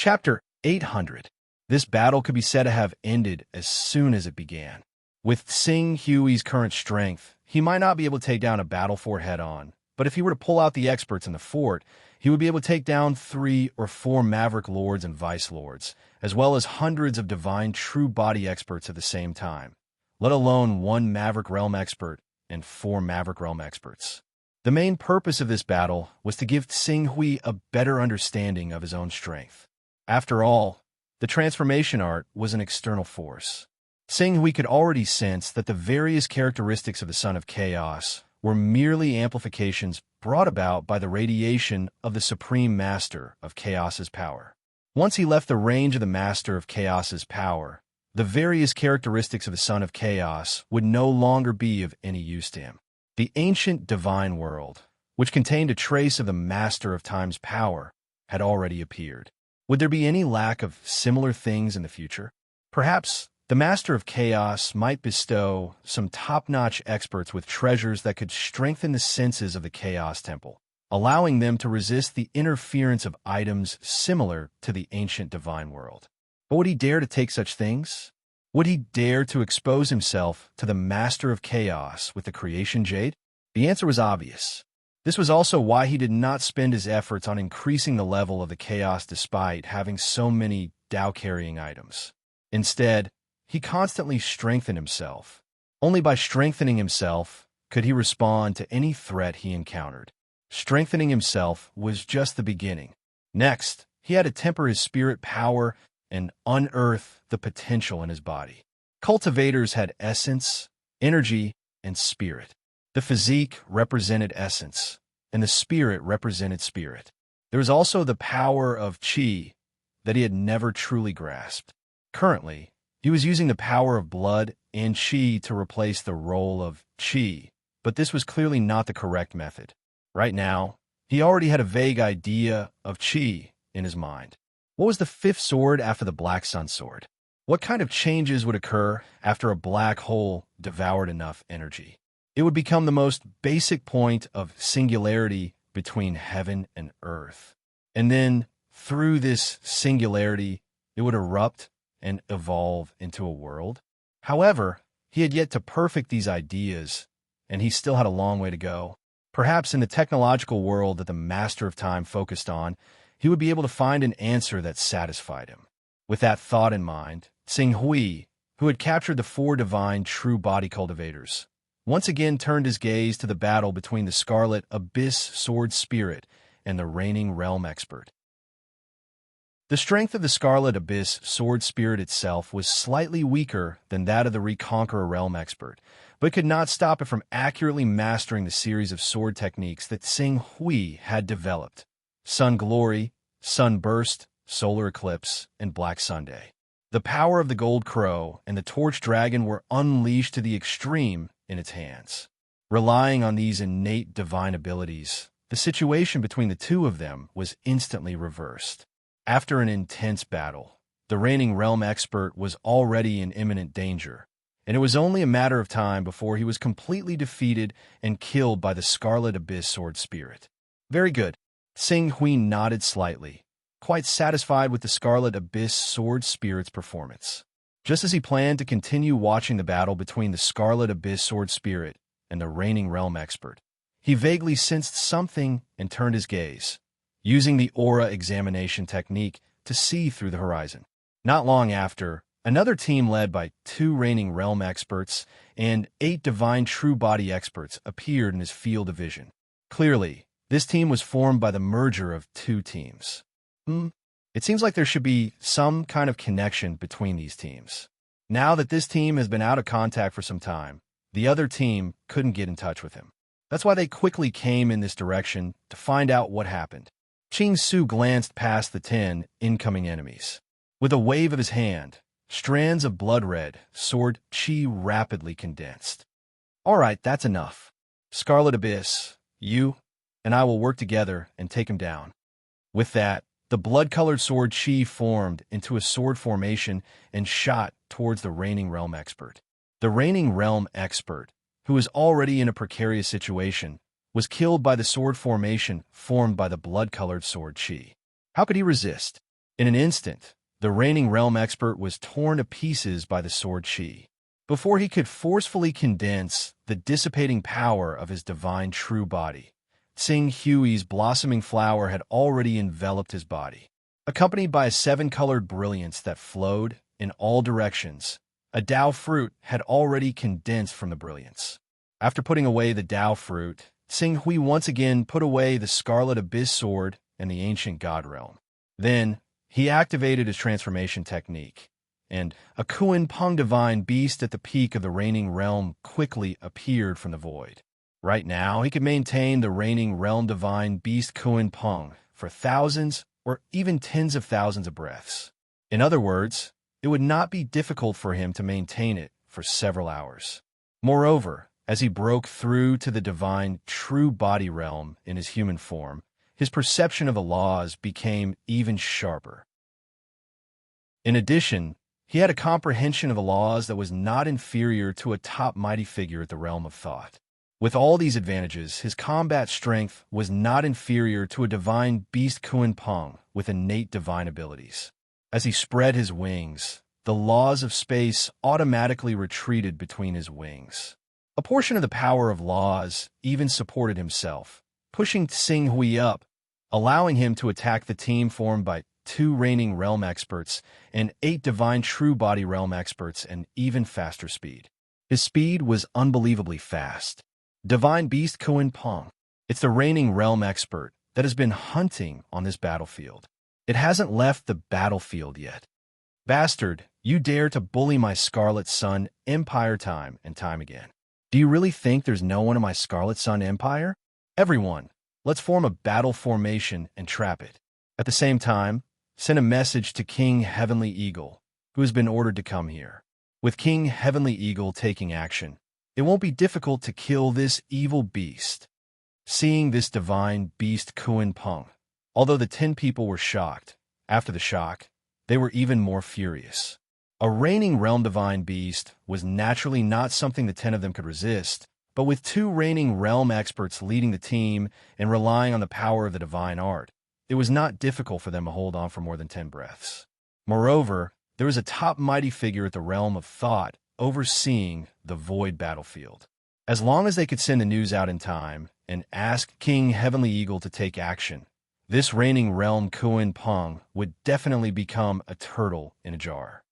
Chapter 800. This battle could be said to have ended as soon as it began. With Sing Hui's current strength, he might not be able to take down a battle fort head-on, but if he were to pull out the experts in the fort, he would be able to take down 3 or 4 maverick lords and vice lords, as well as hundreds of divine true body experts at the same time, let alone 1 maverick realm expert and 4 maverick realm experts. The main purpose of this battle was to give Sing Hui a better understanding of his own strength. After all, the transformation art was an external force. Sing Hui could already sense that the various characteristics of the Son of Chaos were merely amplifications brought about by the radiation of the Supreme Master of Chaos's power. Once he left the range of the Master of Chaos's power, the various characteristics of the Son of Chaos would no longer be of any use to him. The ancient divine world, which contained a trace of the Master of Time's power, had already appeared. Would there be any lack of similar things in the future? Perhaps the Master of Chaos might bestow some top-notch experts with treasures that could strengthen the senses of the Chaos Temple, allowing them to resist the interference of items similar to the ancient divine world. But would he dare to take such things? Would he dare to expose himself to the Master of Chaos with the Creation Jade? The answer was obvious. This was also why he did not spend his efforts on increasing the level of the Chaos despite having so many Dao-carrying items. Instead, he constantly strengthened himself. Only by strengthening himself could he respond to any threat he encountered. Strengthening himself was just the beginning. Next, he had to temper his spirit power and unearth the potential in his body. Cultivators had essence, energy, and spirit. The physique represented essence, and the spirit represented spirit. There was also the power of qi that he had never truly grasped. Currently, he was using the power of blood and qi to replace the role of qi, but this was clearly not the correct method. Right now, he already had a vague idea of qi in his mind. What was the 5th sword after the Black Sun sword? What kind of changes would occur after a black hole devoured enough energy? It would become the most basic point of singularity between heaven and earth. And then, through this singularity, it would erupt and evolve into a world. However, he had yet to perfect these ideas, and he still had a long way to go. Perhaps in the technological world that the Master of Time focused on, he would be able to find an answer that satisfied him. With that thought in mind, Sing Hui, who had captured the 4 divine true body cultivators, once again turned his gaze to the battle between the Scarlet Abyss Sword Spirit and the reigning Realm Expert. The strength of the Scarlet Abyss Sword Spirit itself was slightly weaker than that of the Reconqueror Realm Expert, but could not stop it from accurately mastering the series of sword techniques that Sing Hui had developed: Sun Glory, Sunburst, Solar Eclipse, and Black Sunday. The power of the Gold Crow and the Torch Dragon were unleashed to the extreme in its hands. Relying on these innate divine abilities, the situation between the two of them was instantly reversed. After an intense battle, the reigning realm expert was already in imminent danger, and it was only a matter of time before he was completely defeated and killed by the Scarlet Abyss Sword Spirit. Very good. Sing Hui nodded slightly, quite satisfied with the Scarlet Abyss Sword Spirit's performance. Just as he planned to continue watching the battle between the Scarlet Abyss Sword Spirit and the reigning realm expert, he vaguely sensed something and turned his gaze, using the aura examination technique to see through the horizon. Not long after, another team led by 2 reigning realm experts and 8 divine true body experts appeared in his field of vision. Clearly, this team was formed by the merger of 2 teams. It seems like there should be some kind of connection between these teams. Now that this team has been out of contact for some time, the other team couldn't get in touch with him. That's why they quickly came in this direction to find out what happened. Ching Su glanced past the 10 incoming enemies. With a wave of his hand, strands of blood-red sword qi rapidly condensed. All right, that's enough. Scarlet Abyss, you and I will work together and take him down. With that, the blood-colored sword qi formed into a sword formation and shot towards the reigning realm expert. The reigning realm expert, who was already in a precarious situation, was killed by the sword formation formed by the blood-colored sword qi. How could he resist? In an instant, the reigning realm expert was torn to pieces by the sword chi. Before he could forcefully condense the dissipating power of his divine true body, Tsing Hui's blossoming flower had already enveloped his body. Accompanied by a seven-colored brilliance that flowed in all directions, a Dao fruit had already condensed from the brilliance. After putting away the Dao fruit, Tsing Hui once again put away the scarlet abyss sword and the ancient god realm. Then, he activated his transformation technique, and a Kuan Peng divine beast at the peak of the reigning realm quickly appeared from the void. Right now, he could maintain the reigning realm divine beast Kuan Peng for thousands or even tens of thousands of breaths. In other words, it would not be difficult for him to maintain it for several hours. Moreover, as he broke through to the divine true body realm in his human form, his perception of the laws became even sharper. In addition, he had a comprehension of the laws that was not inferior to a top mighty figure at the realm of thought. With all these advantages, his combat strength was not inferior to a divine beast Kuan Peng with innate divine abilities. As he spread his wings, the laws of space automatically retreated between his wings. A portion of the power of laws even supported himself, pushing Tsing Hui up, allowing him to attack the team formed by 2 reigning realm experts and 8 divine true body realm experts and even faster speed. His speed was unbelievably fast. Divine Beast Kuan Peng. It's the reigning realm expert that has been hunting on this battlefield. It hasn't left the battlefield yet. Bastard, you dare to bully my Scarlet Sun Empire time and time again. Do you really think there's no one in my Scarlet Sun Empire? Everyone, let's form a battle formation and trap it. At the same time, send a message to King Heavenly Eagle, who has been ordered to come here. With King Heavenly Eagle taking action, it won't be difficult to kill this evil beast. Seeing this divine beast Kuan Peng, although the 10 people were shocked, after the shock, they were even more furious. A reigning realm divine beast was naturally not something the 10 of them could resist, but with 2 reigning realm experts leading the team and relying on the power of the divine art, it was not difficult for them to hold on for more than 10 breaths. Moreover, there was a top mighty figure at the realm of thought overseeing the void battlefield. As long as they could send the news out in time and ask King Heavenly Eagle to take action, this reigning realm Kuan Peng would definitely become a turtle in a jar.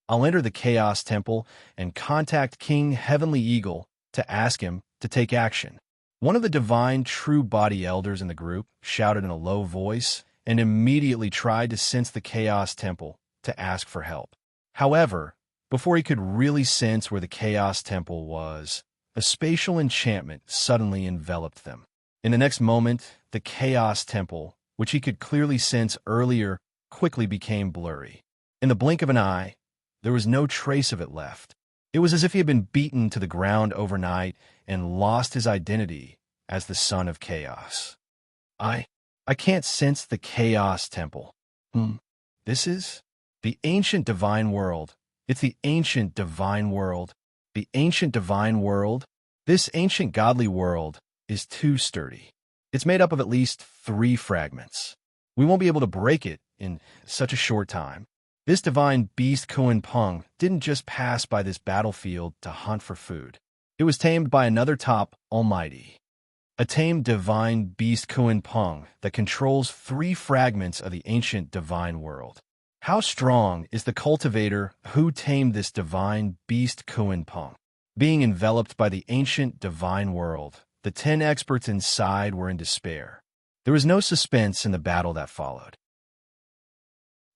I'll enter the Chaos Temple and contact King Heavenly Eagle to ask him to take action. One of the divine true body elders in the group shouted in a low voice and immediately tried to sense the Chaos Temple to ask for help. However, before he could really sense where the Chaos Temple was, a spatial enchantment suddenly enveloped them. In the next moment, the Chaos Temple, which he could clearly sense earlier, quickly became blurry. In the blink of an eye, there was no trace of it left. It was as if he had been beaten to the ground overnight and lost his identity as the son of chaos. I can't sense the Chaos Temple. This is the ancient divine world. It's the ancient divine world. The ancient divine world. This ancient godly world is too sturdy. It's made up of at least 3 fragments. We won't be able to break it in such a short time. This divine beast Kuan Peng didn't just pass by this battlefield to hunt for food. It was tamed by another top almighty. A tamed divine beast Kuan Peng that controls 3 fragments of the ancient divine world. How strong is the cultivator who tamed this divine beast Kuan Peng? Being enveloped by the ancient divine world, the 10 experts inside were in despair. There was no suspense in the battle that followed.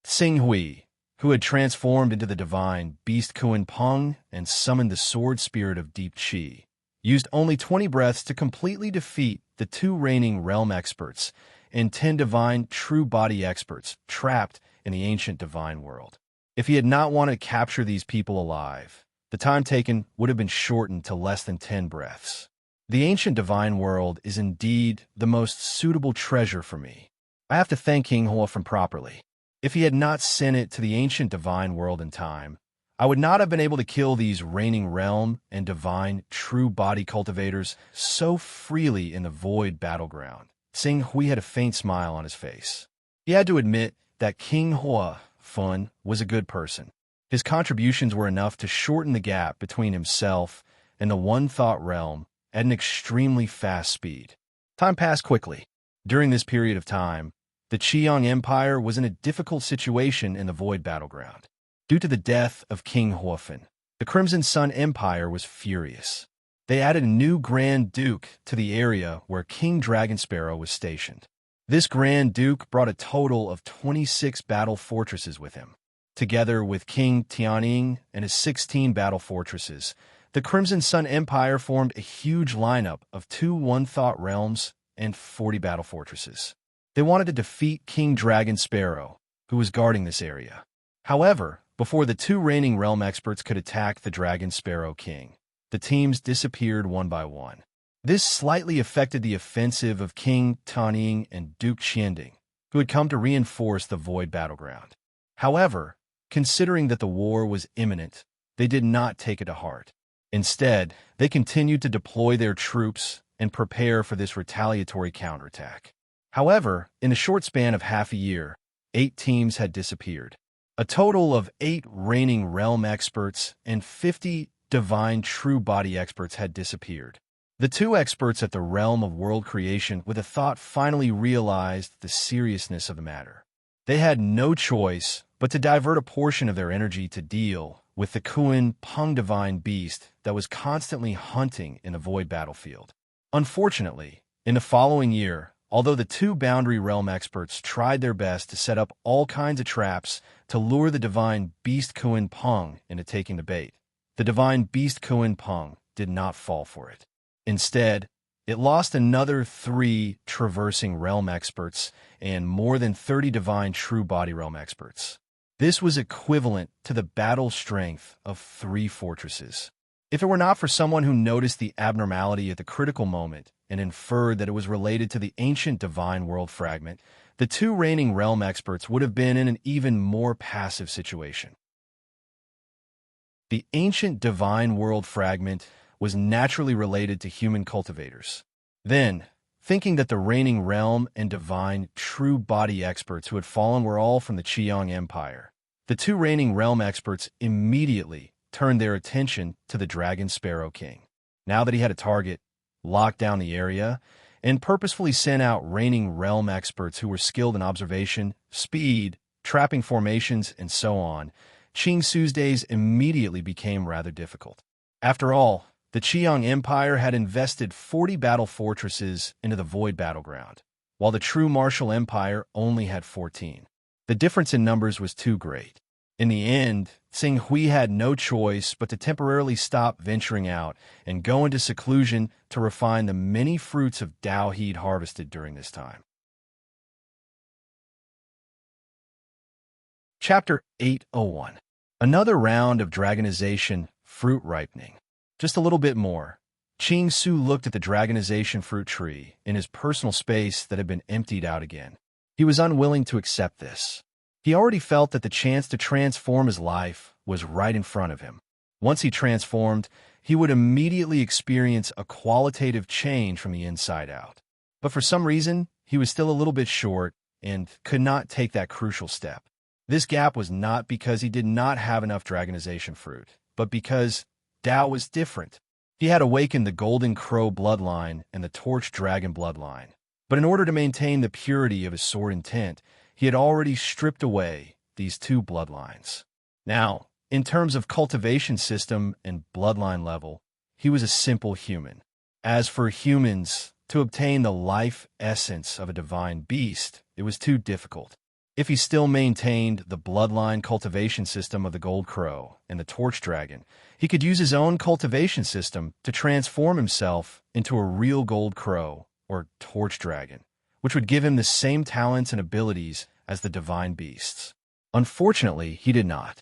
Tsing Hui, who had transformed into the divine beast Kuan Peng and summoned the sword spirit of deep chi, used only 20 breaths to completely defeat the 2 reigning realm experts and 10 divine true body experts trapped in the ancient divine world. If he had not wanted to capture these people alive, the time taken would have been shortened to less than 10 breaths. The ancient divine world is indeed the most suitable treasure for me. I have to thank King Hunyuan properly. If he had not sent it to the ancient divine world in time, I would not have been able to kill these reigning realm and divine true body cultivators so freely in the void battleground. Tsing Hui had a faint smile on his face. He had to admit that King Hunyuan was a good person. His contributions were enough to shorten the gap between himself and the one-thought realm at an extremely fast speed. Time passed quickly. During this period of time, the Qiang Empire was in a difficult situation in the Void Battleground. Due to the death of King Hunyuan, the Crimson Sun Empire was furious. They added a new Grand Duke to the area where King Dragon Sparrow was stationed. This Grand Duke brought a total of 26 battle fortresses with him. Together with King Tianying and his 16 battle fortresses, the Crimson Sun Empire formed a huge lineup of 2 one-thought realms and 40 battle fortresses. They wanted to defeat King Dragon Sparrow, who was guarding this area. However, before the 2 reigning realm experts could attack the Dragon Sparrow King, the teams disappeared one by one. This slightly affected the offensive of King Tianying and Duke Qianding, who had come to reinforce the Void Battleground. However, considering that the war was imminent, they did not take it to heart. Instead, they continued to deploy their troops and prepare for this retaliatory counterattack. However, in a short span of half a year, 8 teams had disappeared. A total of 8 reigning realm experts and 50 divine true body experts had disappeared. The 2 experts at the realm of world creation with a thought finally realized the seriousness of the matter. They had no choice but to divert a portion of their energy to deal with the Kuan Peng divine beast that was constantly hunting in the void battlefield. Unfortunately, in the following year, although the 2 boundary realm experts tried their best to set up all kinds of traps to lure the divine beast Kuan Peng into taking the bait, the divine beast Kuan Peng did not fall for it. Instead, it lost another 3 traversing realm experts and more than 30 divine true body realm experts. This was equivalent to the battle strength of 3 fortresses. If it were not for someone who noticed the abnormality at the critical moment and inferred that it was related to the ancient divine world fragment, the 2 reigning realm experts would have been in an even more passive situation. The ancient divine world fragment was naturally related to human cultivators. Then, thinking that the reigning realm and divine true body experts who had fallen were all from the Qiang Empire, the 2 reigning realm experts immediately turned their attention to the Dragon Sparrow King. Now that he had a target, locked down the area, and purposefully sent out reigning realm experts who were skilled in observation, speed, trapping formations, and so on, Qing Su's days immediately became rather difficult. After all, the Qiang Empire had invested 40 battle fortresses into the Void Battleground, while the true martial empire only had 14. The difference in numbers was too great. In the end, Tsing Hui had no choice but to temporarily stop venturing out and go into seclusion to refine the many fruits of Dao he'd harvested during this time. Chapter 801. Another round of dragonization, fruit ripening. Just a little bit more. Qing Su looked at the dragonization fruit tree in his personal space that had been emptied out again. He was unwilling to accept this. He already felt that the chance to transform his life was right in front of him. Once he transformed, he would immediately experience a qualitative change from the inside out. But for some reason, he was still a little bit short and could not take that crucial step. This gap was not because he did not have enough dragonization fruit, but because Dao was different. He had awakened the Golden Crow bloodline and the Torch Dragon bloodline. But in order to maintain the purity of his sword intent, he had already stripped away these 2 bloodlines. Now, in terms of cultivation system and bloodline level, he was a simple human. As for humans, to obtain the life essence of a divine beast, it was too difficult. If he still maintained the bloodline cultivation system of the Gold Crow and the Torch Dragon, he could use his own cultivation system to transform himself into a real Gold Crow or Torch Dragon, which would give him the same talents and abilities as the divine beasts. Unfortunately, he did not.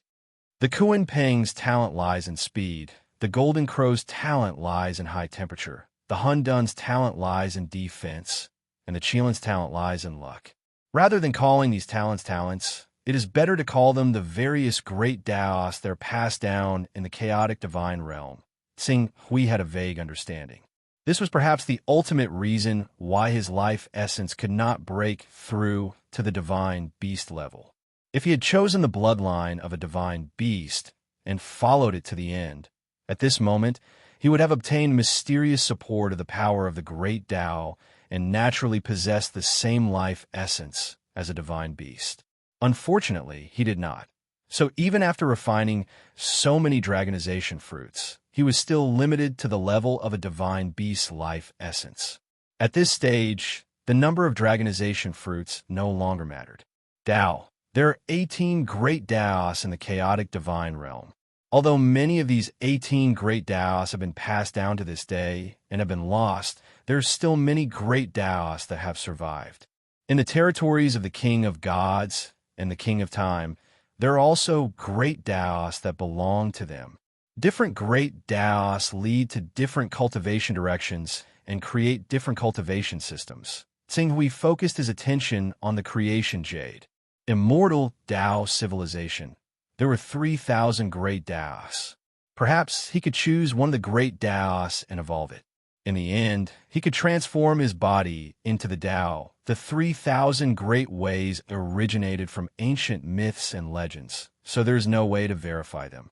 The Kuan Peng's talent lies in speed, the Golden Crow's talent lies in high temperature, the Hun Dun's talent lies in defense, and the Qilin's talent lies in luck. Rather than calling these talents, it is better to call them the various great Daos that are passed down in the chaotic divine realm. Tsing Hui had a vague understanding. This was perhaps the ultimate reason why his life essence could not break through to the divine beast level. If he had chosen the bloodline of a divine beast and followed it to the end, at this moment, he would have obtained mysterious support of the power of the great Tao and naturally possessed the same life essence as a divine beast. Unfortunately, he did not. So even after refining so many dragonization fruits, he was still limited to the level of a divine beast's life essence. At this stage, the number of dragonization fruits no longer mattered. Tao. There are 18 great Taos in the chaotic divine realm. Although many of these 18 great Taos have been passed down to this day and have been lost, there are still many great Taos that have survived. In the territories of the King of Gods and the King of Time, there are also great Taos that belong to them. Different great Taos lead to different cultivation directions and create different cultivation systems. Tsing Hui focused his attention on the creation jade. Immortal Tao civilization. There were 3,000 great Taos. Perhaps he could choose one of the great Taos and evolve it. In the end, he could transform his body into the Tao. The 3,000 great ways originated from ancient myths and legends, so there's no way to verify them.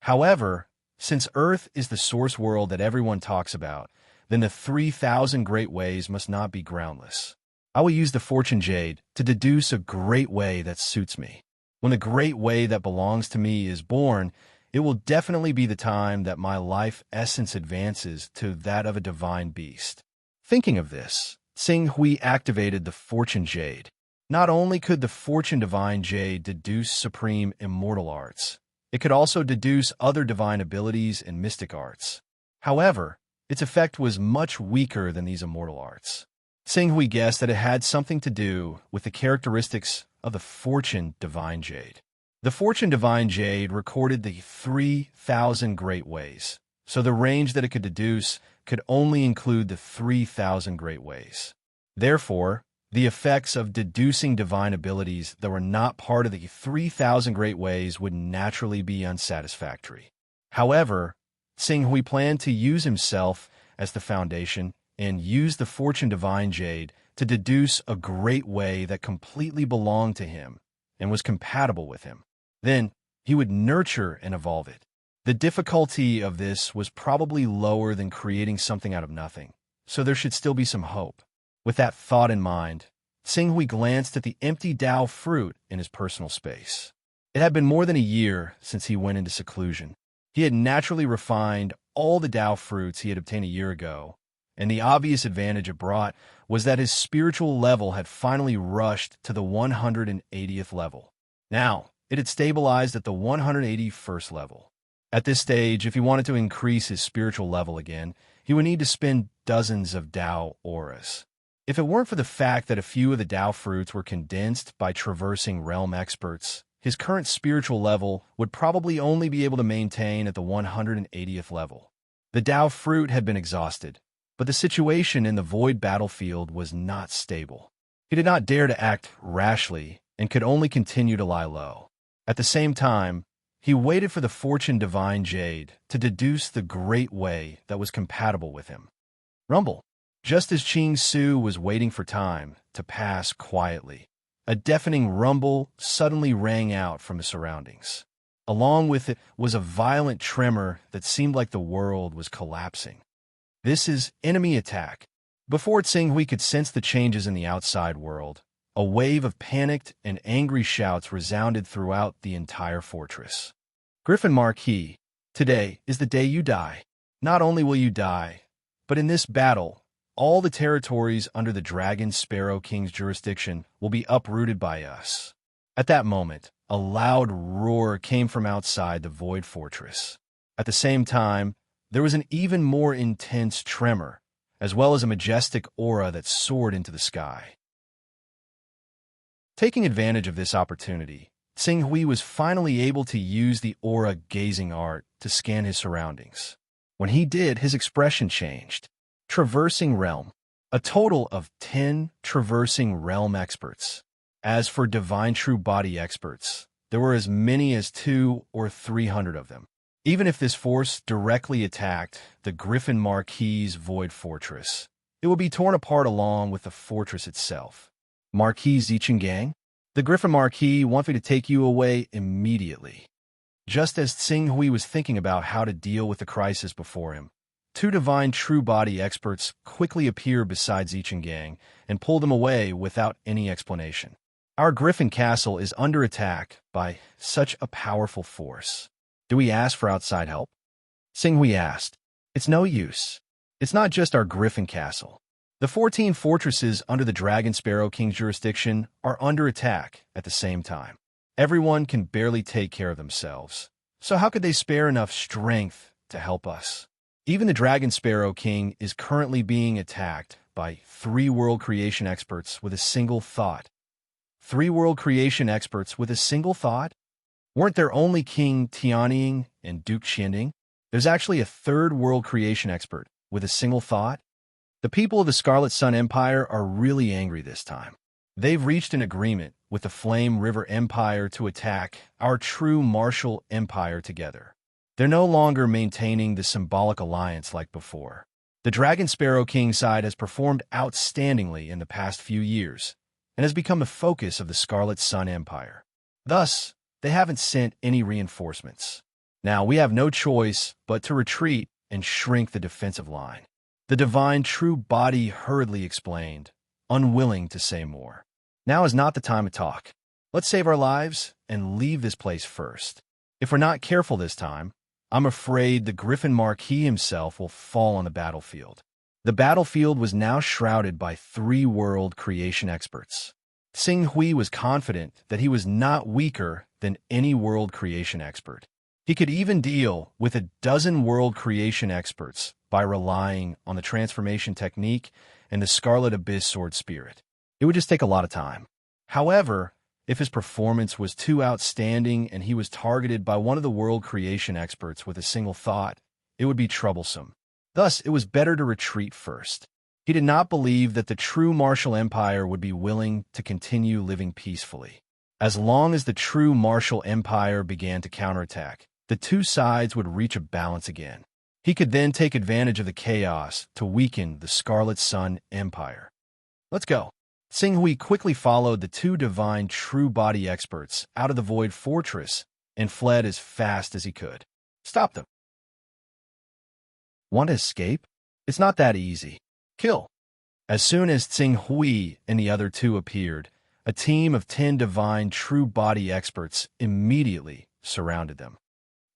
However, since Earth is the source world that everyone talks about, then the 3,000 great ways must not be groundless. I will use the fortune jade to deduce a great way that suits me. When the great way that belongs to me is born, it will definitely be the time that my life essence advances to that of a divine beast. Thinking of this, Tsing Hui activated the fortune jade. Not only could the fortune divine jade deduce supreme immortal arts, it could also deduce other divine abilities and mystic arts. However, its effect was much weaker than these immortal arts. Tsing Hui guessed that it had something to do with the characteristics of the fortune divine jade. The fortune divine jade recorded the 3,000 great ways, so the range that it could deduce could only include the 3,000 great ways. Therefore, the effects of deducing divine abilities that were not part of the 3,000 great ways would naturally be unsatisfactory. However, Tsing Hui planned to use himself as the foundation and use the fortune divine jade to deduce a great way that completely belonged to him and was compatible with him. Then, he would nurture and evolve it. The difficulty of this was probably lower than creating something out of nothing, so there should still be some hope. With that thought in mind, Tsing Hui glanced at the empty Tao fruit in his personal space. It had been more than a year since he went into seclusion. He had naturally refined all the Tao fruits he had obtained a year ago, and the obvious advantage it brought was that his spiritual level had finally rushed to the 180th level. Now, it had stabilized at the 181st level. At this stage, if he wanted to increase his spiritual level again, he would need to spend dozens of Tao auras. If it weren't for the fact that a few of the Tao fruits were condensed by traversing realm experts, his current spiritual level would probably only be able to maintain at the 180th level. The Tao fruit had been exhausted, but the situation in the void battlefield was not stable. He did not dare to act rashly and could only continue to lie low. At the same time, he waited for the fortune divine jade to deduce the great way that was compatible with him. Rumble. Just as Ching Su was waiting for time to pass quietly, a deafening rumble suddenly rang out from the surroundings. Along with it was a violent tremor that seemed like the world was collapsing. This is enemy attack. Before Tsing Hui could sense the changes in the outside world, a wave of panicked and angry shouts resounded throughout the entire fortress. Griffin Marquis, today is the day you die. Not only will you die, but in this battle, all the territories under the Dragon Sparrow King's jurisdiction will be uprooted by us. At that moment, a loud roar came from outside the Void Fortress. At the same time, there was an even more intense tremor, as well as a majestic aura that soared into the sky. Taking advantage of this opportunity, Tsing Hui was finally able to use the aura gazing art to scan his surroundings. When he did, his expression changed. Traversing realm. A total of 10 traversing realm experts. As for divine true body experts, there were as many as 200 or 300 of them. Even if this force directly attacked the Griffin Marquis's Void Fortress, it would be torn apart along with the fortress itself. Marquis Zicheng, the Griffin Marquis wants me to take you away immediately. Just as Tsing Hui was thinking about how to deal with the crisis before him, two divine true body experts quickly appear beside Zicheng and pull them away without any explanation. Our Griffin Castle is under attack by such a powerful force. Do we ask for outside help? Tsing Hui asked. It's no use. It's not just our Griffin Castle. The 14 fortresses under the Dragon Sparrow King's jurisdiction are under attack at the same time. Everyone can barely take care of themselves. So how could they spare enough strength to help us? Even the Dragon Sparrow King is currently being attacked by 3 world creation experts with a single thought. 3 world creation experts with a single thought? Weren't there only King Tianying and Duke Qianding? There's actually a 3rd world creation expert with a single thought? The people of the Scarlet Sun Empire are really angry this time. They've reached an agreement with the Flame River Empire to attack our true martial empire together. They're no longer maintaining the symbolic alliance like before. The Dragon Sparrow King side has performed outstandingly in the past few years and has become the focus of the Scarlet Sun Empire. Thus, they haven't sent any reinforcements. Now we have no choice but to retreat and shrink the defensive line. The divine true body hurriedly explained, unwilling to say more. Now is not the time to talk. Let's save our lives and leave this place first. If we're not careful this time, I'm afraid the Griffin Marquis himself will fall on the battlefield. The battlefield was now shrouded by 3 world creation experts. Tsing Hui was confident that he was not weaker than any world creation expert. He could even deal with a dozen world creation experts by relying on the transformation technique and the Scarlet Abyss Sword Spirit. It would just take a lot of time. However, if his performance was too outstanding and he was targeted by one of the world creation experts with a single thought, it would be troublesome. Thus, it was better to retreat first. He did not believe that the true martial empire would be willing to continue living peacefully. As long as the true martial empire began to counterattack, the two sides would reach a balance again. He could then take advantage of the chaos to weaken the Scarlet Sun Empire. Let's go. Tsing Hui quickly followed the 2 divine true body experts out of the Void Fortress and fled as fast as he could. Stop them. Want to escape? It's not that easy. Kill. As soon as Tsing Hui and the other 2 appeared, a team of 10 divine true body experts immediately surrounded them.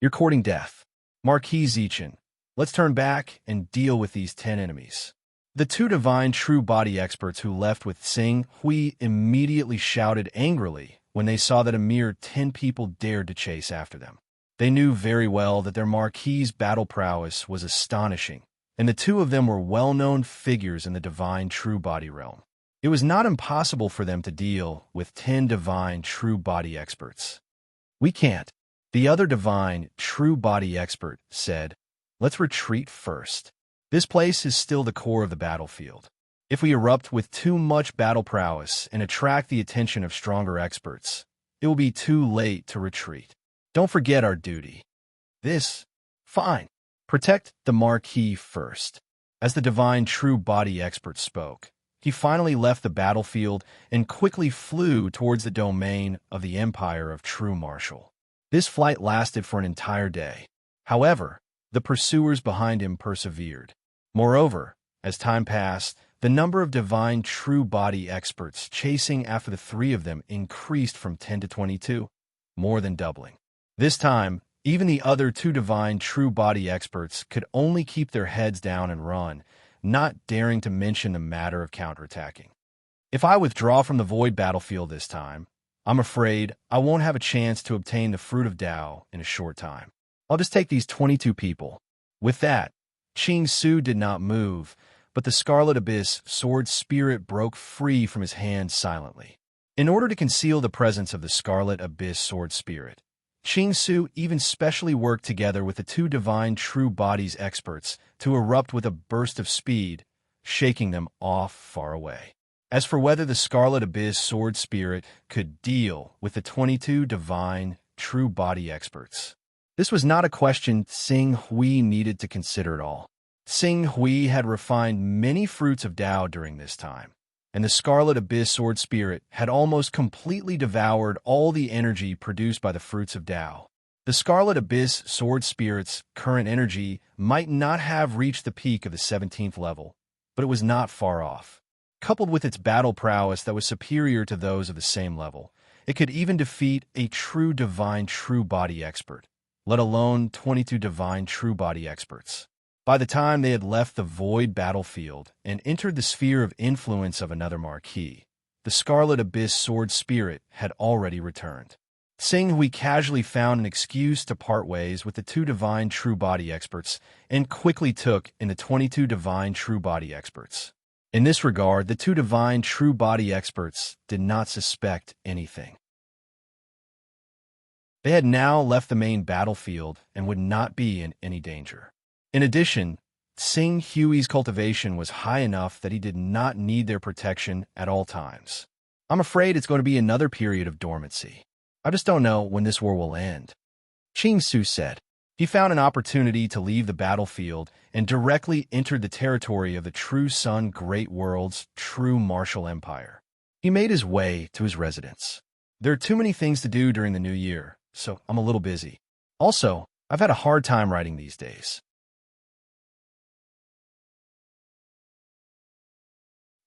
You're courting death. Marquis Zicheng, let's turn back and deal with these 10 enemies. The 2 divine true body experts who left with Tsing Hui immediately shouted angrily when they saw that a mere 10 people dared to chase after them. They knew very well that their Marquis's battle prowess was astonishing, and the 2 of them were well-known figures in the divine true body realm. It was not impossible for them to deal with 10 divine true body experts. We can't. The other divine true body expert said, let's retreat first. This place is still the core of the battlefield. If we erupt with too much battle prowess and attract the attention of stronger experts, it will be too late to retreat. Don't forget our duty. Fine. Protect the Marquis first. As the divine true body expert spoke, he finally left the battlefield and quickly flew towards the domain of the Empire of True Martial. This flight lasted for an entire day. However, the pursuers behind him persevered. Moreover, as time passed, the number of divine true body experts chasing after the 3 of them increased from 10 to 22, more than doubling. This time, even the other 2 divine true body experts could only keep their heads down and run, not daring to mention the matter of counterattacking. If I withdraw from the Void battlefield this time, I'm afraid I won't have a chance to obtain the Fruit of Tao in a short time. I'll just take these 22 people. With that, Qing Su did not move, but the Scarlet Abyss Sword Spirit broke free from his hand silently. In order to conceal the presence of the Scarlet Abyss Sword Spirit, Qing Su even specially worked together with the 2 divine true bodies experts to erupt with a burst of speed, shaking them off far away. As for whether the Scarlet Abyss Sword Spirit could deal with the 22 divine true body experts, This was not a question Tsing Hui needed to consider at all. Tsing Hui had refined many fruits of Tao during this time, and the Scarlet Abyss Sword Spirit had almost completely devoured all the energy produced by the fruits of Tao. The Scarlet Abyss Sword Spirit's current energy might not have reached the peak of the 17th level, but it was not far off. Coupled with its battle prowess that was superior to those of the same level, it could even defeat a true divine true body expert, let alone 22 divine true body experts. By the time they had left the void battlefield and entered the sphere of influence of another marquis, the Scarlet Abyss Sword Spirit had already returned. Tsing Hui casually found an excuse to part ways with the 2 divine true body experts and quickly took in the 22 divine true body experts. In this regard, the 2 divine true body experts did not suspect anything. They had now left the main battlefield and would not be in any danger. In addition, Tsing Hui's cultivation was high enough that he did not need their protection at all times. I'm afraid it's going to be another period of dormancy. I just don't know when this war will end, Qing Su said. He found an opportunity to leave the battlefield and directly entered the territory of the True Sun Great World's true martial empire. He made his way to his residence. There are too many things to do during the new year, so I'm a little busy. Also, I've had a hard time writing these days.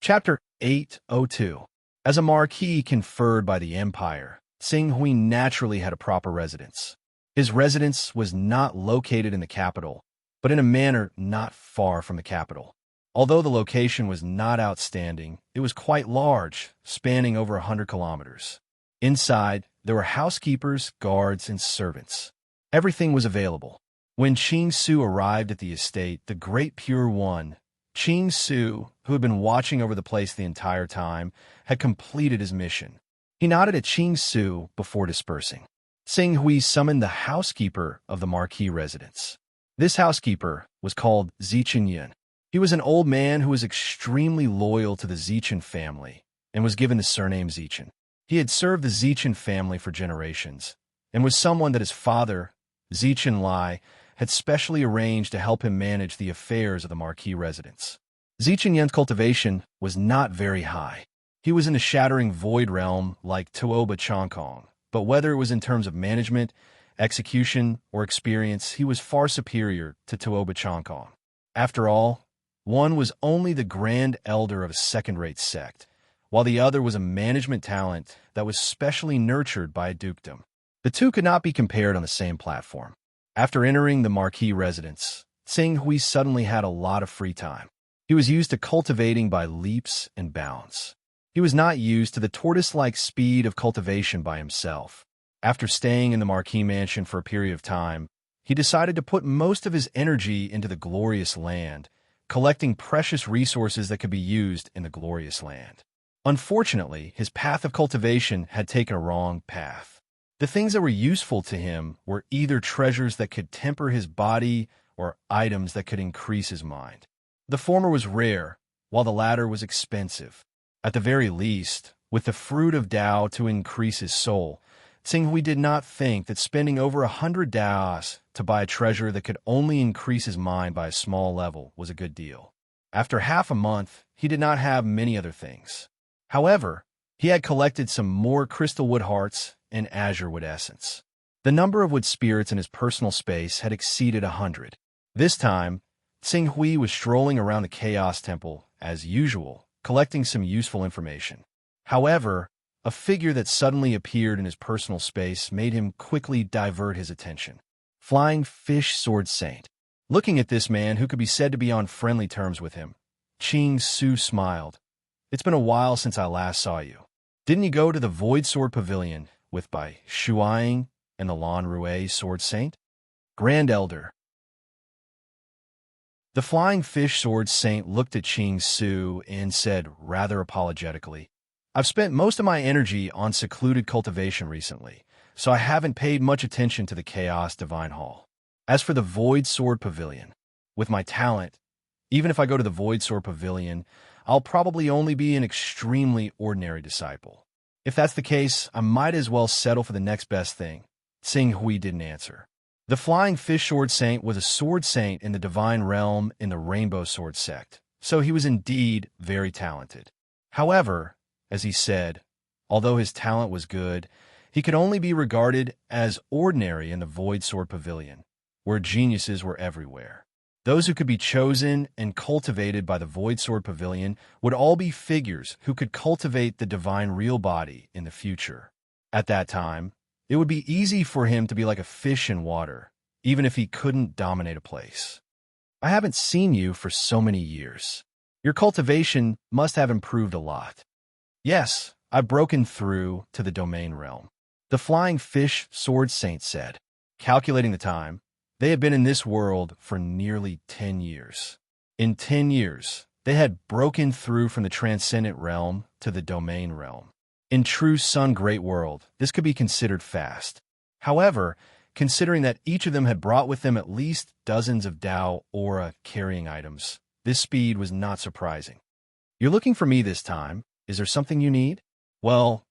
Chapter 802. As a marquis conferred by the Empire, Tsing Hui naturally had a proper residence. His residence was not located in the capital, but in a manner not far from the capital. Although the location was not outstanding, it was quite large, spanning over 100 kilometers. Inside, there were housekeepers, guards, and servants. Everything was available. When Qing Su arrived at the estate, the Great Pure One, Qing Su, who had been watching over the place the entire time, had completed his mission. He nodded at Qing Su before dispersing. Tsing Hui summoned the housekeeper of the marquis residence. This housekeeper was called Hunyuan. He was an old man who was extremely loyal to the Zichen family and was given the surname Zichen. He had served the Zichen family for generations and was someone that his father, Zichen Lai, had specially arranged to help him manage the affairs of the marquis residence. Zichen cultivation was not very high. He was in the shattering void realm like Tuoba Changkong, but whether it was in terms of management, execution, or experience, he was far superior to Tuoba Changkong. After all, one was only the grand elder of a second-rate sect, while the other was a management talent that was specially nurtured by a dukedom. The two could not be compared on the same platform. After entering the marquis residence, Tsing Hui suddenly had a lot of free time. He was used to cultivating by leaps and bounds. He was not used to the tortoise-like speed of cultivation by himself. After staying in the marquis mansion for a period of time, he decided to put most of his energy into the glorious land, collecting precious resources that could be used in the glorious land. Unfortunately, his path of cultivation had taken a wrong path. The things that were useful to him were either treasures that could temper his body or items that could increase his mind. The former was rare, while the latter was expensive. At the very least, with the fruit of Tao to increase his soul, Tsing Hui did not think that spending over 100 Daos to buy a treasure that could only increase his mind by a small level was a good deal. After half a month, he did not have many other things. However, he had collected some more crystal wood hearts and azure wood essence. The number of wood spirits in his personal space had exceeded 100. This time, Tsing Hui was strolling around the Chaos Temple, as usual, collecting some useful information. However, a figure that suddenly appeared in his personal space made him quickly divert his attention. Flying Fish Sword Saint. Looking at this man who could be said to be on friendly terms with him, Qing Su smiled. It's been a while since I last saw you. Didn't you go to the Void Sword Pavilion with Bai Shuaying and the Lan Rue Sword Saint? Grand Elder. The Flying Fish Sword Saint looked at Qing Su and said rather apologetically, I've spent most of my energy on secluded cultivation recently, so I haven't paid much attention to the Chaos Divine Hall. As for the Void Sword Pavilion, with my talent, even if I go to the Void Sword Pavilion, I'll probably only be an extremely ordinary disciple. If that's the case, I might as well settle for the next best thing. Tsing Hui didn't answer. The Flying Fish Sword Saint was a sword saint in the divine realm in the Rainbow Sword sect, so he was indeed very talented. However, as he said, although his talent was good, he could only be regarded as ordinary in the Void Sword Pavilion, where geniuses were everywhere. Those who could be chosen and cultivated by the Void Sword Pavilion would all be figures who could cultivate the divine real body in the future. At that time, it would be easy for him to be like a fish in water, even if he couldn't dominate a place. I haven't seen you for so many years. Your cultivation must have improved a lot. Yes, I've broken through to the domain realm, the Flying Fish Sword Saint said. Calculating the time, they had been in this world for nearly 10 years. In 10 years, they had broken through from the transcendent realm to the domain realm. In true Sun Great World, this could be considered fast. However, considering that each of them had brought with them at least dozens of Dao aura carrying items, this speed was not surprising. You're looking for me this time. Is there something you need? Well,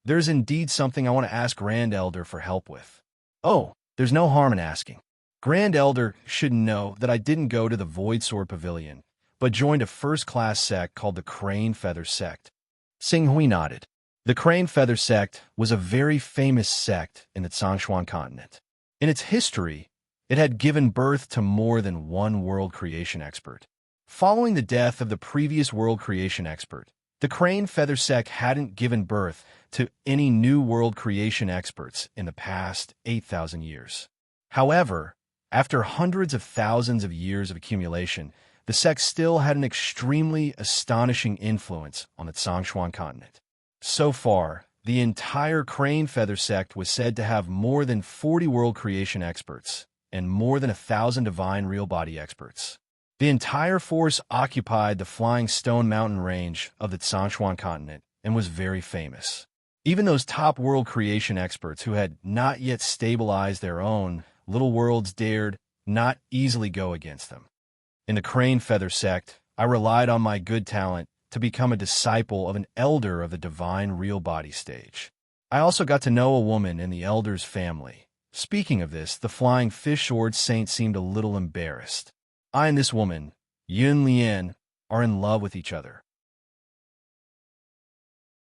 there's indeed something I want to ask Grand Elder for help with. Oh, there's no harm in asking. Grand Elder should know that I didn't go to the Void Sword Pavilion, but joined a first-class sect called the Crane Feather Sect. Xinghui nodded. The Crane Feather Sect was a very famous sect in the Zhongshuan continent. In its history, it had given birth to more than one world creation expert. Following the death of the previous world creation expert, the Crane Feather Sect hadn't given birth to any new world creation experts in the past 8,000 years. However, after hundreds of thousands of years of accumulation, the sect still had an extremely astonishing influence on the Zhongshuan continent. So far, the entire Crane Feather Sect was said to have more than 40 world creation experts and more than 1,000 divine real body experts. The entire force occupied the Flying Stone Mountain range of the Zhongshuan continent and was very famous. Even those top world creation experts who had not yet stabilized their own little worlds dared not easily go against them. In the Crane Feather Sect, I relied on my good talent to become a disciple of an elder of the divine real body stage. I also got to know a woman in the elder's family. Speaking of this, the Flying Fish Sword Saint seemed a little embarrassed. I and this woman, Hunyuan, are in love with each other.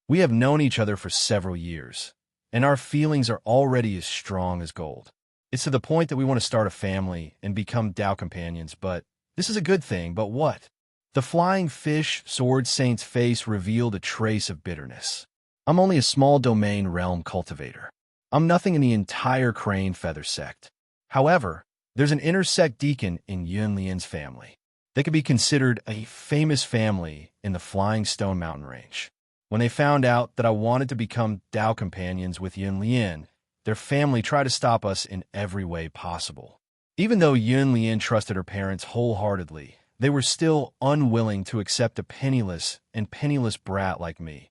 We have known each other for several years, and our feelings are already as strong as gold. It's to the point that we want to start a family and become Dao companions, but this is a good thing, but what? The Flying Fish Sword Saint's face revealed a trace of bitterness. I'm only a small domain realm cultivator. I'm nothing in the entire Crane Feather Sect. However, there's an intersect deacon in Yunlian's family. They could be considered a famous family in the Flying Stone Mountain range. When they found out that I wanted to become Dao companions with Yunlian, their family tried to stop us in every way possible. Even though Yunlian trusted her parents wholeheartedly, they were still unwilling to accept a penniless brat like me.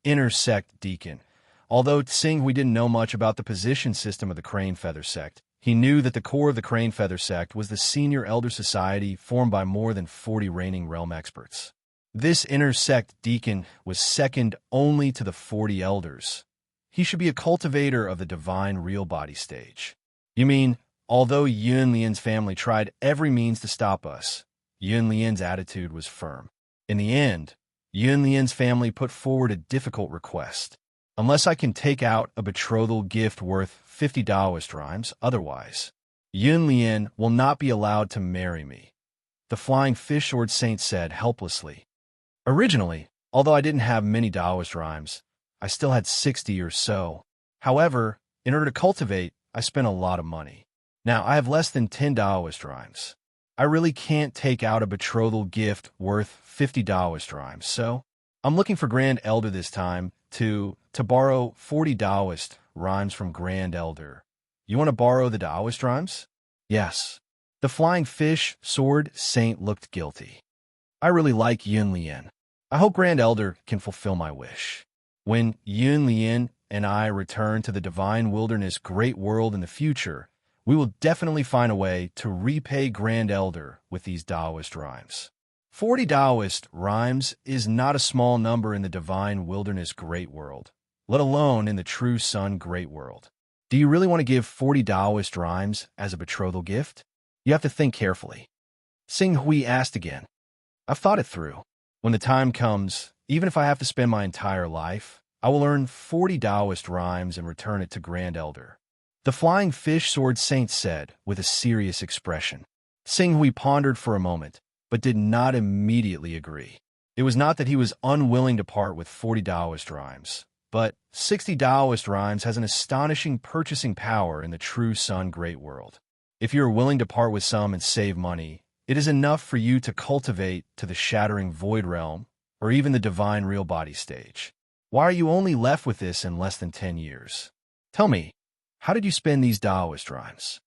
Intersect deacon. Although Tsing didn't know much about the position system of the Crane Feather Sect, he knew that the core of the Crane Feather Sect was the senior elder society formed by more than 40 reigning realm experts. This intersect deacon was second only to the 40 elders. He should be a cultivator of the divine real body stage. You mean, although Yunlian's family tried every means to stop us, Yunlian's attitude was firm. In the end, Yunlian's family put forward a difficult request. Unless I can take out a betrothal gift worth 50 Taoist rhymes, otherwise, Yunlian will not be allowed to marry me, the Flying Fish Sword Saint said helplessly. Originally, although I didn't have many Taoist rhymes, I still had 60 or so. However, in order to cultivate, I spent a lot of money. Now, I have less than 10 Taoist rhymes. I really can't take out a betrothal gift worth 50 Taoist rhymes, so I'm looking for Grand Elder this time to borrow 40 Taoist rhymes from Grand Elder. You want to borrow the Taoist rhymes? Yes. The Flying Fish Sword Saint looked guilty. I really like Yunlian. I hope Grand Elder can fulfill my wish. When Yunlian and I return to the Divine Wilderness Great World in the future, we will definitely find a way to repay Grand Elder with these Taoist rhymes. 40 Taoist rhymes is not a small number in the Divine Wilderness Great World, let alone in the True Sun Great World. Do you really want to give 40 Taoist rhymes as a betrothal gift? You have to think carefully. Sing Hui asked again. I've thought it through. When the time comes, even if I have to spend my entire life, I will earn 40 Taoist rhymes and return it to Grand Elder. The flying fish sword saint said with a serious expression. Sing Hui pondered for a moment, but did not immediately agree. It was not that he was unwilling to part with 40 Taoist rhymes, but 60 Taoist rhymes has an astonishing purchasing power in the true Sun Great World. If you are willing to part with some and save money, it is enough for you to cultivate to the shattering void realm or even the divine real body stage. Why are you only left with this in less than 10 years? Tell me, how did you spend these Taoist rhymes?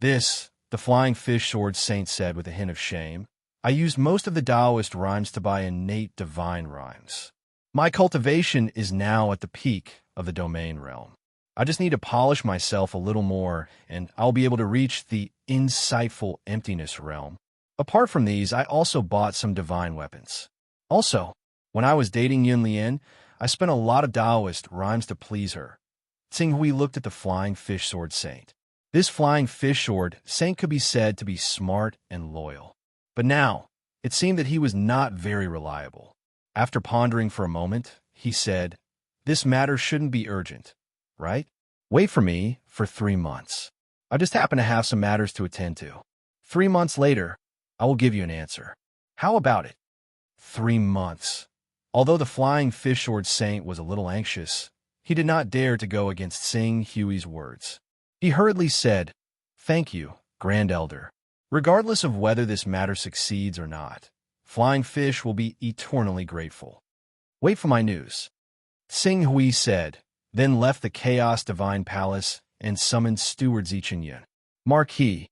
This, the flying fish sword saint said with a hint of shame, I used most of the Taoist rhymes to buy innate divine rhymes. My cultivation is now at the peak of the domain realm. I just need to polish myself a little more, and I'll be able to reach the insightful emptiness realm. Apart from these, I also bought some divine weapons. Also, when I was dating Yun Lian, I spent a lot of Taoist rhymes to please her. Tsing Hui looked at the flying fish sword saint. This flying fish sword saint could be said to be smart and loyal. But now, it seemed that he was not very reliable. After pondering for a moment, he said, This matter shouldn't be urgent, right? Wait for me for 3 months. I just happen to have some matters to attend to. 3 months later, I will give you an answer. How about it? 3 months. Although the flying fish sword saint was a little anxious, he did not dare to go against Sing Hui's words. He hurriedly said, Thank you, Grand Elder. Regardless of whether this matter succeeds or not, Flying Fish will be eternally grateful. Wait for my news. Sing Hui said, then left the Chaos Divine Palace and summoned Steward Zichen. Marquis,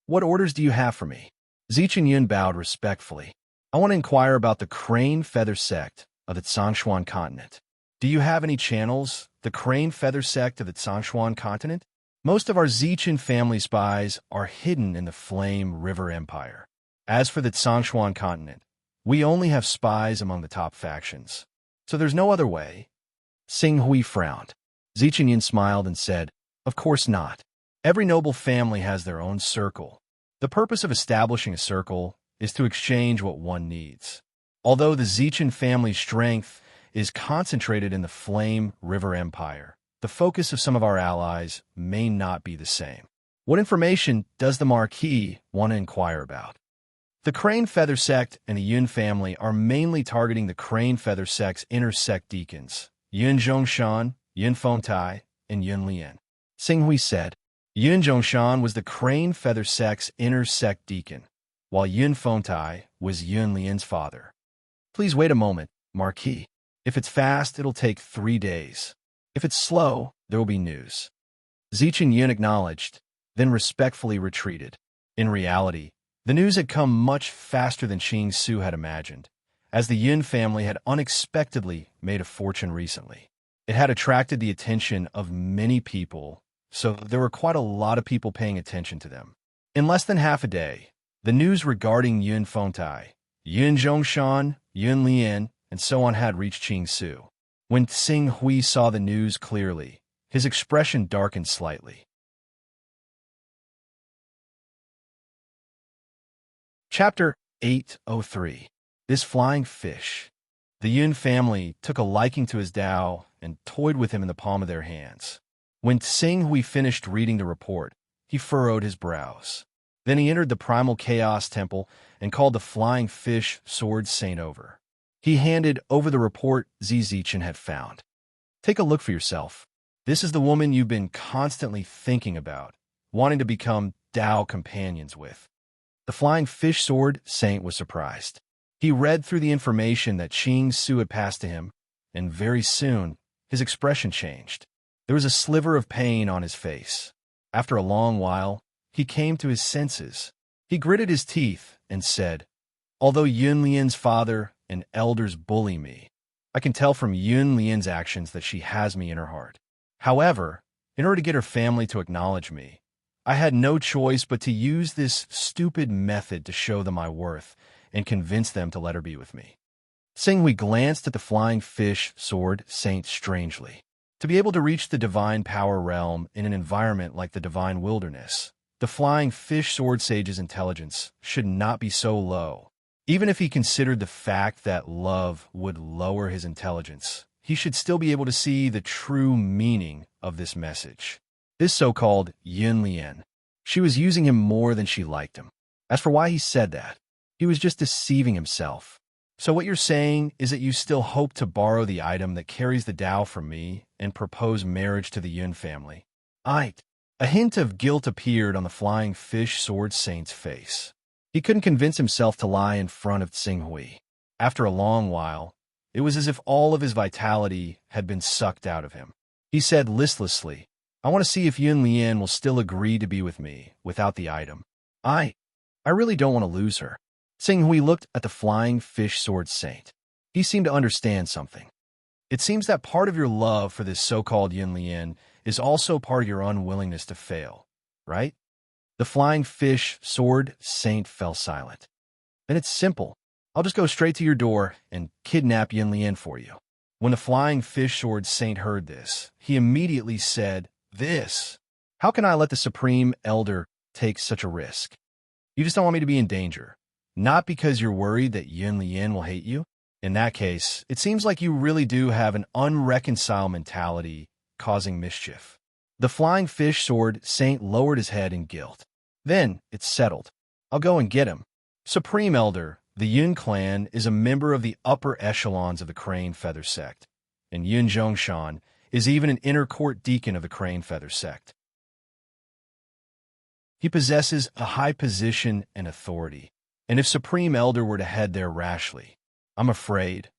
what orders do you have for me? Zichen bowed respectfully. I want to inquire about the Crane Feather Sect of the Zhongshuan continent. Do you have any channels, the Crane Feather Sect of the Zhongshuan continent? Most of our Zichen family spies are hidden in the Flame River Empire. As for the Zhongshuan continent, we only have spies among the top factions. So there's no other way. Sing Hui frowned. Zichen smiled and said, Of course not. Every noble family has their own circle. The purpose of establishing a circle is to exchange what one needs. Although the Zichen family's strength is concentrated in the Flame River Empire, the focus of some of our allies may not be the same. What information does the Marquis want to inquire about? The Crane Feather Sect and the Yun family are mainly targeting the Crane Feather Sect's inner sect deacons, Yun Zhongshan, Yun Fengtai, and Yun Lian. Sing Hui said, Yun Zhongshan was the Crane Feather Sect's inner sect deacon, while Yun Fengtai was Yun Lian's father. Please wait a moment, Marquis. If it's fast, it'll take 3 days. If it's slow, there will be news. Zichen Yun acknowledged, then respectfully retreated. In reality, the news had come much faster than Qing Su had imagined, as the Yun family had unexpectedly made a fortune recently. It had attracted the attention of many people, so there were quite a lot of people paying attention to them. In less than half a day, the news regarding Yun Fengtai, Yun Zhongshan, Yun Lian, and so on had reached Qing Su. When Sing Hui saw the news clearly, his expression darkened slightly. Chapter 803. This Flying Fish. The Yun family took a liking to his Tao and toyed with him in the palm of their hands. When Sing Hui finished reading the report, he furrowed his brows. Then he entered the Primal Chaos Temple and called the Flying Fish Sword Saint over. He handed over the report Zichen had found. Take a look for yourself. This is the woman you've been constantly thinking about, wanting to become Tao companions with. The Flying Fish Sword Saint was surprised. He read through the information that Qing Su had passed to him, and very soon, his expression changed. There was a sliver of pain on his face. After a long while, he came to his senses. He gritted his teeth and said, Although Yun Lian's father and elders bully me, I can tell from Yun Lian's actions that she has me in her heart. However, in order to get her family to acknowledge me, I had no choice but to use this stupid method to show them my worth and convince them to let her be with me. Sing Hui glanced at the Flying Fish Sword Saint strangely. To be able to reach the divine power realm in an environment like the divine wilderness, the flying fish sword sage's intelligence should not be so low. Even if he considered the fact that love would lower his intelligence, he should still be able to see the true meaning of this message. This so-called Hunyuan, she was using him more than she liked him. As for why he said that, he was just deceiving himself. So what you're saying is that you still hope to borrow the item that carries the Tao from me and propose marriage to the Yun family. A hint of guilt appeared on the flying fish sword saint's face. He couldn't convince himself to lie in front of Tsinghui. After a long while, it was as if all of his vitality had been sucked out of him. He said listlessly, I want to see if Yun Lian will still agree to be with me without the item. I really don't want to lose her. Tsinghui looked at the flying fish sword saint. He seemed to understand something. It seems that part of your love for this so-called Yun Lian is also part of your unwillingness to fail, right? The flying fish sword saint fell silent. Then it's simple. I'll just go straight to your door and kidnap Yun Lian for you. When the flying fish sword saint heard this, he immediately said, This! How can I let the Supreme Elder take such a risk? You just don't want me to be in danger. Not because you're worried that Yun Lian will hate you? In that case, it seems like you really do have an unreconciled mentality causing mischief. The flying fish sword saint lowered his head in guilt. Then, it's settled. I'll go and get him. Supreme Elder, the Yun clan is a member of the upper echelons of the Crane Feather sect, and Yun Zhongshan is even an inner court deacon of the Crane Feather sect. He possesses a high position and authority, and if Supreme Elder were to head there rashly, I'm afraid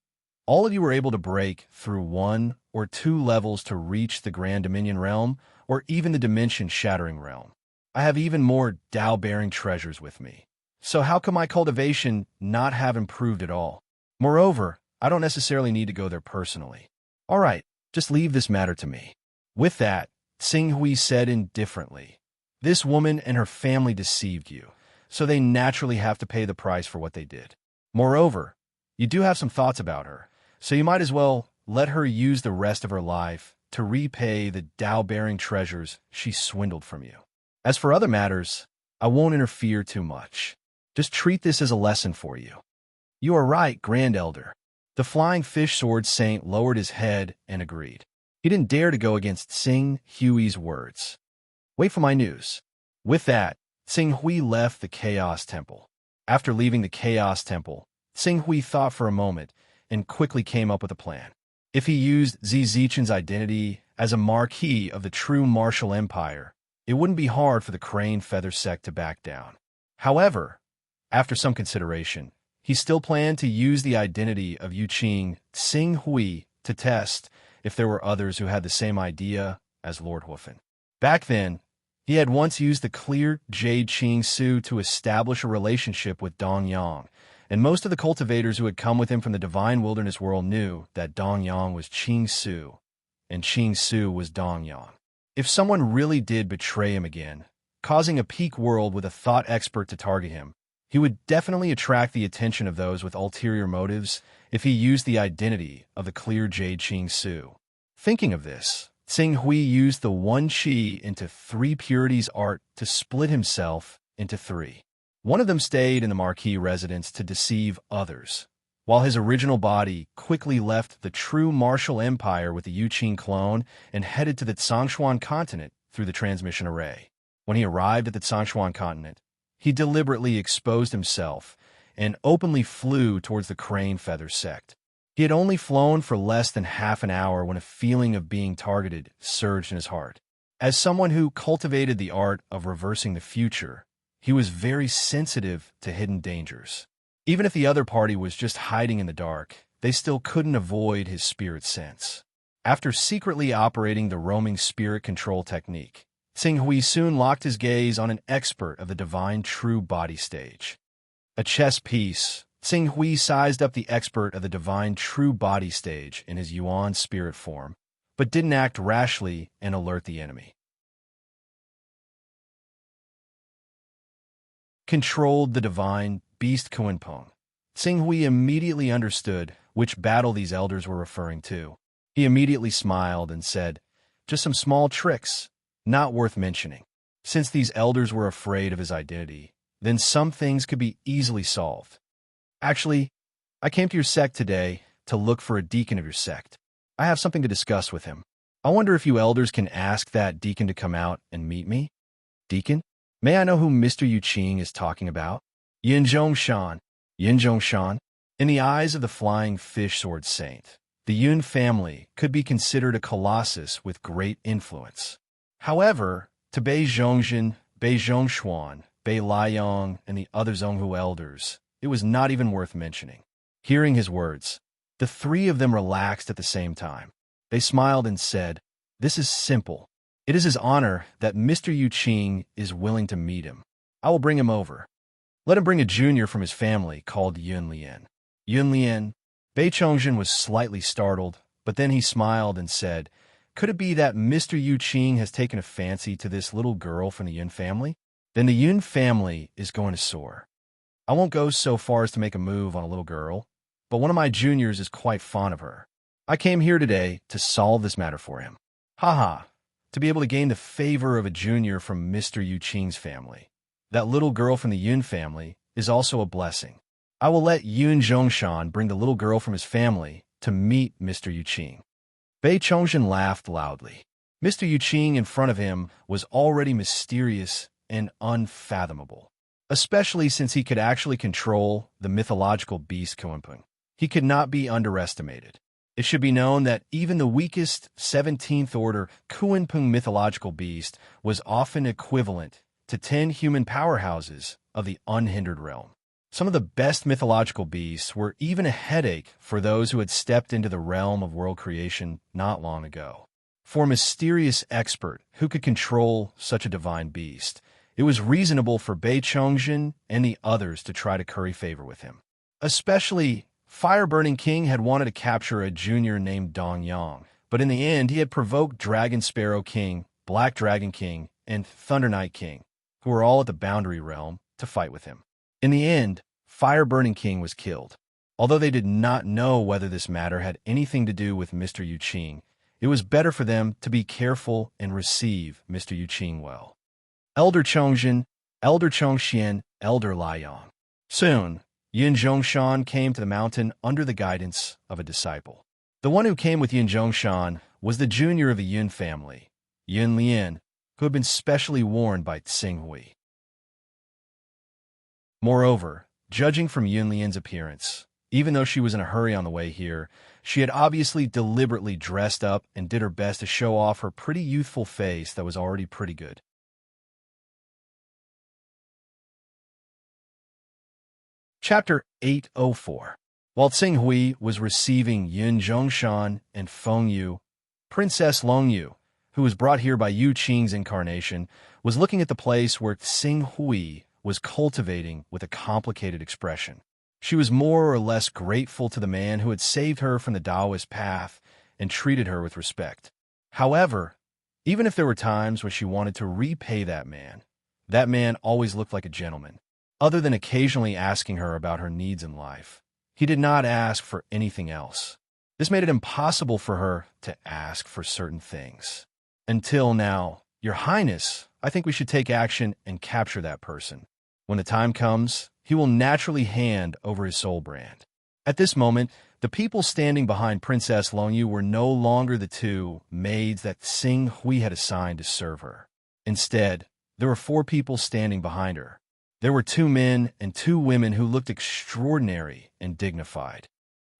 all of you were able to break through 1 or 2 levels to reach the Grand Dominion realm or even the dimension-shattering realm. I have even more Tao-bearing treasures with me. So how can my cultivation not have improved at all? Moreover, I don't necessarily need to go there personally. All right, just leave this matter to me. With that, Tsinghui said indifferently, This woman and her family deceived you, so they naturally have to pay the price for what they did. Moreover, you do have some thoughts about her, so you might as well let her use the rest of her life to repay the Tao-bearing treasures she swindled from you. As for other matters, I won't interfere too much. Just treat this as a lesson for you. You are right, Grand Elder. The flying fish sword saint lowered his head and agreed. He didn't dare to go against Tsinghui's words. Wait for my news. With that, Tsinghui left the Chaos Temple. After leaving the Chaos Temple, Tsinghui thought for a moment and quickly came up with a plan. If he used Zichen's identity as a marquis of the true martial empire, it wouldn't be hard for the Crane Feather sect to back down. However, after some consideration, he still planned to use the identity of Yuqing Tsinghui to test if there were others who had the same idea as Lord Hufen. Back then, he had once used the clear Jade Qing Su to establish a relationship with Dong Yang, and most of the cultivators who had come with him from the Divine Wilderness world knew that Dong Yang was Qing Su, and Qing Su was Dong Yang. If someone really did betray him again, causing a peak world with a thought expert to target him, he would definitely attract the attention of those with ulterior motives if he used the identity of the clear Jade Qing Su. Thinking of this, Tsinghui used the 1 Qi into 3 purities art to split himself into 3. One of them stayed in the Marquis residence to deceive others, while his original body quickly left the true martial empire with the Yuqing clone and headed to the Tsangshuan continent through the transmission array. When he arrived at the Tsangshuan continent, he deliberately exposed himself and openly flew towards the Crane Feather sect. He had only flown for less than half an hour when a feeling of being targeted surged in his heart. As someone who cultivated the art of reversing the future, he was very sensitive to hidden dangers. Even if the other party was just hiding in the dark, they still couldn't avoid his spirit sense. After secretly operating the roaming spirit control technique, Tsinghui soon locked his gaze on an expert of the divine true body stage. A chess piece, Tsinghui sized up the expert of the divine true body stage in his Yuan spirit form, but didn't act rashly and alert the enemy. Controlled the divine beast Kuinpeng. Tsinghui immediately understood which battle these elders were referring to. He immediately smiled and said, "Just some small tricks, not worth mentioning." Since these elders were afraid of his identity, then some things could be easily solved. "Actually, I came to your sect today to look for a deacon of your sect. I have something to discuss with him. I wonder if you elders can ask that deacon to come out and meet me?" "Deacon? May I know who Mr. Yu Qing is talking about?" "Yin Zhongshan." Yin Zhongshan? In the eyes of the flying fish sword saint, the Yun family could be considered a colossus with great influence. However, to Bei Zhongzhen, Bei Zhongshuan, Bei Liang, and the other Zhonghu elders, it was not even worth mentioning. Hearing his words, the three of them relaxed at the same time. They smiled and said, "This is simple. It is his honor that Mr. Yu Qing is willing to meet him. I will bring him over. Let him bring a junior from his family called Yun Lian." Yun Lian. Bei Chongzhen was slightly startled, but then he smiled and said, "Could it be that Mr. Yu Qing has taken a fancy to this little girl from the Yun family? Then the Yun family is going to soar. I won't go so far as to make a move on a little girl, but one of my juniors is quite fond of her. I came here today to solve this matter for him." Haha, to be able to gain the favor of a junior from Mr. Yu Qing's family. That little girl from the Yun family is also a blessing. I will let Yun Zhongshan bring the little girl from his family to meet Mr. Yu Qing. Bei Chongzhen laughed loudly. Mr. Yu Qing in front of him was already mysterious and unfathomable, especially since he could actually control the mythological beast Kuanping. He could not be underestimated. It should be known that even the weakest 17th order Kuanping mythological beast was often equivalent to 10 human powerhouses of the unhindered realm. Some of the best mythological beasts were even a headache for those who had stepped into the realm of world creation not long ago. For a mysterious expert who could control such a divine beast, it was reasonable for Bei Chongzhen and the others to try to curry favor with him. Especially, Fire-Burning King had wanted to capture a junior named Dong Yang, but in the end he had provoked Dragon Sparrow King, Black Dragon King, and Thunder Knight King, who were all at the Boundary Realm, to fight with him. In the end, Fire-Burning King was killed. Although they did not know whether this matter had anything to do with Mr. Yu Qing, it was better for them to be careful and receive Mr. Yu Qing well. Elder Chongzhen, Elder Chongxian, Elder Liang. Soon, Yin Zhongshan came to the mountain under the guidance of a disciple. The one who came with Yin Zhongshan was the junior of the Yun family, Yun Lian, who had been specially warned by Tsing Hui. Moreover, judging from Yun Lian's appearance, even though she was in a hurry on the way here, she had obviously deliberately dressed up and did her best to show off her pretty youthful face that was already pretty good. Chapter 804. While Tsing Hui was receiving Yun Zhongshan and Feng Yu, Princess Long Yu, who was brought here by Yu Qing's incarnation, was looking at the place where Tsing Hui was cultivating with a complicated expression. She was more or less grateful to the man who had saved her from the Taoist path and treated her with respect. However, even if there were times when she wanted to repay that man always looked like a gentleman. Other than occasionally asking her about her needs in life, he did not ask for anything else. This made it impossible for her to ask for certain things. Until now, Your Highness, I think we should take action and capture that person. When the time comes, he will naturally hand over his soul brand. At this moment, the people standing behind Princess Long Yu were no longer the two maids that Tsing Hui had assigned to serve her. Instead, there were 4 people standing behind her. There were 2 men and 2 women who looked extraordinary and dignified.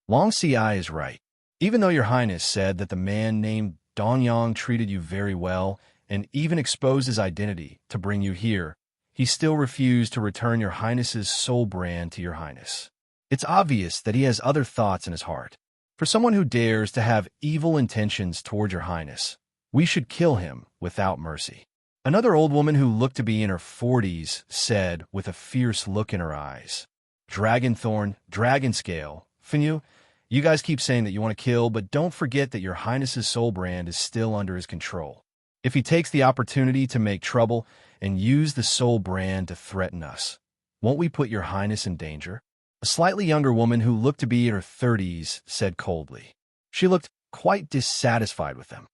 Long Si is right. Even though Your Highness said that the man named Dong Yang treated you very well and even exposed his identity to bring you here, he still refused to return Your Highness's soul brand to Your Highness. It's obvious that he has other thoughts in his heart. For someone who dares to have evil intentions toward Your Highness, we should kill him without mercy. Another old woman who looked to be in her 40s said with a fierce look in her eyes, Dragonthorn, Dragonscale, Fenyu, you guys keep saying that you want to kill, but don't forget that Your Highness's soul brand is still under his control. If he takes the opportunity to make trouble and use the soul brand to threaten us, won't we put Your Highness in danger? A slightly younger woman who looked to be in her 30s said coldly. She looked quite dissatisfied with them.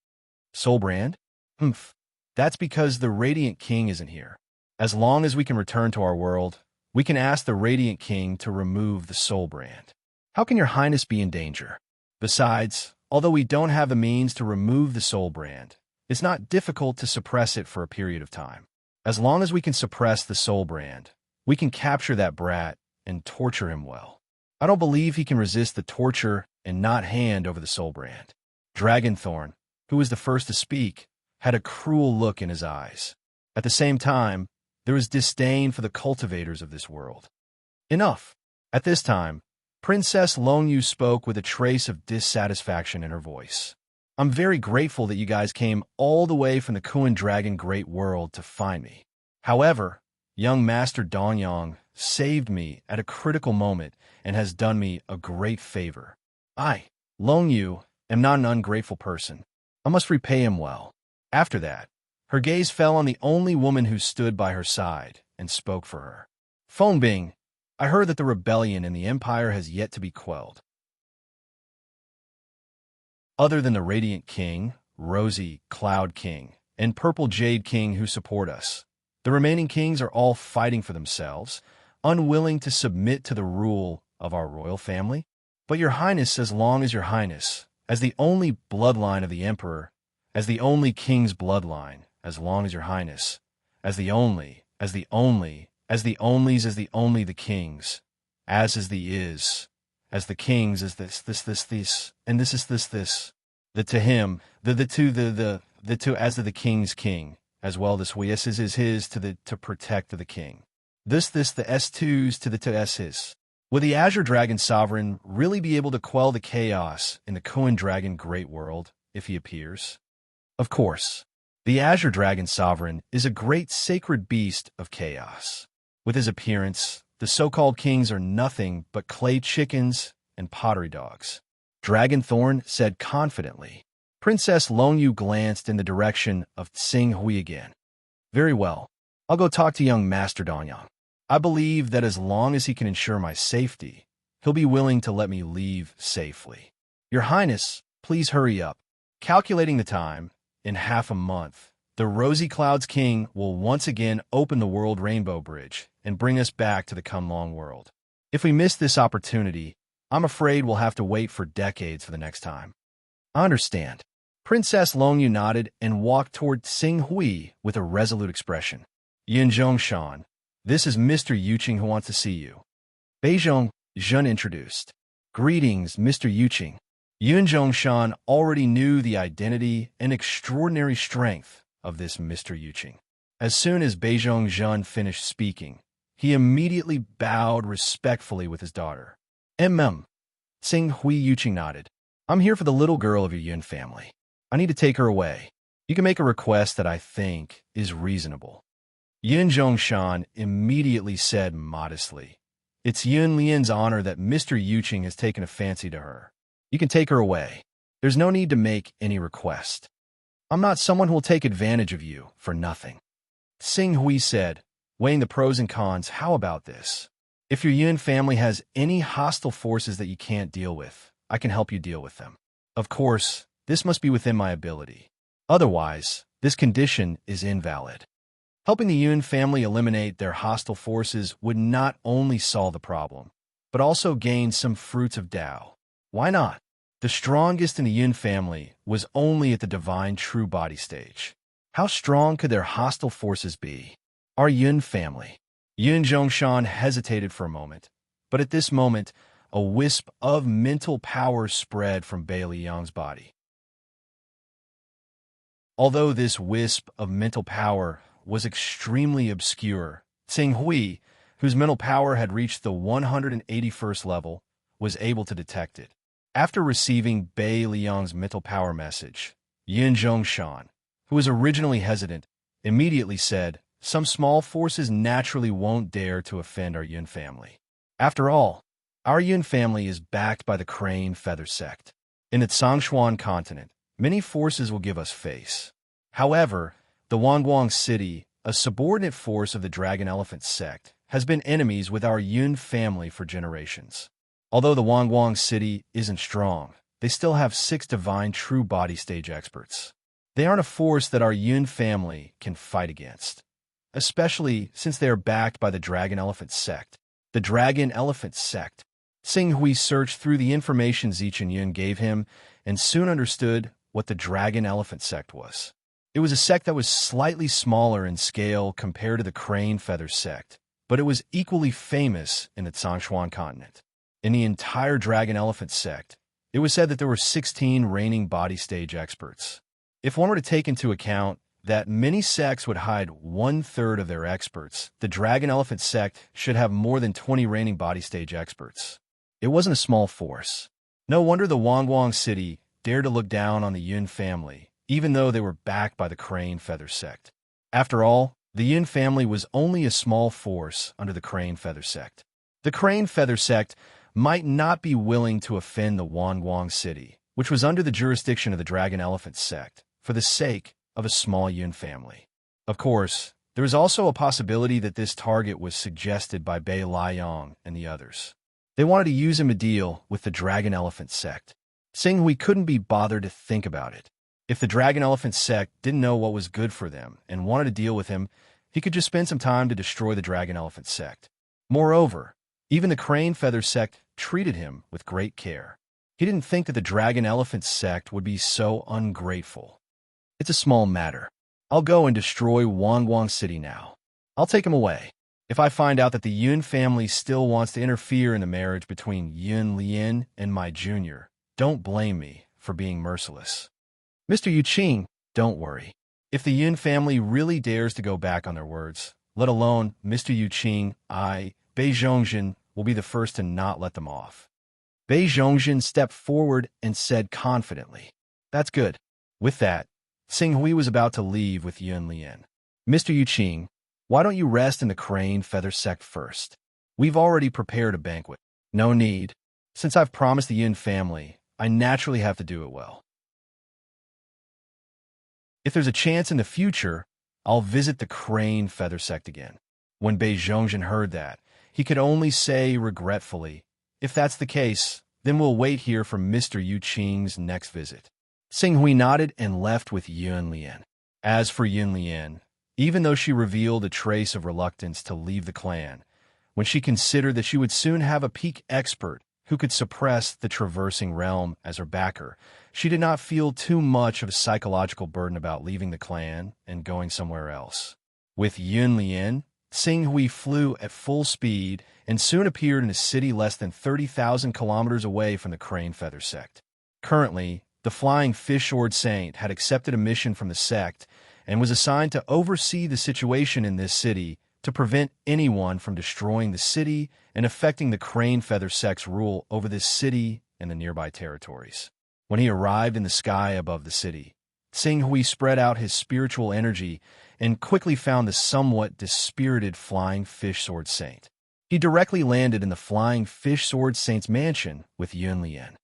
Soul brand? Humph. That's because the Radiant King isn't here. As long as we can return to our world, we can ask the Radiant King to remove the soul brand. How can your highness be in danger? Besides, although we don't have the means to remove the soul brand, it's not difficult to suppress it for a period of time. As long as we can suppress the soul brand, we can capture that brat and torture him well. I don't believe he can resist the torture and not hand over the soul brand. Dragonthorn, who was the first to speak, had a cruel look in his eyes. At the same time, there was disdain for the cultivators of this world. Enough. At this time, Princess Longyu spoke with a trace of dissatisfaction in her voice. I'm very grateful that you guys came all the way from the Kuan Dragon Great World to find me. However, young Master Dongyang saved me at a critical moment and has done me a great favor. I, Longyu, am not an ungrateful person. I must repay him well. After that, her gaze fell on the only woman who stood by her side and spoke for her. Fenbing, I heard that the rebellion in the Empire has yet to be quelled. Other than the Radiant King, Rosy Cloud King, and Purple Jade King who support us, the remaining kings are all fighting for themselves, unwilling to submit to the rule of our royal family. But your highness, as long as your highness, as the only bloodline of the emperor, as the only king's bloodline, as long as your highness, as the only the kings, as is the is, as the kings is this, and this is this, the to him, the to as to the king's king, as well this we is his to protect the king. This the s2's to s his. Will the Azure Dragon Sovereign really be able to quell the chaos in the Kuan Dragon Great World if he appears? Of course. The Azure Dragon Sovereign is a great sacred beast of chaos. With his appearance, the so-called kings are nothing but clay chickens and pottery dogs. Dragonthorn said confidently. Princess Longyu glanced in the direction of Tsing Hui again. Very well. I'll go talk to young Master Dongyang. I believe that as long as he can ensure my safety, he'll be willing to let me leave safely. Your Highness, please hurry up. Calculating the time, in half a month, the Rosy Clouds King will once again open the World Rainbow Bridge and bring us back to the Kunlong world. If we miss this opportunity, I'm afraid we'll have to wait for decades for the next time. I understand. Princess Longyu nodded and walked toward Tsing Hui with a resolute expression. Yin Zhongshan, this is Mr. Yuqing who wants to see you. Beizhong, Zhen introduced. Greetings, Mr. Yuqing. Yun Zhongshan already knew the identity and extraordinary strength of this Mr. Yuqing. As soon as Beizhong Zhen finished speaking, he immediately bowed respectfully with his daughter. Tsing Hui Yuqing nodded. I'm here for the little girl of your Yun family. I need to take her away. You can make a request that I think is reasonable. Yun Zhongshan immediately said modestly, It's Yun Lian's honor that Mr. Yuqing has taken a fancy to her. You can take her away. There's no need to make any request. I'm not someone who will take advantage of you for nothing. Tsing Hui said, weighing the pros and cons, how about this? If your Yun family has any hostile forces that you can't deal with, I can help you deal with them. Of course, this must be within my ability. Otherwise, this condition is invalid. Helping the Yun family eliminate their hostile forces would not only solve the problem, but also gain some fruits of Tao. Why not? The strongest in the Yun family was only at the divine true body stage. How strong could their hostile forces be? Our Yun family. Yun Zhongshan hesitated for a moment, but at this moment, a wisp of mental power spread from Bailey Yang's body. Although this wisp of mental power was extremely obscure, Tsing Hui, whose mental power had reached the 181st level, was able to detect it. After receiving Bai Liang's mental power message, Yin Zhongshan, who was originally hesitant, immediately said, some small forces naturally won't dare to offend our Yun family. After all, our Yun family is backed by the Crane Feather Sect. In the Tsangshuan continent, many forces will give us face. However, the Wangguang City, a subordinate force of the Dragon Elephant Sect, has been enemies with our Yun family for generations. Although the Wangguang City isn't strong, they still have 6 divine true body stage experts. They aren't a force that our Yun family can fight against, especially since they are backed by the Dragon Elephant sect. The Dragon Elephant sect. Sing Hui searched through the information Zichen Yun gave him and soon understood what the Dragon Elephant sect was. It was a sect that was slightly smaller in scale compared to the Crane Feather sect, but it was equally famous in the Zhongshuan continent. In the entire Dragon Elephant sect, it was said that there were 16 reigning body stage experts. If one were to take into account that many sects would hide 1/3 of their experts, the Dragon Elephant sect should have more than 20 reigning body stage experts. It wasn't a small force. No wonder the Wangwang city dared to look down on the Yun family, even though they were backed by the Crane Feather sect. After all, the Yun family was only a small force under the Crane Feather sect. The Crane Feather sect might not be willing to offend the Wangwang city, which was under the jurisdiction of the Dragon Elephant sect, for the sake of a small Yun family. Of course, there is also a possibility that this target was suggested by Bei Liang and the others. They wanted to use him to deal with the Dragon Elephant sect. Sing Hui couldn't be bothered to think about it. If the Dragon Elephant sect didn't know what was good for them and wanted to deal with him, he could just spend some time to destroy the Dragon Elephant sect. Moreover, even the Crane Feather sect treated him with great care. He didn't think that the Dragon Elephant sect would be so ungrateful. It's a small matter. I'll go and destroy Wangwang City now. I'll take him away. If I find out that the Yun family still wants to interfere in the marriage between Yun Lian and my junior, don't blame me for being merciless. Mr. Yuqing, don't worry. If the Yun family really dares to go back on their words, let alone Mr. Yuqing, Bei Zhongjin, will be the first to not let them off. Bei Zhongjin stepped forward and said confidently, "That's good." With that, Sing Hui was about to leave with Yun Lian. "Mr. Yuqing, why don't you rest in the Crane Feather sect first? We've already prepared a banquet." "No need. Since I've promised the Yun family, I naturally have to do it well. If there's a chance in the future, I'll visit the Crane Feather sect again." When Bei Zhongjin heard that, he could only say regretfully, "If that's the case, then we'll wait here for Mr. Yuqing's next visit." Sing Hui nodded and left with Yun Lian. As for Yun Lian, even though she revealed a trace of reluctance to leave the clan, when she considered that she would soon have a peak expert who could suppress the traversing realm as her backer, she did not feel too much of a psychological burden about leaving the clan and going somewhere else. With Yun Lian, Sing Hui flew at full speed and soon appeared in a city less than 30,000 kilometers away from the Crane Feather sect. Currently, the Flying Fish Sword Saint had accepted a mission from the sect and was assigned to oversee the situation in this city to prevent anyone from destroying the city and affecting the Crane Feather sect's rule over this city and the nearby territories. When he arrived in the sky above the city, Sing Hui spread out his spiritual energy and quickly found the somewhat dispirited Flying Fish Sword Saint. He directly landed in the Flying Fish Sword Saint's mansion with Yun Lian.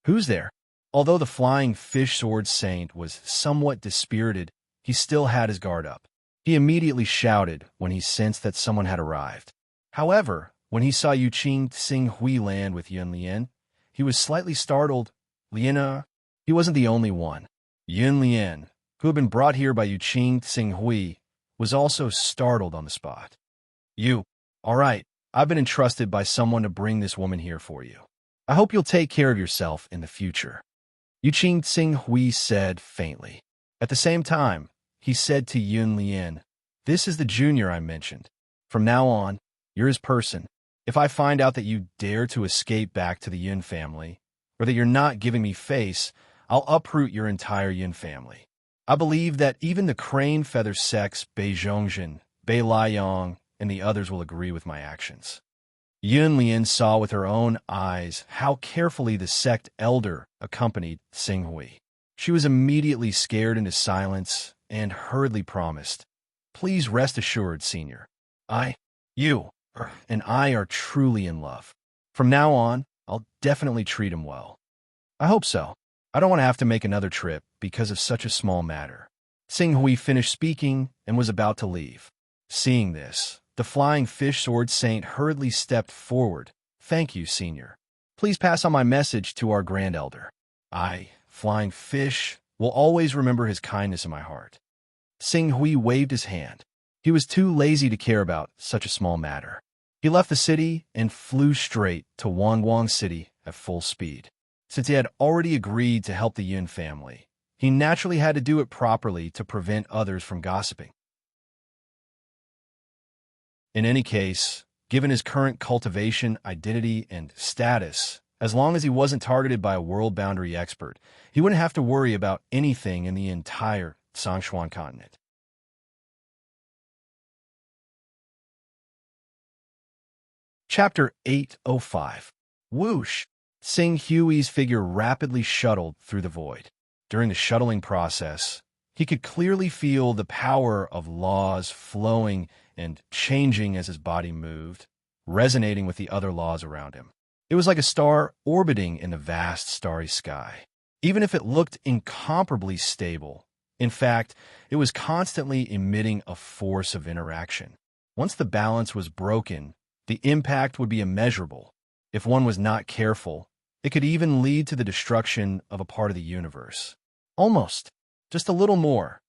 "Who's there?" Although the Flying Fish Sword Saint was somewhat dispirited, he still had his guard up. He immediately shouted when he sensed that someone had arrived. However, when he saw Yuqing Sing Hui land with Yun Lian, he was slightly startled. Lian, he wasn't the only one. Yun Lian, who had been brought here by Yuqing Sing Hui, was also startled on the spot. "You, all right, I've been entrusted by someone to bring this woman here for you. I hope you'll take care of yourself in the future," Yuqing Sing Hui said faintly. At the same time, he said to Yun Lian, "This is the junior I mentioned. From now on, you're his person. If I find out that you dare to escape back to the Yun family, or that you're not giving me face, I'll uproot your entire Yun family." I believe that even the Crane Feather sects Bei Zhongjin, Bei Liang, and the others will agree with my actions. Yun Lian saw with her own eyes how carefully the sect elder accompanied Sing Hui. She was immediately scared into silence and hurriedly promised, "Please rest assured, Senior. You, and I are truly in love. From now on, I'll definitely treat him well." "I hope so. I don't want to have to make another trip because of such a small matter." Sing Hui finished speaking and was about to leave. Seeing this, the Flying Fish Sword Saint hurriedly stepped forward. "Thank you, Senior. Please pass on my message to our Grand Elder." I, flying fish, will always remember his kindness in my heart." Sing Hui waved his hand. He was too lazy to care about such a small matter. He left the city and flew straight to Hunyuan City at full speed. Since he had already agreed to help the Yun family, he naturally had to do it properly to prevent others from gossiping. In any case, given his current cultivation, identity, and status, as long as he wasn't targeted by a world boundary expert, he wouldn't have to worry about anything in the entire Sangshuan continent. Chapter 805. Whoosh! Sing Hui's figure rapidly shuttled through the void. During the shuttling process, he could clearly feel the power of laws flowing and changing as his body moved, resonating with the other laws around him. It was like a star orbiting in the vast starry sky. Even if it looked incomparably stable, in fact, it was constantly emitting a force of interaction. Once the balance was broken, the impact would be immeasurable. If one was not careful, it could even lead to the destruction of a part of the universe. Almost. Just a little more.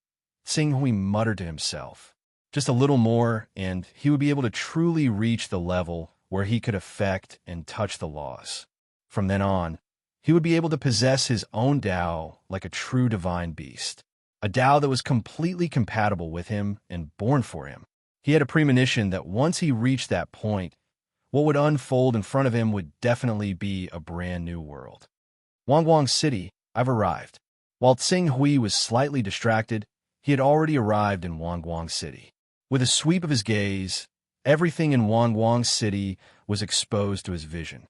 Sing Hui muttered to himself. Just a little more, and he would be able to truly reach the level where he could affect and touch the laws. From then on, he would be able to possess his own Tao like a true divine beast. A Tao that was completely compatible with him and born for him. He had a premonition that once he reached that point, what would unfold in front of him would definitely be a brand new world. Hunyuan City, I've arrived. While Sing Hui was slightly distracted, he had already arrived in Hunyuan City. With a sweep of his gaze, everything in Hunyuan City was exposed to his vision.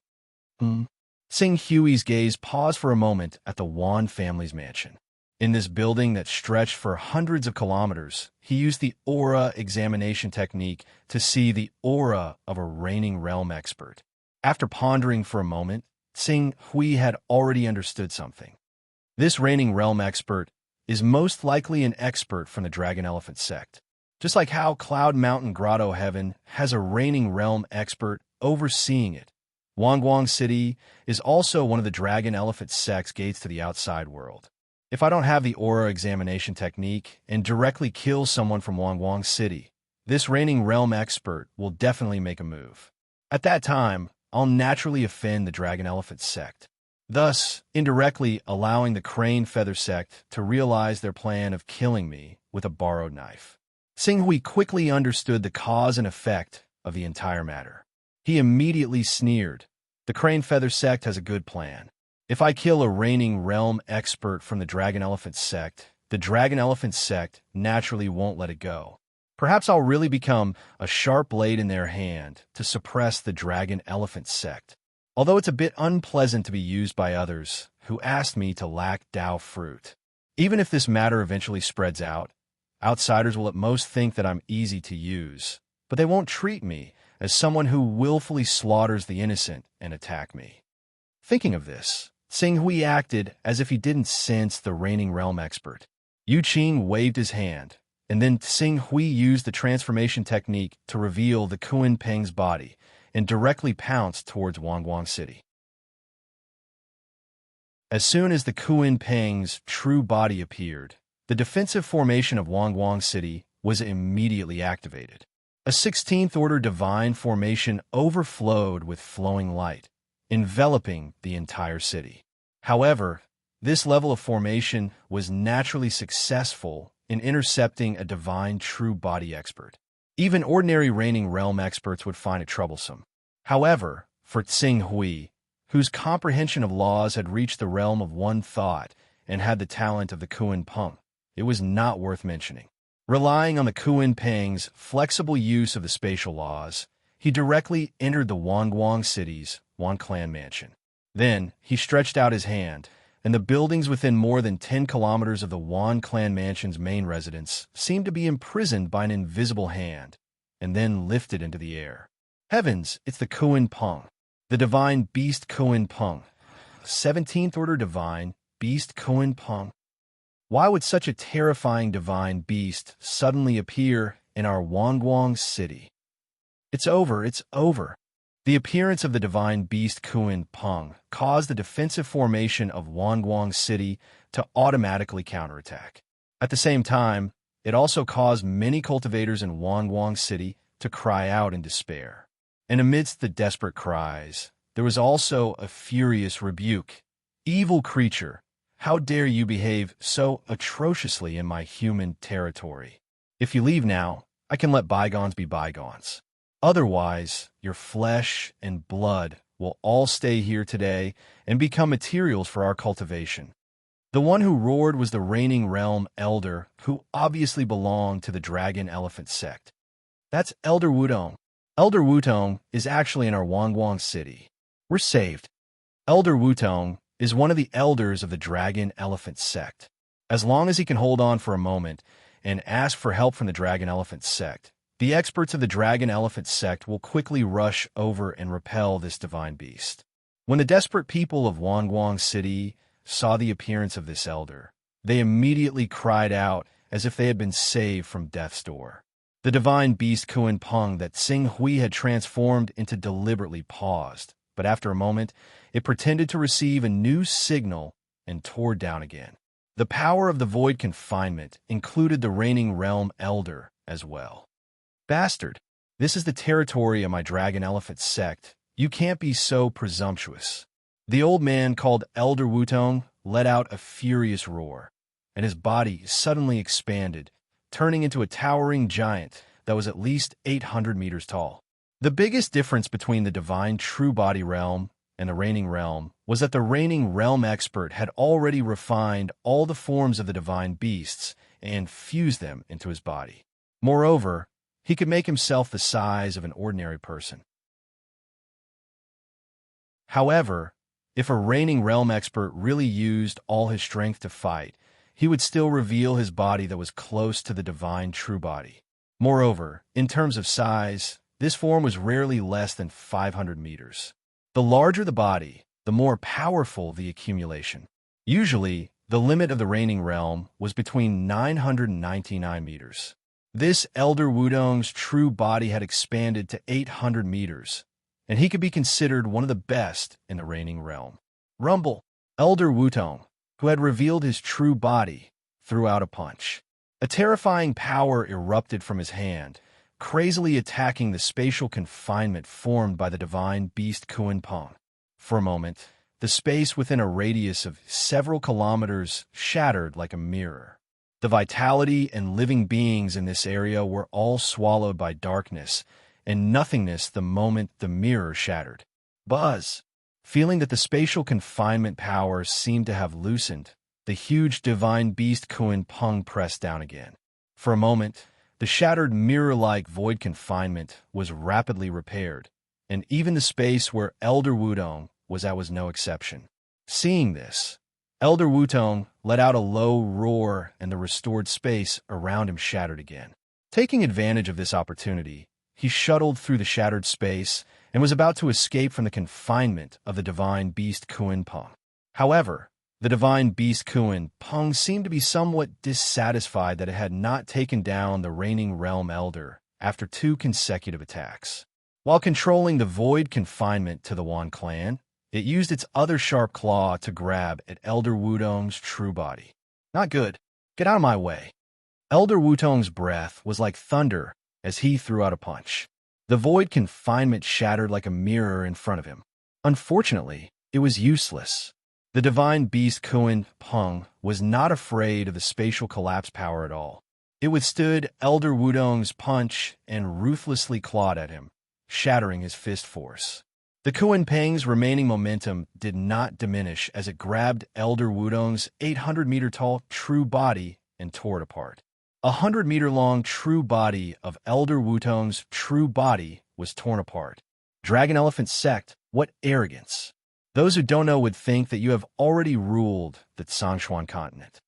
Sing Hui's gaze paused for a moment at the Wan family's mansion. In this building that stretched for hundreds of kilometers, he used the aura examination technique to see the aura of a reigning realm expert. After pondering for a moment, Sing Hui had already understood something. This reigning realm expert is most likely an expert from the Dragon Elephant sect. Just like how Cloud Mountain Grotto Heaven has a reigning realm expert overseeing it, Hunyuan City is also one of the Dragon Elephant sect's gates to the outside world. If I don't have the aura examination technique and directly kill someone from Hunyuan City, this reigning realm expert will definitely make a move. At that time, I'll naturally offend the Dragon Elephant sect, thus indirectly allowing the Crane Feather sect to realize their plan of killing me with a borrowed knife. Sing Hui quickly understood the cause and effect of the entire matter. He immediately sneered. The Crane Feather sect has a good plan. If I kill a reigning realm expert from the Dragon Elephant sect, the Dragon Elephant sect naturally won't let it go. Perhaps I'll really become a sharp blade in their hand to suppress the Dragon Elephant sect. Although it's a bit unpleasant to be used by others who asked me to lack Tao fruit. Even if this matter eventually spreads out, outsiders will at most think that I'm easy to use, but they won't treat me as someone who willfully slaughters the innocent and attack me. Thinking of this, Sing Hui acted as if he didn't sense the reigning realm expert. Yu Qing waved his hand, and then Sing Hui used the transformation technique to reveal the Kuan Peng's body and directly pounced towards Hunyuan City. As soon as the Kuan Peng's true body appeared, the defensive formation of Hunyuan City was immediately activated. A 16th order divine formation overflowed with flowing light, enveloping the entire city. However, this level of formation was naturally successful in intercepting a divine true body expert. Even ordinary reigning realm experts would find it troublesome. However, for Sing Hui, whose comprehension of laws had reached the realm of one thought and had the talent of the Kuan Peng, it was not worth mentioning. Relying on the Kuan Peng's flexible use of the spatial laws, he directly entered the Hunyuan City's Wan Clan mansion. Then, he stretched out his hand, and the buildings within more than 10 kilometers of the Wan Clan mansion's main residence seemed to be imprisoned by an invisible hand, and then lifted into the air. Heavens, it's the Kuan Peng, the divine beast Kuan Peng, 17th order divine beast Kuan Peng. Why would such a terrifying divine beast suddenly appear in our Hunyuan City? It's over, it's over. The appearance of the divine beast Kuan Peng caused the defensive formation of Wanguang City to automatically counterattack. At the same time, it also caused many cultivators in Wanguang City to cry out in despair. And amidst the desperate cries, there was also a furious rebuke. "Evil creature, how dare you behave so atrociously in my human territory? If you leave now, I can let bygones be bygones. Otherwise, your flesh and blood will all stay here today and become materials for our cultivation." The one who roared was the reigning realm elder, who obviously belonged to the dragon elephant sect. That's Elder Wudong. Elder Wutong is actually in our Wanguang City. We're saved. Elder Wutong is one of the elders of the dragon elephant sect. As long as he can hold on for a moment and ask for help from the dragon elephant sect, the experts of the dragon elephant sect will quickly rush over and repel this divine beast. When the desperate people of Wanguang City saw the appearance of this elder, they immediately cried out as if they had been saved from death's door. The divine beast Kuan Peng that Xing Hui had transformed into deliberately paused, but after a moment, it pretended to receive a new signal and tore down again. The power of the void confinement included the reigning realm elder as well. "Bastard, this is the territory of my dragon elephant sect. You can't be so presumptuous." The old man called Elder Wutong let out a furious roar, and his body suddenly expanded, turning into a towering giant that was at least 800 meters tall. The biggest difference between the divine true body realm and the reigning realm was that the reigning realm expert had already refined all the forms of the divine beasts and fused them into his body. Moreover, he could make himself the size of an ordinary person. However, if a reigning realm expert really used all his strength to fight, he would still reveal his body that was close to the divine true body. Moreover, in terms of size, this form was rarely less than 500 meters. The larger the body, the more powerful the accumulation. Usually, the limit of the reigning realm was between 999 meters. This Elder Wudong's true body had expanded to 800 meters, and he could be considered one of the best in the reigning realm. Rumble! Elder Wutong, who had revealed his true body, threw out a punch. A terrifying power erupted from his hand, crazily attacking the spatial confinement formed by the divine beast Kuan Peng. For a moment, the space within a radius of several kilometers shattered like a mirror. The vitality and living beings in this area were all swallowed by darkness and nothingness the moment the mirror shattered. Buzz! Feeling that the spatial confinement power seemed to have loosened, the huge divine beast Kuan Peng pressed down again. For a moment, the shattered mirror-like void confinement was rapidly repaired, and even the space where Elder Wudong was at was no exception. Seeing this, Elder Wutong let out a low roar and the restored space around him shattered again. Taking advantage of this opportunity, he shuttled through the shattered space and was about to escape from the confinement of the divine beast Kuan Peng. However, the divine beast Kuan Peng seemed to be somewhat dissatisfied that it had not taken down the reigning realm elder after 2 consecutive attacks. While controlling the void confinement to the Wan clan, it used its other sharp claw to grab at Elder Wudong's true body. "Not good. Get out of my way." Elder Wutong's breath was like thunder as he threw out a punch. The void confinement shattered like a mirror in front of him. Unfortunately, it was useless. The divine beast Kuan Peng was not afraid of the spatial collapse power at all. It withstood Elder Wudong's punch and ruthlessly clawed at him, shattering his fist force. The Kuan Peng's remaining momentum did not diminish as it grabbed Elder Wudong's 800-meter-tall true body and tore it apart. A 100-meter-long true body of Elder Wutong's true body was torn apart. Dragon Elephant Sect, what arrogance! Those who don't know would think that you have already ruled the Tsangshuan continent.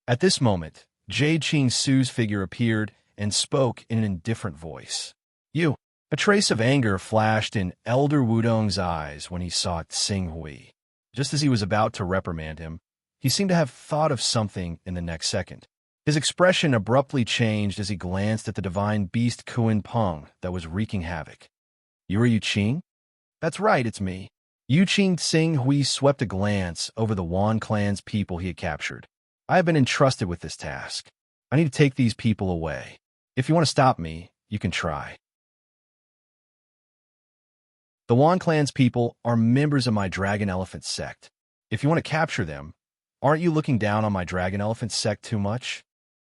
At this moment, Jade Qing Su's figure appeared and spoke in an indifferent voice. "You." A trace of anger flashed in Elder Wudong's eyes when he saw Xing Hui. Just as he was about to reprimand him, he seemed to have thought of something in the next second. His expression abruptly changed as he glanced at the divine beast Kuan Peng that was wreaking havoc. "You are Yu Qing?" That's right, it's me. Yu Sing Hui swept a glance over the Wan clan's people he had captured. I have been entrusted with this task. I need to take these people away. If you want to stop me, you can try. The Wan clan's people are members of my dragon elephant sect. If you want to capture them, aren't you looking down on my dragon elephant sect too much?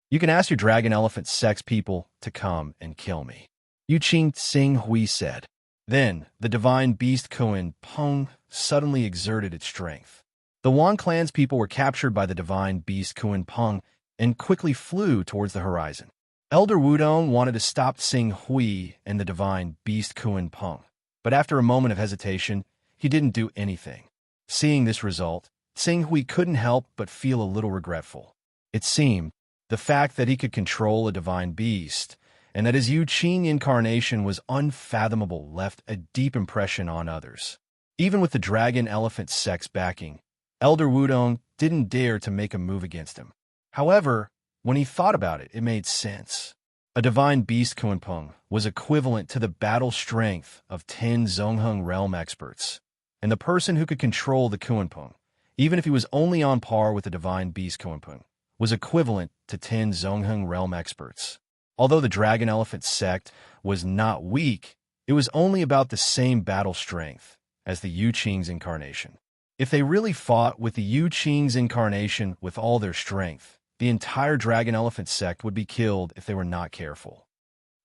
You can ask your dragon elephant sect's people to come and kill me. Yu Sing Hui said. Then, the divine beast Kuan Peng suddenly exerted its strength. The Wan clan's people were captured by the divine beast Kuan Peng and quickly flew towards the horizon. Elder Wudong wanted to stop Sing Hui and the divine beast Kuan Peng, but after a moment of hesitation, he didn't do anything. Seeing this result, Sing Hui couldn't help but feel a little regretful. It seemed the fact that he could control a divine beast and that his Yu Qing incarnation was unfathomable left a deep impression on others. Even with the dragon elephant sect's backing, Elder Wudong didn't dare to make a move against him. However, when he thought about it, it made sense. A divine beast Kunpeng was equivalent to the battle strength of 10 Zongheng realm experts, and the person who could control the Kunpeng, even if he was only on par with the divine beast Kunpeng, was equivalent to 10 Zongheng realm experts. Although the dragon elephant sect was not weak, it was only about the same battle strength as the Yu Qing's incarnation. If they really fought with the Yu Qing's incarnation with all their strength, the entire dragon elephant sect would be killed if they were not careful.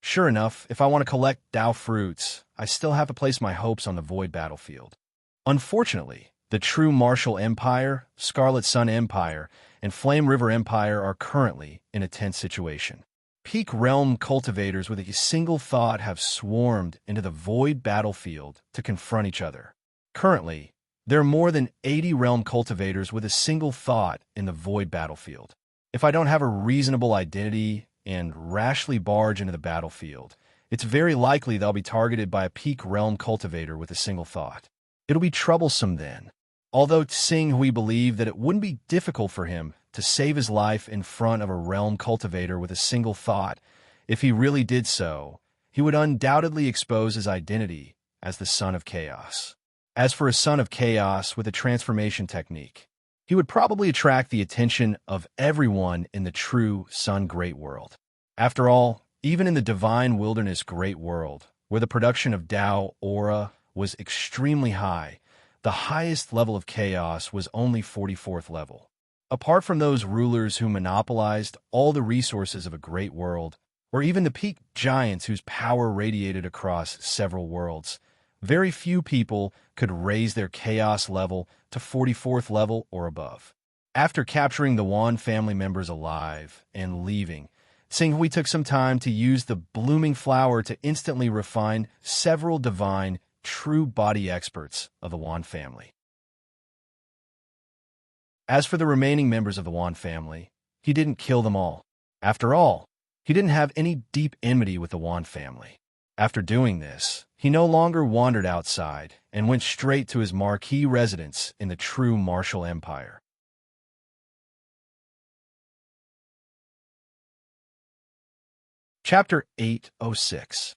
Sure enough, if I want to collect Dao fruits, I still have to place my hopes on the void battlefield. Unfortunately, the true Martial Empire, Scarlet Sun Empire, and Flame River Empire are currently in a tense situation. Peak realm cultivators with a single thought have swarmed into the void battlefield to confront each other. Currently, there are more than 80 realm cultivators with a single thought in the void battlefield. If I don't have a reasonable identity and rashly barge into the battlefield, it's very likely they'll be targeted by a peak realm cultivator with a single thought. It'll be troublesome then. Although Tsing Hui believed that it wouldn't be difficult for him to save his life in front of a realm cultivator with a single thought, if he really did so, he would undoubtedly expose his identity as the Son of Chaos. As for a Son of Chaos with a transformation technique, he would probably attract the attention of everyone in the true Sun Great World. After all, even in the Divine Wilderness Great World, where the production of Dao aura was extremely high, the highest level of chaos was only 44th level. Apart from those rulers who monopolized all the resources of a great world, or even the peak giants whose power radiated across several worlds, very few people could raise their chaos level to 44th level or above. After capturing the Wan family members alive and leaving, Tsing Hui took some time to use the blooming flower to instantly refine several divine, true body experts of the Wan family. As for the remaining members of the Wan family, he didn't kill them all. After all, he didn't have any deep enmity with the Wan family. After doing this, he no longer wandered outside and went straight to his marquee residence in the true Martial Empire. Chapter 806.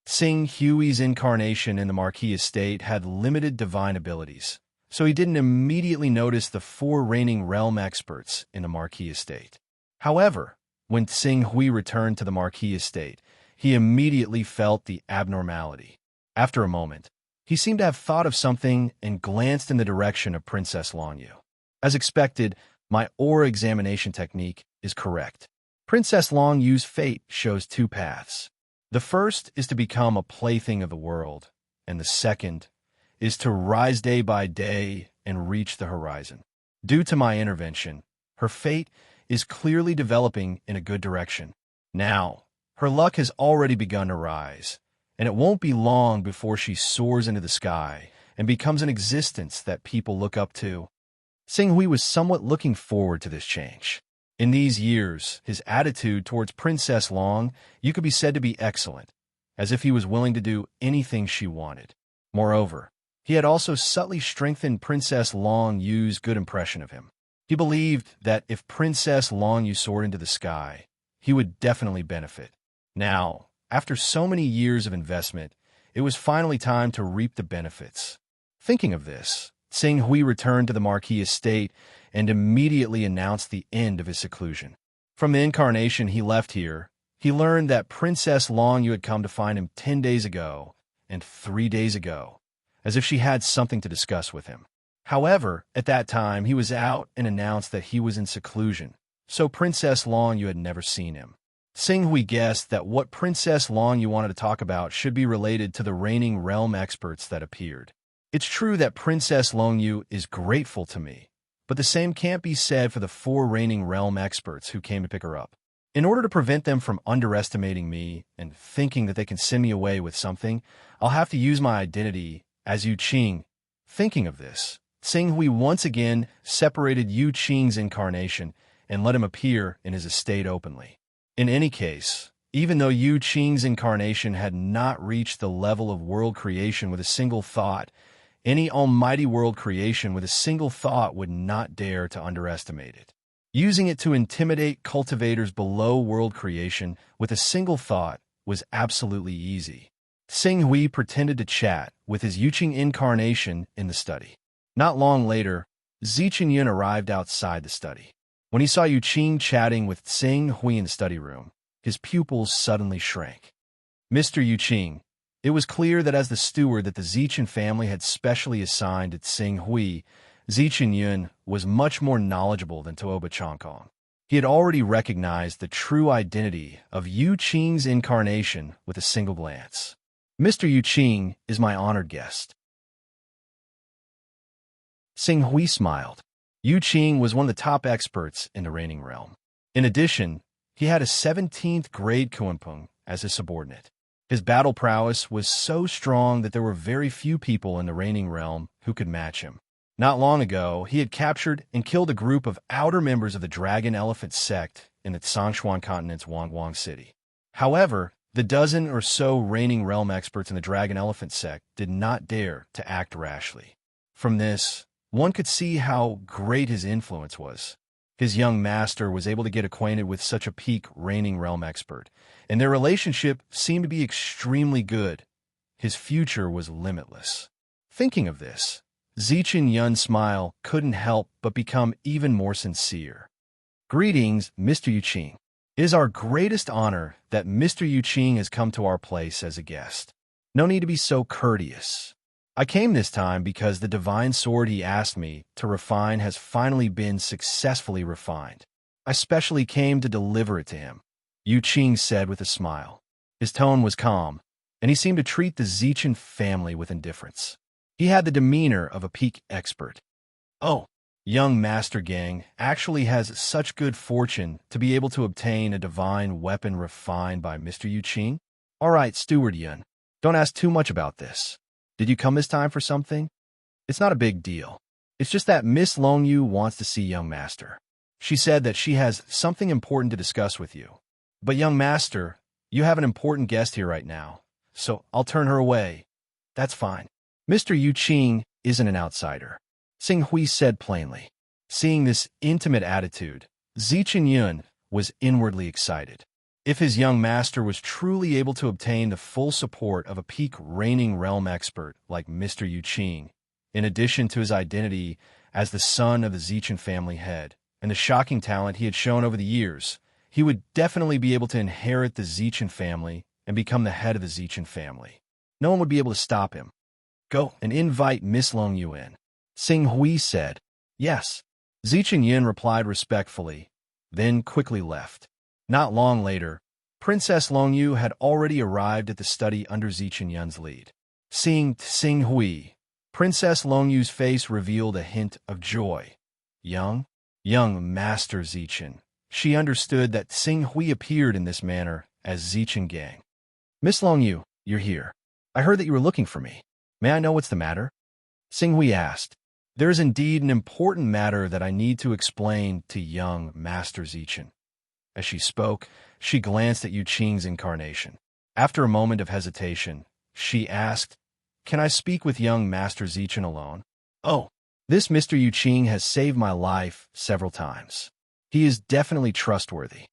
Tsing Hui's incarnation in the Marquis estate had limited divine abilities, so he didn't immediately notice the 4 reigning realm experts in the Marquis estate. However, when Tsing Hui returned to the Marquis estate, he immediately felt the abnormality. After a moment, he seemed to have thought of something and glanced in the direction of Princess Longyu. As expected, my aura examination technique is correct. Princess Longyu's fate shows 2 paths. The first is to become a plaything of the world, and the second is to rise day by day and reach the horizon. Due to my intervention, her fate is clearly developing in a good direction. Now, her luck has already begun to rise, and it won't be long before she soars into the sky and becomes an existence that people look up to. Tsing Hui was somewhat looking forward to this change. In these years, his attitude towards Princess Long could be said to be excellent, as if he was willing to do anything she wanted. Moreover, he had also subtly strengthened Princess Longyu's good impression of him. He believed that if Princess Longyu soared into the sky, he would definitely benefit. Now, after so many years of investment, it was finally time to reap the benefits. Thinking of this, Tsing Hui returned to the Marquis estate and immediately announced the end of his seclusion. From the incarnation he left here, he learned that Princess Longyu had come to find him 10 days ago and 3 days ago, as if she had something to discuss with him. However, at that time, he was out and announced that he was in seclusion, so Princess Longyu had never seen him. Tsing Hui guessed that what Princess Longyu wanted to talk about should be related to the reigning realm experts that appeared. It's true that Princess Longyu is grateful to me, but the same can't be said for the 4 reigning realm experts who came to pick her up. In order to prevent them from underestimating me and thinking that they can send me away with something, I'll have to use my identity as Yu Qing. Thinking of this, Tsing Hui once again separated Yu Qing's incarnation and let him appear in his estate openly. In any case, even though Yu Qing's incarnation had not reached the level of world creation with a single thought, any almighty world creation with a single thought would not dare to underestimate it. Using it to intimidate cultivators below world creation with a single thought was absolutely easy. Tsing Hui pretended to chat with his Yu Qing incarnation in the study. Not long later, Hunyuan arrived outside the study. When he saw Yu Qing chatting with Tsing Hui in the study room, his pupils suddenly shrank. Mr. Yu Qing, it was clear that as the steward that the Zichen family had specially assigned to Tsing Hui, Hunyuan was much more knowledgeable than Tuoba Changkong. He had already recognized the true identity of Yu Qing's incarnation with a single glance. Mr. Yu Qing is my honored guest. Tsing Hui smiled. Yu Qing was one of the top experts in the reigning realm. In addition, he had a 17th grade Kuanpeng as his subordinate. His battle prowess was so strong that there were very few people in the reigning realm who could match him. Not long ago, he had captured and killed a group of outer members of the Dragon Elephant sect in the Tsangshuan continent's Wangwang city. However, the dozen or so reigning realm experts in the Dragon Elephant sect did not dare to act rashly. From this, one could see how great his influence was. His young master was able to get acquainted with such a peak reigning realm expert, and their relationship seemed to be extremely good. His future was limitless. Thinking of this, Zichen Yun's smile couldn't help but become even more sincere. Greetings, Mr. Yu Qing. It is our greatest honor that Mr. Yu Qing has come to our place as a guest. No need to be so courteous. I came this time because the divine sword he asked me to refine has finally been successfully refined. I specially came to deliver it to him, Yu Qing said with a smile. His tone was calm, and he seemed to treat the Zichen family with indifference. He had the demeanor of a peak expert. Oh, young Master Gang actually has such good fortune to be able to obtain a divine weapon refined by Mr. Yu Qing? All right, Steward Yun, don't ask too much about this. Did you come this time for something? It's not a big deal. It's just that Miss Longyu wants to see young Master. She said that she has something important to discuss with you. But young Master, you have an important guest here right now, so I'll turn her away. That's fine. Mr. Yu Qing isn't an outsider, Tsing Hui said plainly. Seeing this intimate attitude, Zichen Yun was inwardly excited. If his young master was truly able to obtain the full support of a peak reigning realm expert like Mr. Yu Qing, in addition to his identity as the son of the Zichen family head and the shocking talent he had shown over the years, he would definitely be able to inherit the Zichen family and become the head of the Zichen family. No one would be able to stop him. Go and invite Miss Longyu in, Tsing Hui said. Yes. Zichen Yin replied respectfully, then quickly left. Not long later, Princess Longyu had already arrived at the study under Zichen Yun's lead. Seeing Tsing Hui, Princess Longyu's face revealed a hint of joy. Young Master Zichen. She understood that Tsing Hui appeared in this manner as Zichen Gang. Miss Longyu, you're here. I heard that you were looking for me. May I know what's the matter? Tsing Hui asked. There is indeed an important matter that I need to explain to young Master Zichen. As she spoke, she glanced at Yu Qing's incarnation. After a moment of hesitation, she asked, Can I speak with young Master Zichen alone? Oh, this Mr. Yu Qing has saved my life several times. He is definitely trustworthy.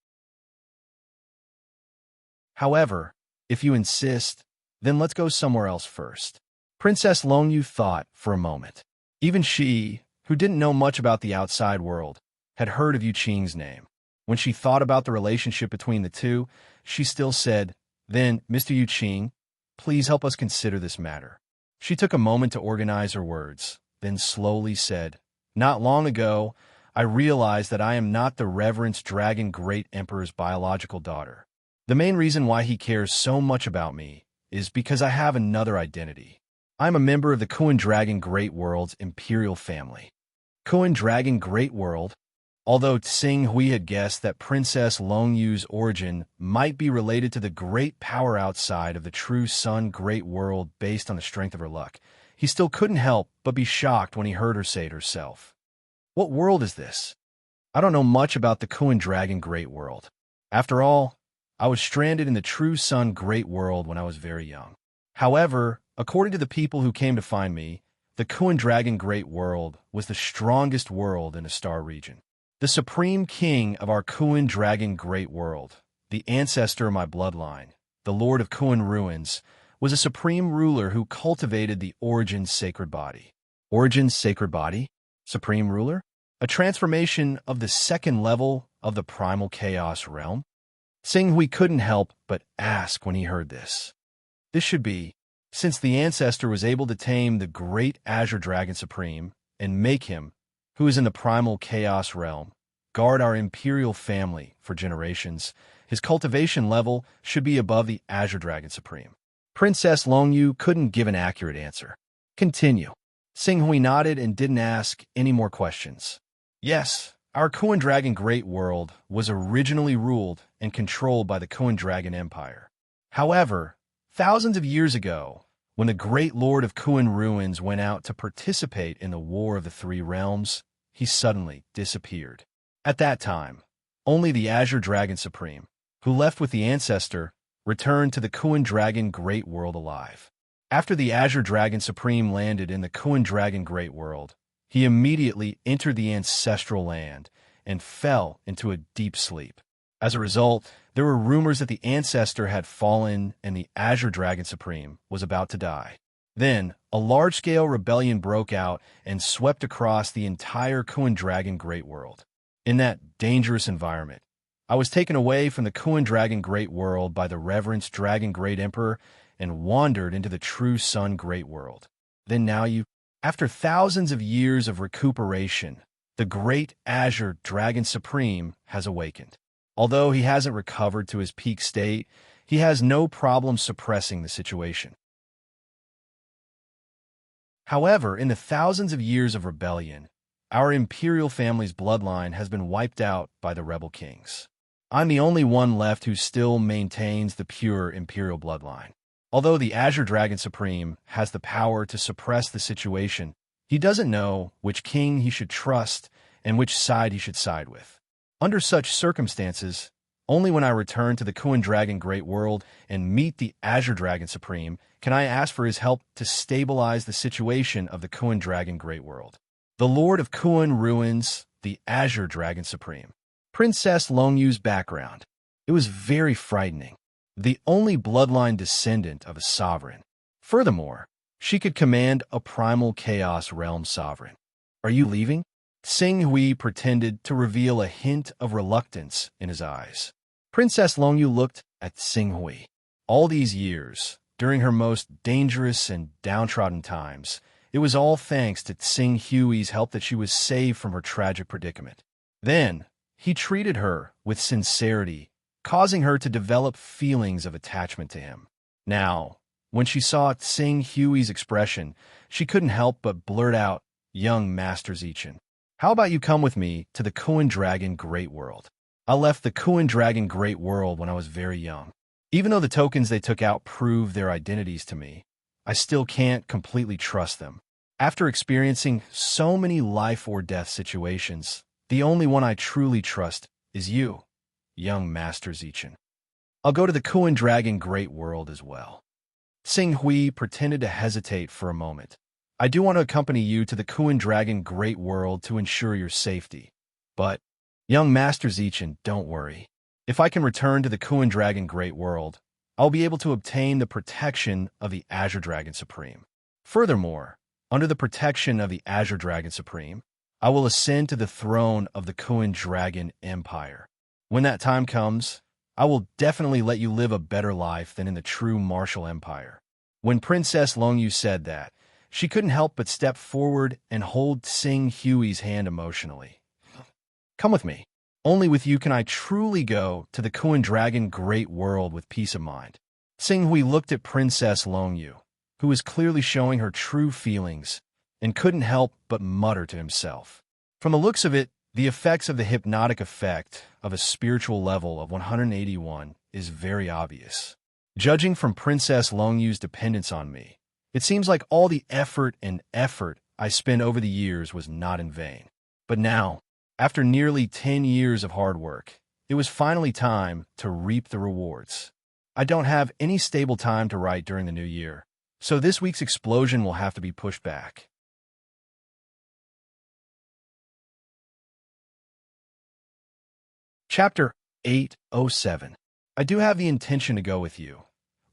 However, if you insist, Then let's go somewhere else first. Princess Longyu thought for a moment. Even she, who didn't know much about the outside world, had heard of Yu Qing's name. When she thought about the relationship between the two, she still said, "Then, Mr. Yu Qing, please help us consider this matter." She took a moment to organize her words, then slowly said, "Not long ago, I realized that I am not the reverenced Dragon Great Emperor's biological daughter. The main reason why he cares so much about me is because I have another identity. I'm a member of the Kuan Dragon Great World's imperial family." Kuan Dragon Great World? Although Tsing Hui had guessed that Princess Longyu's origin might be related to the great power outside of the true Sun Great World based on the strength of her luck, he still couldn't help but be shocked when he heard her say it herself. "What world is this? I don't know much about the Kuan Dragon Great World. After all, I was stranded in the true Sun Great World when I was very young. However, according to the people who came to find me, the Kuan Dragon Great World was the strongest world in the star region. The supreme king of our Kuan Dragon Great World, the ancestor of my bloodline, the Lord of Kuan Ruins, was a supreme ruler who cultivated the Origin's sacred body." Origin's sacred body? Supreme ruler? A transformation of the second level of the primal chaos realm? Tsing Hui couldn't help but ask when he heard this. This should be, since the ancestor was able to tame the great Azure Dragon Supreme and make him, who is in the primal chaos realm, guard our imperial family for generations, his cultivation level should be above the Azure Dragon Supreme. Princess Longyu couldn't give an accurate answer. "Continue." Tsing Hui nodded and didn't ask any more questions. "Yes, our Kuan Dragon Great World was originally ruled and controlled by the Kuan Dragon Empire. However, thousands of years ago, when the great Lord of Kuan Ruins went out to participate in the War of the Three Realms, he suddenly disappeared. At that time, only the Azure Dragon Supreme, who left with the ancestor, returned to the Kuan Dragon Great World alive. After the Azure Dragon Supreme landed in the Kuan Dragon Great World, he immediately entered the ancestral land and fell into a deep sleep. As a result, there were rumors that the ancestor had fallen and the Azure Dragon Supreme was about to die. Then, a large-scale rebellion broke out and swept across the entire Kuan Dragon Great World. In that dangerous environment, I was taken away from the Kuan Dragon Great World by the reverenced Dragon Great Emperor and wandered into the true Sun Great World. Then now after thousands of years of recuperation, the great Azure Dragon Supreme has awakened. Although he hasn't recovered to his peak state, he has no problem suppressing the situation. However, in the thousands of years of rebellion, our imperial family's bloodline has been wiped out by the rebel kings. I'm the only one left who still maintains the pure imperial bloodline. Although the Azure Dragon Supreme has the power to suppress the situation, he doesn't know which king he should trust and which side he should side with. Under such circumstances, only when I return to the Kuan Dragon Great World and meet the Azure Dragon Supreme can I ask for his help to stabilize the situation of the Kuan Dragon Great World. The Lord of Kuan Ruins, the Azure Dragon Supreme. Princess Longyu's background. It was very frightening. The only bloodline descendant of a sovereign. Furthermore, she could command a primal chaos realm sovereign. "Are you leaving?" Tsing Hui pretended to reveal a hint of reluctance in his eyes. Princess Longyu looked at Tsing Hui. All these years, during her most dangerous and downtrodden times, it was all thanks to Tsing Hui's help that she was saved from her tragic predicament. Then, he treated her with sincerity, causing her to develop feelings of attachment to him. Now, when she saw Tsing Hui's expression, she couldn't help but blurt out, "Young Master Zichin, how about you come with me to the Kuan Dragon Great World? I left the Kuan Dragon Great World when I was very young. Even though the tokens they took out prove their identities to me, I still can't completely trust them. After experiencing so many life or death situations, the only one I truly trust is you, young Master Zichin. I'll go to the Kuan Dragon Great World as well." Tsing Hui pretended to hesitate for a moment. "I do want to accompany you to the Kuan Dragon Great World to ensure your safety. But, young Master Zichin, don't worry. If I can return to the Kuan Dragon Great World, I'll be able to obtain the protection of the Azure Dragon Supreme. Furthermore, under the protection of the Azure Dragon Supreme, I will ascend to the throne of the Hunyuan Dragon Empire. When that time comes, I will definitely let you live a better life than in the true martial empire. When Princess Longyu said that, she couldn't help but step forward and hold Sing Hui's hand emotionally. Come with me. Only with you can I truly go to the Hunyuan Dragon Great World with peace of mind. Sing Hui looked at Princess Longyu, who was clearly showing her true feelings, and couldn't help but mutter to himself. From the looks of it, the effects of the hypnotic effect of a spiritual level of 181 is very obvious. Judging from Princess Longyu's dependence on me, it seems like all the effort I spent over the years was not in vain. But now, after nearly 10 years of hard work, it was finally time to reap the rewards. I don't have any stable time to write during the new year, so this week's explosion will have to be pushed back. Chapter 807. I do have the intention to go with you,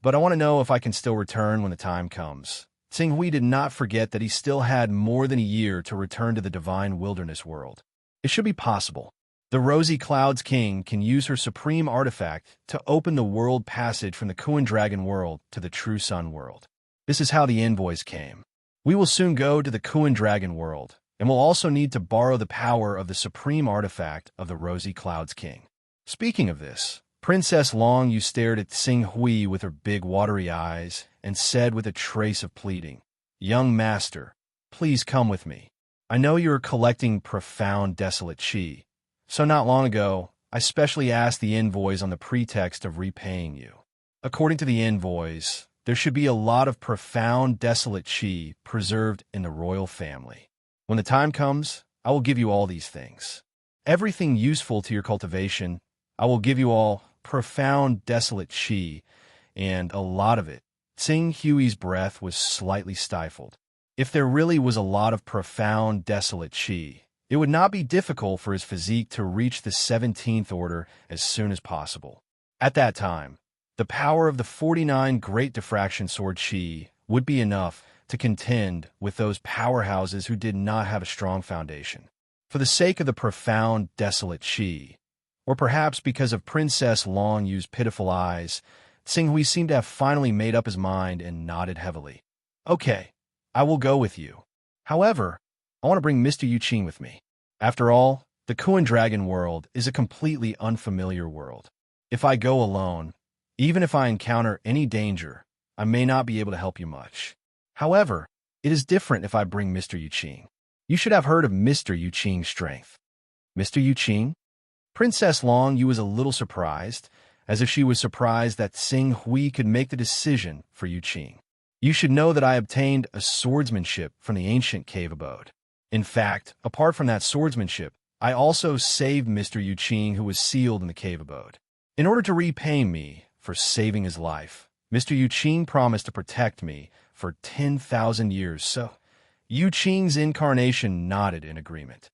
but I want to know if I can still return when the time comes. Sing Hui did not forget that he still had more than a year to return to the divine wilderness world. It should be possible. The Rosy Clouds King can use her supreme artifact to open the world passage from the Hunyuan Dragon world to the True Sun world. This is how the envoys came. We will soon go to the Hunyuan Dragon world, and will also need to borrow the power of the supreme artifact of the Rosy Clouds King. Speaking of this, Princess Longyu stared at Sing Hui with her big watery eyes and said with a trace of pleading, "Young master, please come with me. I know you are collecting profound desolate qi, so not long ago, I specially asked the envoys on the pretext of repaying you. According to the envoys, there should be a lot of profound desolate qi preserved in the royal family. When the time comes, I will give you all these things. Everything useful to your cultivation, I will give you all profound desolate qi, and a lot of it." Sing Hui's breath was slightly stifled. If there really was a lot of profound desolate qi, it would not be difficult for his physique to reach the 17th order as soon as possible. At that time, the power of the 49 Great Diffraction Sword qi would be enough to contend with those powerhouses who did not have a strong foundation. For the sake of the profound desolate qi, or perhaps because of Princess Longyu's pitiful eyes, Sing Hui seemed to have finally made up his mind and nodded heavily. "Okay, I will go with you. However, I want to bring Mr. Yuqing with me. After all, the Hunyuan Dragon world is a completely unfamiliar world. If I go alone, even if I encounter any danger, I may not be able to help you much. However, it is different if I bring Mr. Yuqing. You should have heard of Mr. Yuqing's strength." "Mr. Yuqing?" Princess Longyu was a little surprised, as if she was surprised that Sing Hui could make the decision for Yuqing. "You should know that I obtained a swordsmanship from the ancient cave abode. In fact, apart from that swordsmanship, I also saved Mr. Yuqing, who was sealed in the cave abode. In order to repay me for saving his life, Mr. Yuqing promised to protect me for 10,000 years, so..." Yuqing's incarnation nodded in agreement.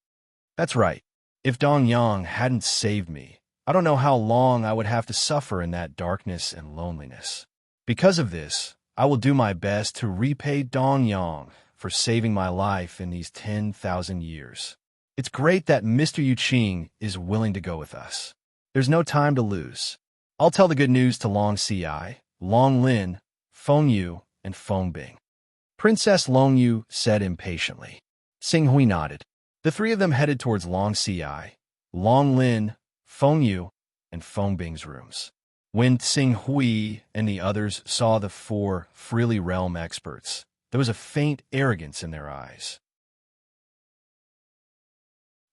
"That's right. If Dongyang hadn't saved me, I don't know how long I would have to suffer in that darkness and loneliness. Because of this, I will do my best to repay Dongyang for saving my life in these 10,000 years. It's great that Mr. Yuqing is willing to go with us. There's no time to lose. I'll tell the good news to Long Xi, Long Lin, Feng Yu, and Feng Bing." Princess Longyu said impatiently. Sing Hui nodded. The three of them headed towards Long Xi, Long Lin, Feng Yu, and Feng Bing's rooms. When Sing Hui and the others saw the four Freely Realm experts, there was a faint arrogance in their eyes.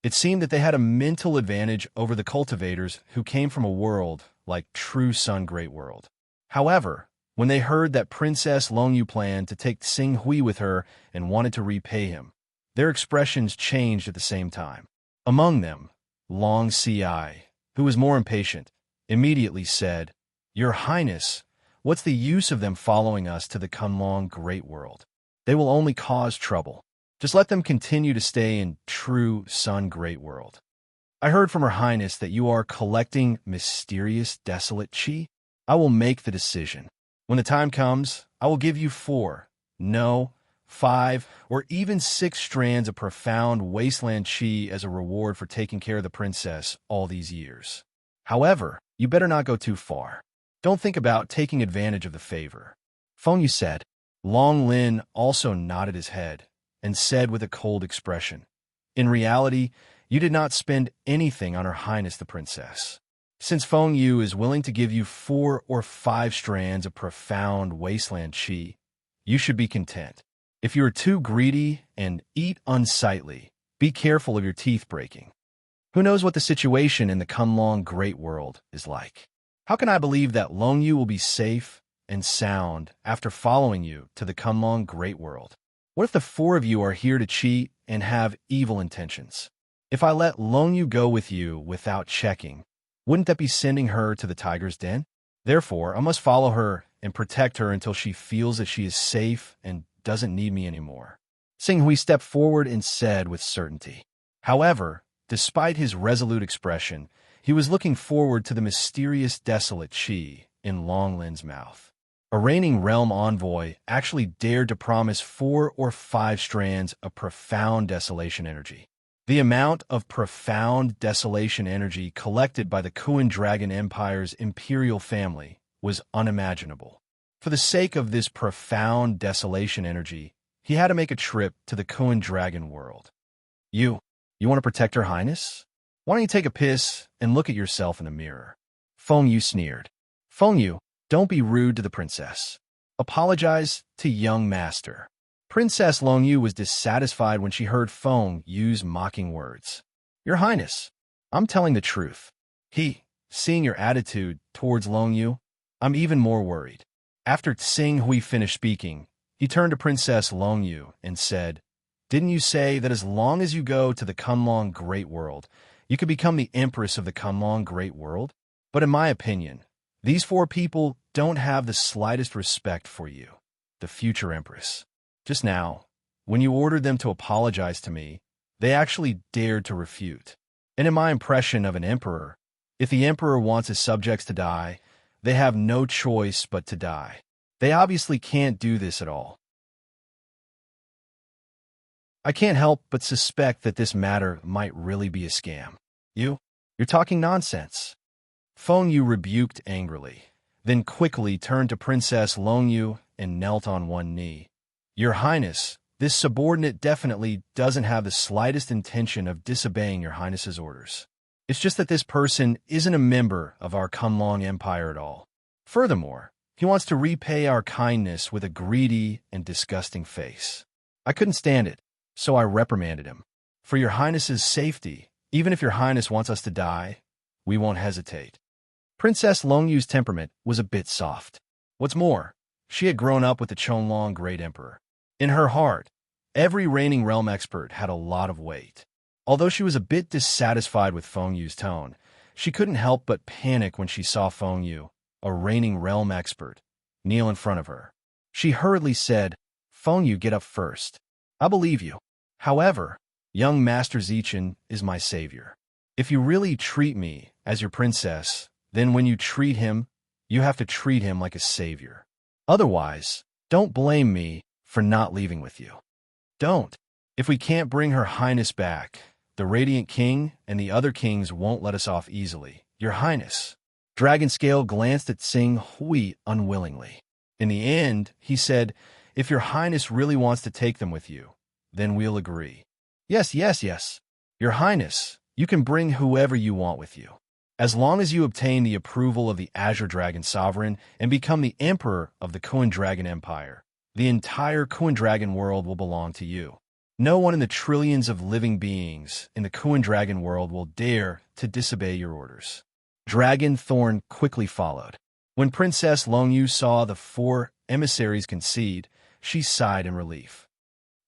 It seemed that they had a mental advantage over the cultivators who came from a world like True Sun Great World. However, when they heard that Princess Longyu planned to take Sing Hui with her and wanted to repay him, their expressions changed at the same time. Among them, Long Xi, who was more impatient, immediately said, "Your Highness, what's the use of them following us to the Kunlong Great World? They will only cause trouble. Just let them continue to stay in True Sun Great World. I heard from Her Highness that you are collecting mysterious desolate qi." I will make the decision. When the time comes, I will give you 4, no, 5, or even 6 strands of profound wasteland chi as a reward for taking care of the princess all these years. However, you better not go too far. Don't think about taking advantage of the favor. Feng Yu said. Long Lin also nodded his head and said with a cold expression, in reality, you did not spend anything on Her Highness the Princess. Since Feng Yu is willing to give you 4 or 5 strands of profound wasteland chi, you should be content. If you are too greedy and eat unsightly, be careful of your teeth breaking. Who knows what the situation in the Kunlong Great World is like? How can I believe that Long Yu will be safe and sound after following you to the Kunlong Great World? What if the 4 of you are here to cheat and have evil intentions? If I let Long Yu go with you without checking, wouldn't that be sending her to the tiger's den? Therefore, I must follow her and protect her until she feels that she is safe and doesn't need me anymore. Sing Hui stepped forward and said with certainty. However, despite his resolute expression, he was looking forward to the mysterious desolate chi in Long Lin's mouth. A reigning realm envoy actually dared to promise 4 or 5 strands of profound desolation energy. The amount of profound desolation energy collected by the Kuan Dragon Empire's imperial family was unimaginable. For the sake of this profound desolation energy, he had to make a trip to the Kuan Dragon world. You want to protect Her Highness? Why don't you take a piss and look at yourself in the mirror? Feng Yu sneered. Feng Yu, don't be rude to the princess. Apologize to young master. Princess Long Yu was dissatisfied when she heard Feng use mocking words. Your Highness, I'm telling the truth. Seeing your attitude towards Long Yu, I'm even more worried. After Tsing Hui finished speaking, he turned to Princess Long Yu and said, Didn't you say that as long as you go to the Kunlong Great World, you could become the Empress of the Kunlong Great World? But in my opinion, these 4 people don't have the slightest respect for you, the future Empress. Just now, when you ordered them to apologize to me, they actually dared to refute. And in my impression of an emperor, if the emperor wants his subjects to die, they have no choice but to die. They obviously can't do this at all. I can't help but suspect that this matter might really be a scam. You're talking nonsense. Feng Yu rebuked angrily, then quickly turned to Princess Long Yu and knelt on one knee. Your Highness, this subordinate definitely doesn't have the slightest intention of disobeying Your Highness's orders. It's just that this person isn't a member of our Kunlong Empire at all. Furthermore, he wants to repay our kindness with a greedy and disgusting face. I couldn't stand it, so I reprimanded him. For Your Highness's safety, even if Your Highness wants us to die, we won't hesitate. Princess Long Yu's temperament was a bit soft. What's more, she had grown up with the Chonlong Great Emperor. In her heart, every reigning realm expert had a lot of weight. Although she was a bit dissatisfied with Feng Yu's tone, she couldn't help but panic when she saw Feng Yu, a reigning realm expert, kneel in front of her. She hurriedly said, Feng Yu, get up first. I believe you. However, young Master Zichen is my savior. If you really treat me as your princess, then when you treat him, you have to treat him like a savior. Otherwise, don't blame me for not leaving with you. Don't. If we can't bring Her Highness back, the Radiant King and the other kings won't let us off easily. Your Highness. Dragonscale glanced at Tsing Hui unwillingly. In the end, he said, if Your Highness really wants to take them with you, then we'll agree. Yes. Your Highness, you can bring whoever you want with you. As long as you obtain the approval of the Azure Dragon Sovereign and become the Emperor of the Kuan Dragon Empire, the entire Kuan Dragon world will belong to you. No one in the trillions of living beings in the Kuan Dragon world will dare to disobey your orders. Dragon Thorn quickly followed. When Princess Long Yu saw the 4 emissaries concede, she sighed in relief.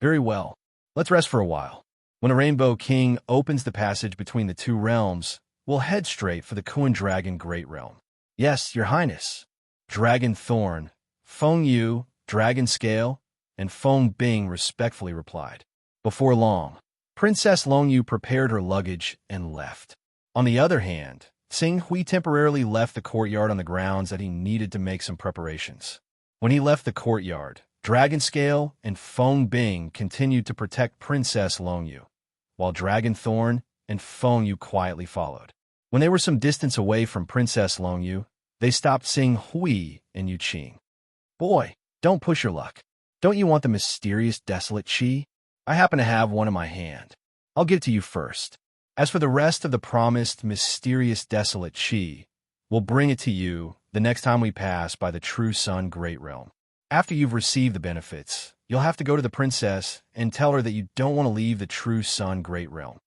Very well. Let's rest for a while. When a Rainbow King opens the passage between the 2 realms, we'll head straight for the Kuan Dragon Great Realm. Yes, Your Highness. Dragon Thorn, Feng Yu, Dragon Scale, and Feng Bing respectfully replied. Before long, Princess Long Yu prepared her luggage and left. On the other hand, Sing Hui temporarily left the courtyard on the grounds that he needed to make some preparations. When he left the courtyard, Dragon Scale and Feng Bing continued to protect Princess Longyu, while Dragon Thorn and Feng Yu quietly followed. When they were some distance away from Princess Longyu, they stopped Sing Hui and Yu Qing. "Boy, don't push your luck. Don't you want the mysterious desolate chi? I happen to have one in my hand. I'll give it to you first. As for the rest of the promised mysterious desolate chi, we'll bring it to you the next time we pass by the True Sun Great Realm. After you've received the benefits, you'll have to go to the princess and tell her that you don't want to leave the True Sun Great Realm.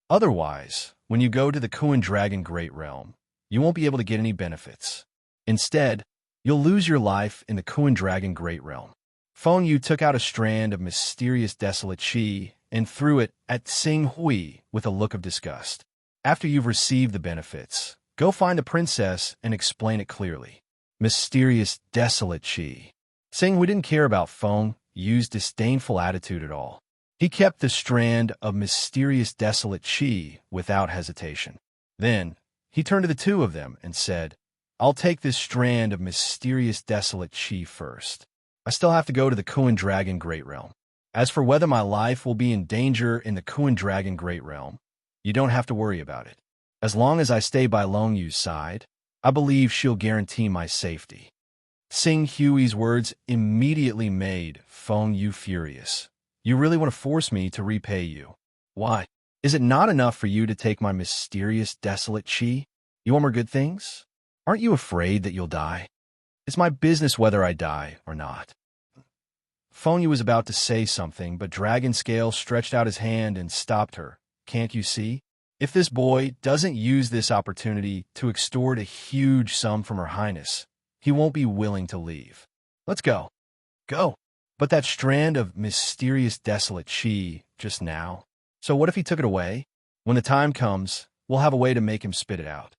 Otherwise, when you go to the Kuan Dragon Great Realm, you won't be able to get any benefits. Instead, you'll lose your life in the Kuan Dragon Great Realm." Feng Yu took out a strand of mysterious desolate chi and threw it at Sing Hui with a look of disgust. "After you've received the benefits, go find the princess and explain it clearly. Mysterious desolate chi." Sing Hui didn't care about Feng Yu's disdainful attitude at all. He kept the strand of mysterious desolate chi without hesitation. Then, he turned to the two of them and said, "I'll take this strand of mysterious desolate chi first. I still have to go to the Kuan Dragon Great Realm. As for whether my life will be in danger in the Kuan Dragon Great Realm, you don't have to worry about it. As long as I stay by Longyu's side, I believe she'll guarantee my safety." Sing Hui's words immediately made Feng Yu furious. "You really want to force me to repay you? Why? Is it not enough for you to take my mysterious desolate chi? You want more good things? Aren't you afraid that you'll die? It's my business whether I die or not." Feng Yu was about to say something, but Dragon Scale stretched out his hand and stopped her. "Can't you see? If this boy doesn't use this opportunity to extort a huge sum from Her Highness, he won't be willing to leave. Let's go. Go." "But that strand of mysterious desolate chi just now. So what if he took it away? When the time comes, we'll have a way to make him spit it out."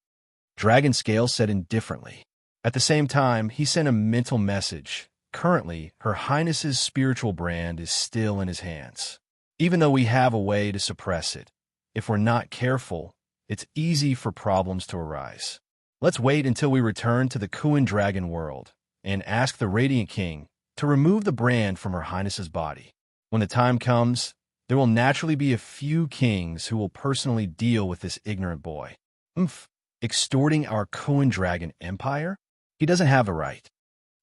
Dragon Scale said indifferently. At the same time, he sent a mental message. Currently, Her Highness's spiritual brand is still in his hands. Even though we have a way to suppress it, if we're not careful, it's easy for problems to arise. Let's wait until we return to the Kuan Dragon world and ask the Radiant King to remove the brand from Her Highness's body. When the time comes, there will naturally be a few kings who will personally deal with this ignorant boy. Extorting our Kuan Dragon Empire? He doesn't have a right.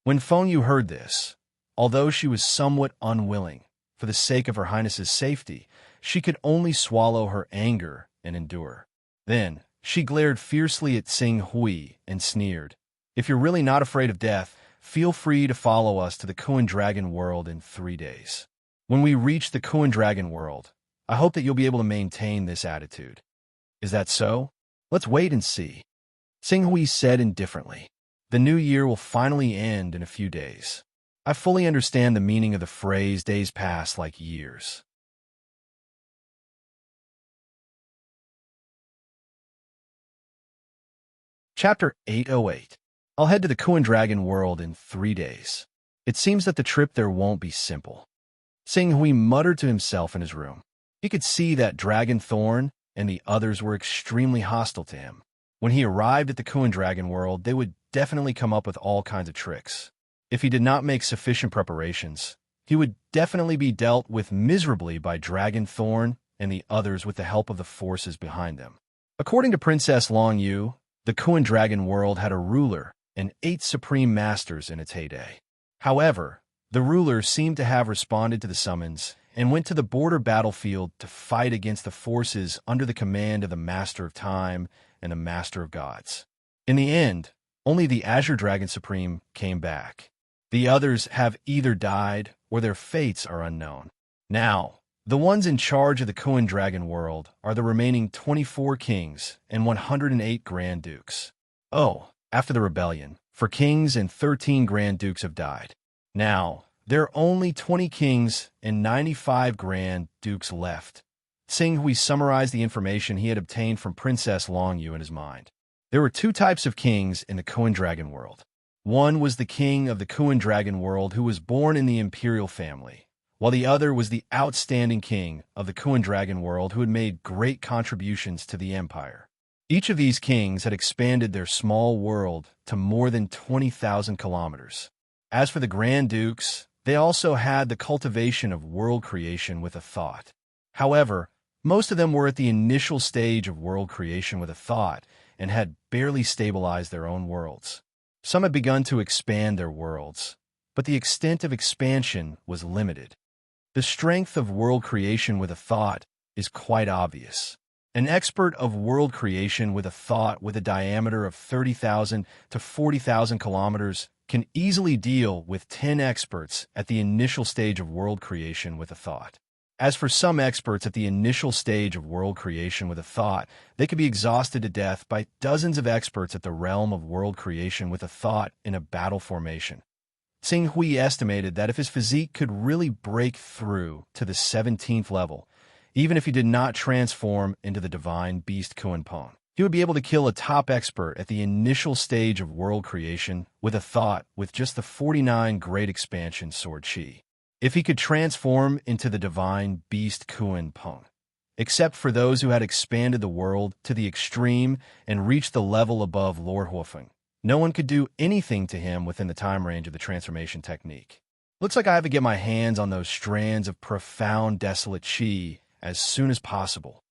When Feng Yu heard this, although she was somewhat unwilling, for the sake of Her Highness's safety, she could only swallow her anger and endure. Then, she glared fiercely at Sing Hui and sneered, "If you're really not afraid of death, feel free to follow us to the Kuan Dragon world in 3 days. When we reach the Kuan Dragon world, I hope that you'll be able to maintain this attitude." "Is that so? Let's wait and see," Sing Hui said indifferently. "The new year will finally end in a few days. I fully understand the meaning of the phrase days pass like years." Chapter 808. I'll head to the Kuan Dragon world in 3 days. It seems that the trip there won't be simple. Sing Hui muttered to himself in his room. He could see that Dragon Thorn and the others were extremely hostile to him. When he arrived at the Kuan Dragon world, they would definitely come up with all kinds of tricks. If he did not make sufficient preparations, he would definitely be dealt with miserably by Dragon Thorn and the others with the help of the forces behind them. According to Princess Longyu, the Kuan Dragon world had a ruler and 8 supreme masters in its heyday. However, the ruler seemed to have responded to the summons and went to the border battlefield to fight against the forces under the command of the Master of Time and the Master of Gods. In the end, only the Azure Dragon Supreme came back. The others have either died or their fates are unknown. Now, the ones in charge of the Kuan Dragon world are the remaining 24 kings and 108 Grand Dukes. After the rebellion, 4 kings and 13 Grand Dukes have died. Now, there are only 20 kings and 95 Grand Dukes left. Sing Hui summarized the information he had obtained from Princess Longyu in his mind. There were 2 types of kings in the Kuan Dragon world. One was the king of the Kuan Dragon world who was born in the imperial family, while the other was the outstanding king of the Kuan dragon world who had made great contributions to the empire. Each of these kings had expanded their small world to more than 20,000 kilometers. As for the Grand Dukes, they also had the cultivation of world creation with a thought. However, most of them were at the initial stage of world creation with a thought and had barely stabilized their own worlds. Some had begun to expand their worlds, but the extent of expansion was limited. The strength of world creation with a thought is quite obvious. An expert of world creation with a thought with a diameter of 30,000 to 40,000 kilometers can easily deal with 10 experts at the initial stage of world creation with a thought. As for some experts at the initial stage of world creation with a thought, they could be exhausted to death by dozens of experts at the realm of world creation with a thought in a battle formation. Xing Hui estimated that if his physique could really break through to the 17th level, even if he did not transform into the divine beast Kuan Pong, he would be able to kill a top expert at the initial stage of world creation with a thought with just the 49 Great Expansion Sword Chi. If he could transform into the divine beast Kuan Pong, except for those who had expanded the world to the extreme and reached the level above Lord Huofeng, no one could do anything to him within the time range of the transformation technique. Looks like I have to get my hands on those strands of profound desolate chi as soon as possible.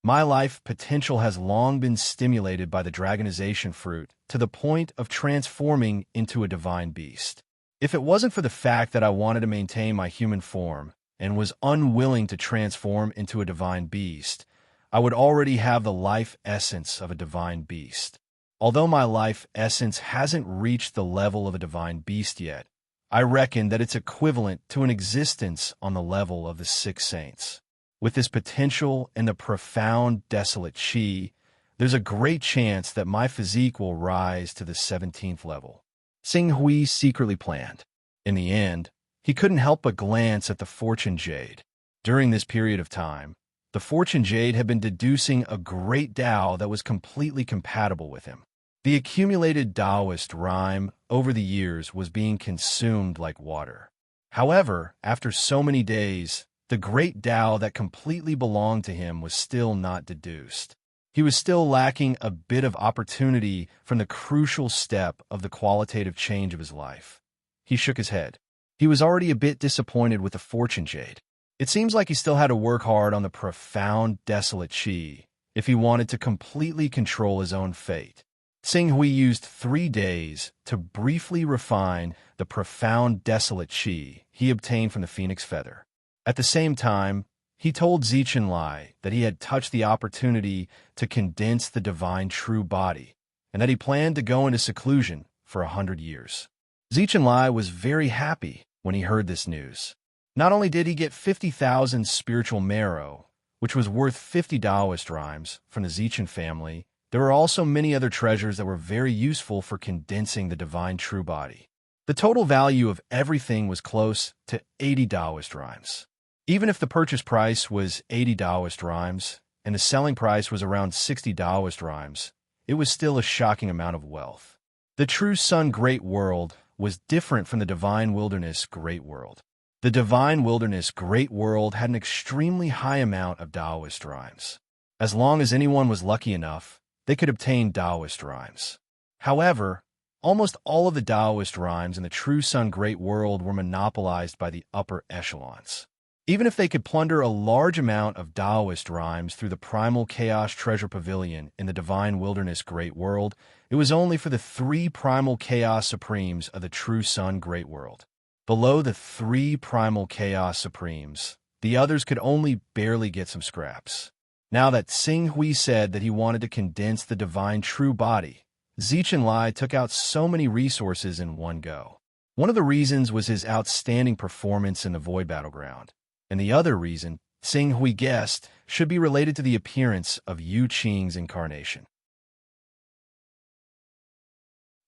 My life potential has long been stimulated by the dragonization fruit to the point of transforming into a divine beast. If it wasn't for the fact that I wanted to maintain my human form and was unwilling to transform into a divine beast, I would already have the life essence of a divine beast. Although my life essence hasn't reached the level of a divine beast yet, I reckon that it's equivalent to an existence on the level of the six saints. With this potential and the profound desolate chi, there's a great chance that my physique will rise to the 17th level. Xing Hui secretly planned. In the end, he couldn't help but glance at the Fortune Jade. During this period of time, the Fortune Jade had been deducing a great Tao that was completely compatible with him. The accumulated Taoist rhyme over the years was being consumed like water. However, after so many days, the great Tao that completely belonged to him was still not deduced. He was still lacking a bit of opportunity from the crucial step of the qualitative change of his life. He shook his head. He was already a bit disappointed with the Fortune Jade. It seems like he still had to work hard on the profound desolate chi if he wanted to completely control his own fate. Xing Hui used 3 days to briefly refine the profound desolate chi he obtained from the phoenix feather. At the same time, he told Zichen Lai that he had touched the opportunity to condense the divine true body, and that he planned to go into seclusion for 100 years. Zichen Lai was very happy when he heard this news. Not only did he get 50,000 spiritual marrow, which was worth 50 Taoist rhymes from the Zichen family, there were also many other treasures that were very useful for condensing the divine true body. The total value of everything was close to 80 Taoist rhymes. Even if the purchase price was 80 Taoist rhymes and the selling price was around 60 Taoist rhymes, it was still a shocking amount of wealth. The True Sun Great World was different from the Divine Wilderness Great World. The Divine Wilderness Great World had an extremely high amount of Taoist rhymes. As long as anyone was lucky enough, they could obtain Taoist rhymes. However, almost all of the Taoist rhymes in the True Sun Great World were monopolized by the upper echelons. Even if they could plunder a large amount of Taoist rhymes through the Primal Chaos Treasure Pavilion in the Divine Wilderness Great World, it was only for the 3 Primal Chaos Supremes of the True Sun Great World. Below the 3 Primal Chaos Supremes, the others could only barely get some scraps. Now that Xing Hui said that he wanted to condense the divine true body, Zichen Lai took out so many resources in one go. One of the reasons was his outstanding performance in the Void Battleground, and the other reason, Xing Hui guessed, should be related to the appearance of Yu Qing's incarnation.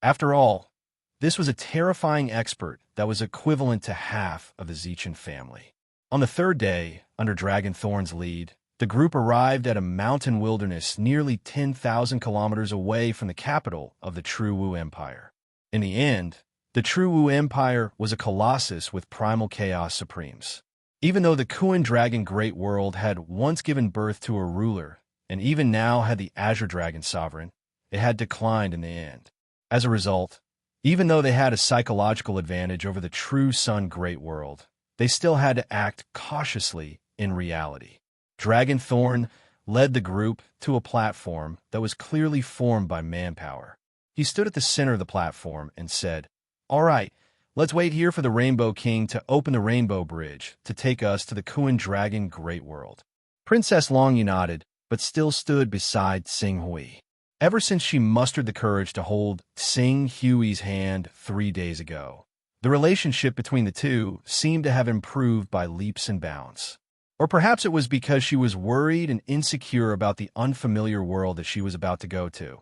After all, this was a terrifying expert that was equivalent to half of the Zichen family. On the 3rd day, under Dragon Thorn's lead, the group arrived at a mountain wilderness nearly 10,000 kilometers away from the capital of the True Wu Empire. In the end, The true Wu Empire was a colossus with primal chaos supremes. Even though the Kuan Dragon Great World had once given birth to a ruler, and even now had the Azure Dragon sovereign, it had declined in the end. As a result, even though they had a psychological advantage over the true Sun Great World, they still had to act cautiously in reality. Dragonthorn led the group to a platform that was clearly formed by manpower. He stood at the center of the platform and said, "All right, let's wait here for the Rainbow King to open the Rainbow Bridge to take us to the Kuan Dragon Great World." Princess Longyu nodded, but still stood beside Tsing Hui. Ever since she mustered the courage to hold Tsing Hui's hand 3 days ago, the relationship between the two seemed to have improved by leaps and bounds. Or perhaps it was because she was worried and insecure about the unfamiliar world that she was about to go to,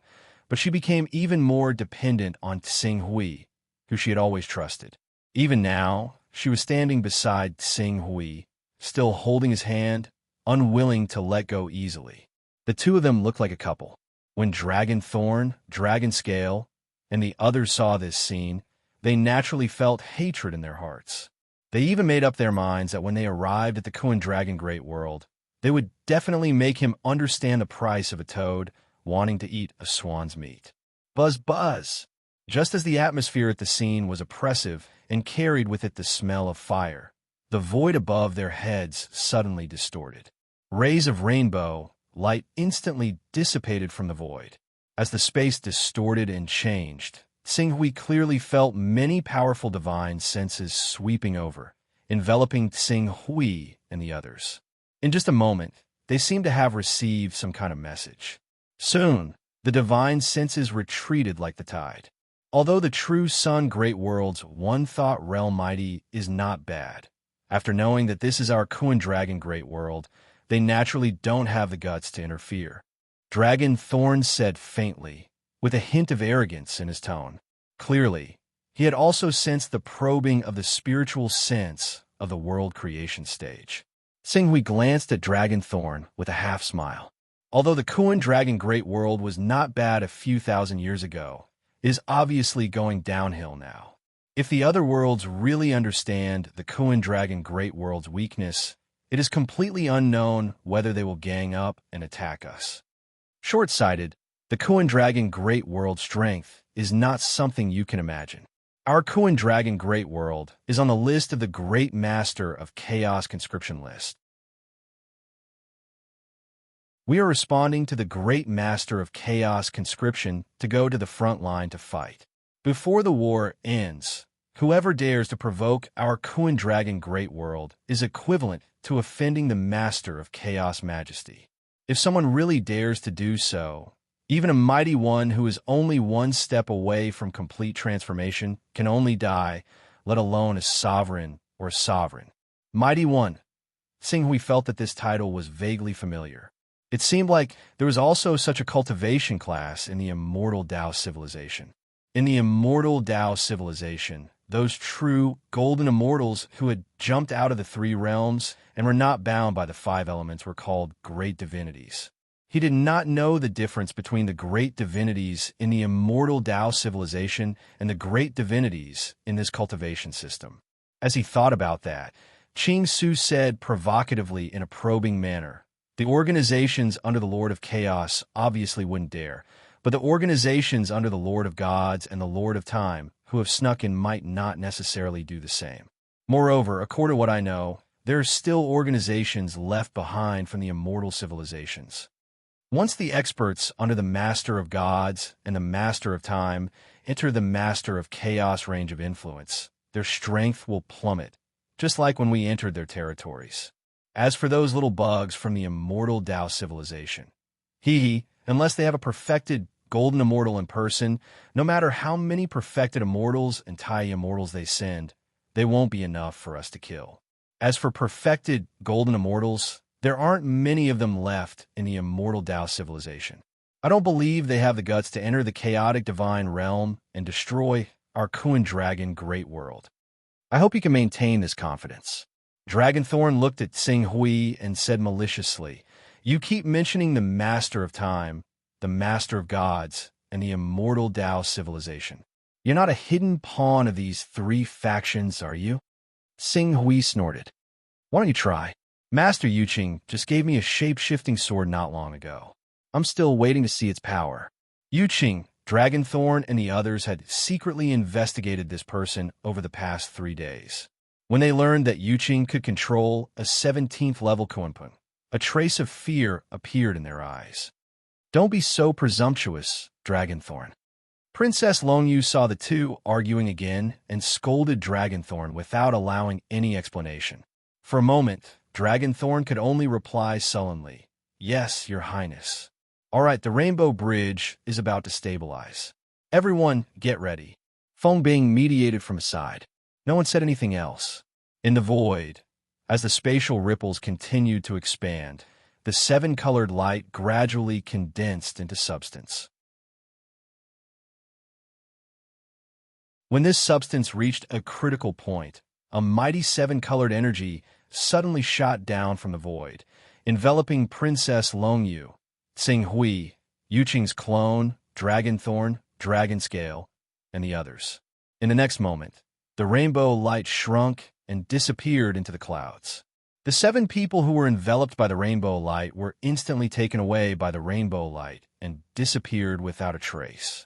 but she became even more dependent on Tsing Hui, who she had always trusted. Even now, she was standing beside Tsing Hui, still holding his hand, unwilling to let go easily. The two of them looked like a couple. When Dragonthorn, Dragonscale, and the others saw this scene, they naturally felt hatred in their hearts. They even made up their minds that when they arrived at the Kuan Dragon Great World, they would definitely make him understand the price of a toad wanting to eat a swan's meat. Buzz, buzz! Just as the atmosphere at the scene was oppressive and carried with it the smell of fire, the void above their heads suddenly distorted. Rays of rainbow light instantly dissipated from the void. As the space distorted and changed, Tsing Hui clearly felt many powerful divine senses sweeping over, enveloping Tsing Hui and the others. In just a moment, they seemed to have received some kind of message. Soon, the divine senses retreated like the tide. Although the true Sun Great World's one-thought realm mighty is not bad, after knowing that this is our Kuan Dragon Great World, they naturally don't have the guts to interfere. Dragonthorn said faintly, with a hint of arrogance in his tone. Clearly, he had also sensed the probing of the spiritual sense of the world creation stage. Tsing Hui glanced at Dragonthorn with a half-smile. Although the Kuan Dragon Great World was not bad a few thousand years ago, it is obviously going downhill now. If the other worlds really understand the Kuan Dragon Great World's weakness, it is completely unknown whether they will gang up and attack us. Short-sighted, the Kuan Dragon Great World's strength is not something you can imagine. Our Kuan Dragon Great World is on the list of the Great Master of Chaos conscription list. We are responding to the Great Master of Chaos conscription to go to the front line to fight. Before the war ends, whoever dares to provoke our Kuan Dragon Great World is equivalent to offending the Master of Chaos Majesty. If someone really dares to do so, even a mighty one who is only one step away from complete transformation can only die, let alone a sovereign or a sovereign. Mighty One. Tsing Hui felt that this title was vaguely familiar. It seemed like there was also such a cultivation class in the immortal Tao civilization. In the immortal Tao civilization, those true golden immortals who had jumped out of the 3 realms and were not bound by the 5 elements were called great divinities. He did not know the difference between the great divinities in the immortal Tao civilization and the great divinities in this cultivation system. As he thought about that, Ching Su said provocatively in a probing manner, "The organizations under the Lord of Chaos obviously wouldn't dare, but the organizations under the Lord of Gods and the Lord of Time who have snuck in might not necessarily do the same. Moreover, according to what I know, there are still organizations left behind from the immortal civilizations. Once the experts under the Master of Gods and the Master of Time enter the Master of Chaos range of influence, their strength will plummet, just like when we entered their territories. As for those little bugs from the immortal Tao civilization, unless they have a perfected golden immortal in person, no matter how many perfected immortals and Tai immortals they send, they won't be enough for us to kill. As for perfected golden immortals, there aren't many of them left in the immortal Tao civilization. I don't believe they have the guts to enter the chaotic divine realm and destroy our Kuan Dragon Great World. I hope you can maintain this confidence." Dragonthorn looked at Tsing Hui and said maliciously, "You keep mentioning the Master of Time, the Master of Gods, and the immortal Tao civilization. You're not a hidden pawn of these three factions, are you? Sing Hui snorted. Why don't you try? Master Yuqing just gave me a shape-shifting sword not long ago. I'm still waiting to see its power. Yuqing, Dragonthorn, and the others had secretly investigated this person over the past 3 days. When they learned that Yuqing could control a 17th level Kunpeng, a trace of fear appeared in their eyes. Don't be so presumptuous, Dragonthorn. Princess Longyu saw the two arguing again and scolded Dragonthorn without allowing any explanation. For a moment, Dragonthorn could only reply sullenly, "Yes, Your Highness." All right, the Rainbow Bridge is about to stabilize. Everyone, get ready. Feng Bing mediated from aside. No one said anything else. In the void, as the spatial ripples continued to expand, the seven-colored light gradually condensed into substance. When this substance reached a critical point, a mighty seven-colored energy suddenly shot down from the void, enveloping Princess Longyu, Sing Hui, Yuqing's clone, Dragonthorn, Dragonscale, and the others. In the next moment, the rainbow light shrunk and disappeared into the clouds. The 7 people who were enveloped by the rainbow light were instantly taken away by the rainbow light and disappeared without a trace.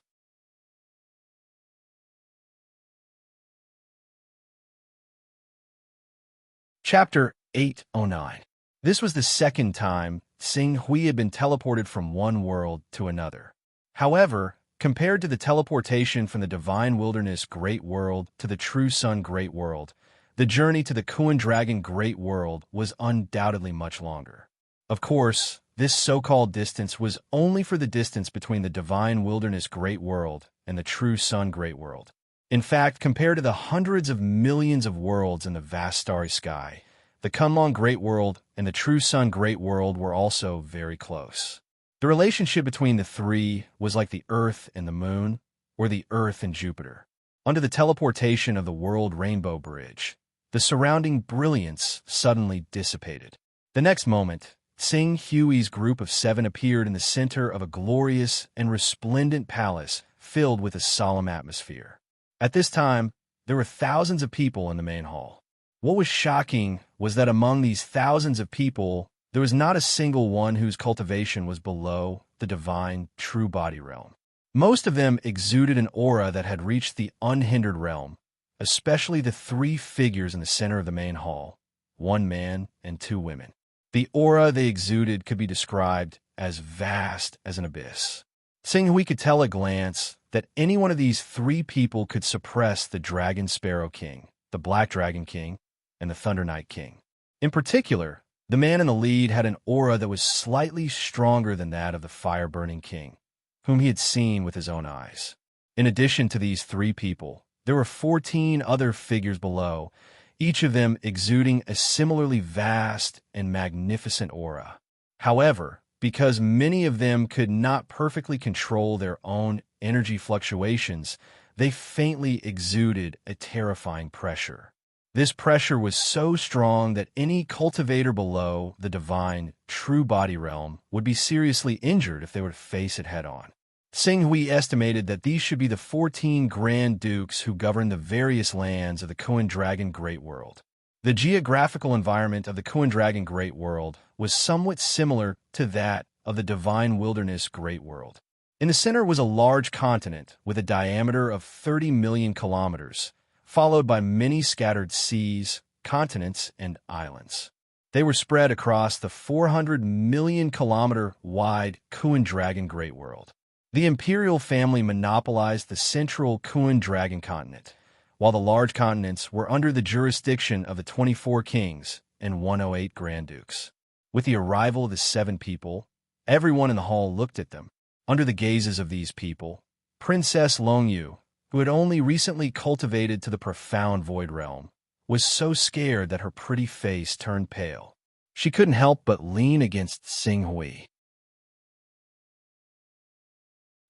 Chapter 809. This was the second time Sing Hui had been teleported from one world to another. However, compared to the teleportation from the Divine Wilderness Great World to the True Sun Great World, the journey to the Kuan Dragon Great World was undoubtedly much longer. Of course, this so-called distance was only for the distance between the Divine Wilderness Great World and the True Sun Great World. In fact, compared to the hundreds of millions of worlds in the vast starry sky, the Kunlun Great World and the True Sun Great World were also very close. The relationship between the three was like the Earth and the Moon, or the Earth and Jupiter. Under the teleportation of the World Rainbow Bridge, the surrounding brilliance suddenly dissipated. The next moment, Sing Hui's group of 7 appeared in the center of a glorious and resplendent palace filled with a solemn atmosphere. At this time, there were thousands of people in the main hall. What was shocking was that among these thousands of people, there was not a single one whose cultivation was below the divine true body realm. Most of them exuded an aura that had reached the unhindered realm, especially the 3 figures in the center of the main hall, 1 man and 2 women. The aura they exuded could be described as vast as an abyss. Sing Hui could tell at a glance that any one of these 3 people could suppress the Dragon Sparrow King, the Black Dragon King, and the Thunder Knight King. In particular, the man in the lead had an aura that was slightly stronger than that of the Fire-Burning King, whom he had seen with his own eyes. In addition to these 3 people, there were 14 other figures below, each of them exuding a similarly vast and magnificent aura. However, because many of them could not perfectly control their own energy fluctuations, they faintly exuded a terrifying pressure. This pressure was so strong that any cultivator below the divine, true body realm would be seriously injured if they were to face it head-on. Sing Hui estimated that these should be the 14 Grand Dukes who govern the various lands of the Kuan Dragon Great World. The geographical environment of the Kuan Dragon Great World was somewhat similar to that of the Divine Wilderness Great World. In the center was a large continent with a diameter of 30 million kilometers, followed by many scattered seas, continents, and islands. They were spread across the 400 million kilometer wide Kuan Dragon Great World. The imperial family monopolized the central Kuan Dragon continent, while the large continents were under the jurisdiction of the 24 kings and 108 Grand Dukes. With the arrival of the 7 people, everyone in the hall looked at them. Under the gazes of these people, Princess Longyu, who had only recently cultivated to the profound void realm, was so scared that her pretty face turned pale. She couldn't help but lean against Sing Hui.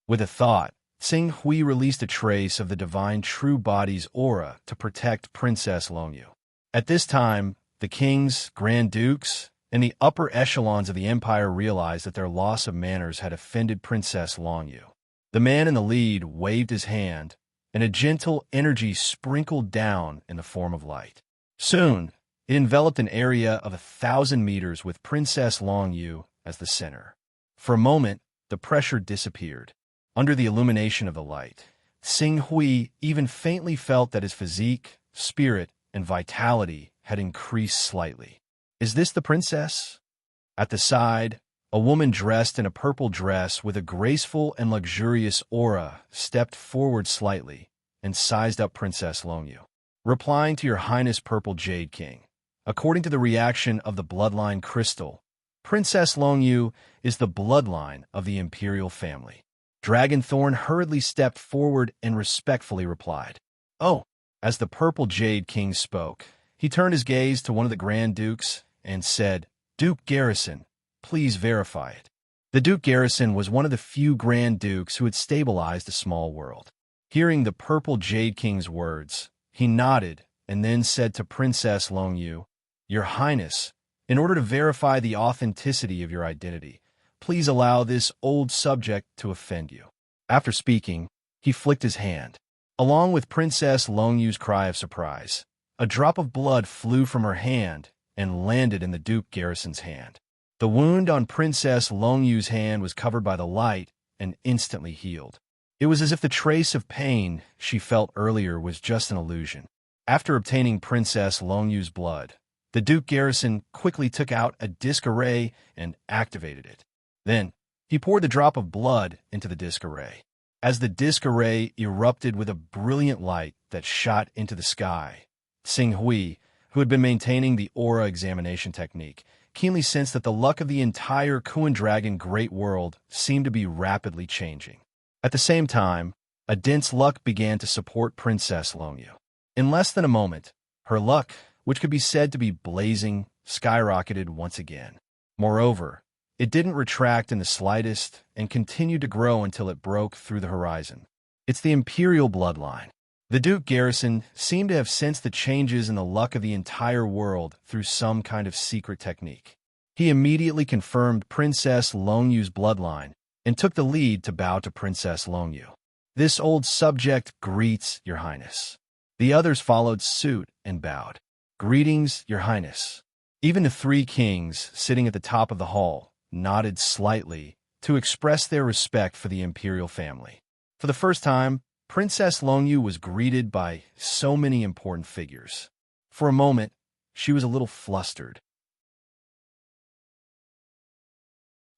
With a thought, Sing Hui released a trace of the divine true body's aura to protect Princess Longyu. At this time, the kings, Grand Dukes, and the upper echelons of the empire realized that their loss of manners had offended Princess Longyu. The man in the lead waved his hand, and a gentle energy sprinkled down in the form of light. Soon, it enveloped an area of 1,000 meters with Princess Longyu as the center. For a moment, the pressure disappeared. Under the illumination of the light, Xing Hui even faintly felt that his physique, spirit, and vitality had increased slightly. Is this the princess? At the side, a woman dressed in a purple dress with a graceful and luxurious aura stepped forward slightly and sized up Princess Longyu. Replying to Your Highness Purple Jade King, according to the reaction of the bloodline crystal, Princess Longyu is the bloodline of the imperial family. Dragonthorn hurriedly stepped forward and respectfully replied, "Oh." As the Purple Jade King spoke, he turned his gaze to one of the Grand Dukes and said, "Duke Garrison, please verify it." The Duke Garrison was one of the few Grand Dukes who had stabilized a small world. Hearing the Purple Jade King's words, he nodded and then said to Princess Longyu, "Your Highness, in order to verify the authenticity of your identity, please allow this old subject to offend you." After speaking, he flicked his hand. Along with Princess Longyu's cry of surprise, a drop of blood flew from her hand and landed in the Duke Garrison's hand. The wound on Princess Longyu's hand was covered by the light and instantly healed. It was as if the trace of pain she felt earlier was just an illusion. After obtaining Princess Longyu's blood, the Duke Garrison quickly took out a disc array and activated it. Then, he poured the drop of blood into the disc array. As the disc array erupted with a brilliant light that shot into the sky, Xing Hui, who had been maintaining the aura examination technique, keenly sensed that the luck of the entire Kuan Dragon Great World seemed to be rapidly changing. At the same time, a dense luck began to support Princess Longyu. In less than a moment, her luck, which could be said to be blazing, skyrocketed once again. Moreover, it didn't retract in the slightest and continued to grow until it broke through the horizon. It's the imperial bloodline. The Duke Garrison seemed to have sensed the changes in the luck of the entire world through some kind of secret technique. He immediately confirmed Princess Longyu's bloodline and took the lead to bow to Princess Longyu. "This old subject greets Your Highness." The others followed suit and bowed. "Greetings, Your Highness." Even the three kings sitting at the top of the hall nodded slightly to express their respect for the imperial family. For the first time, Princess Longyu was greeted by so many important figures. For a moment, she was a little flustered.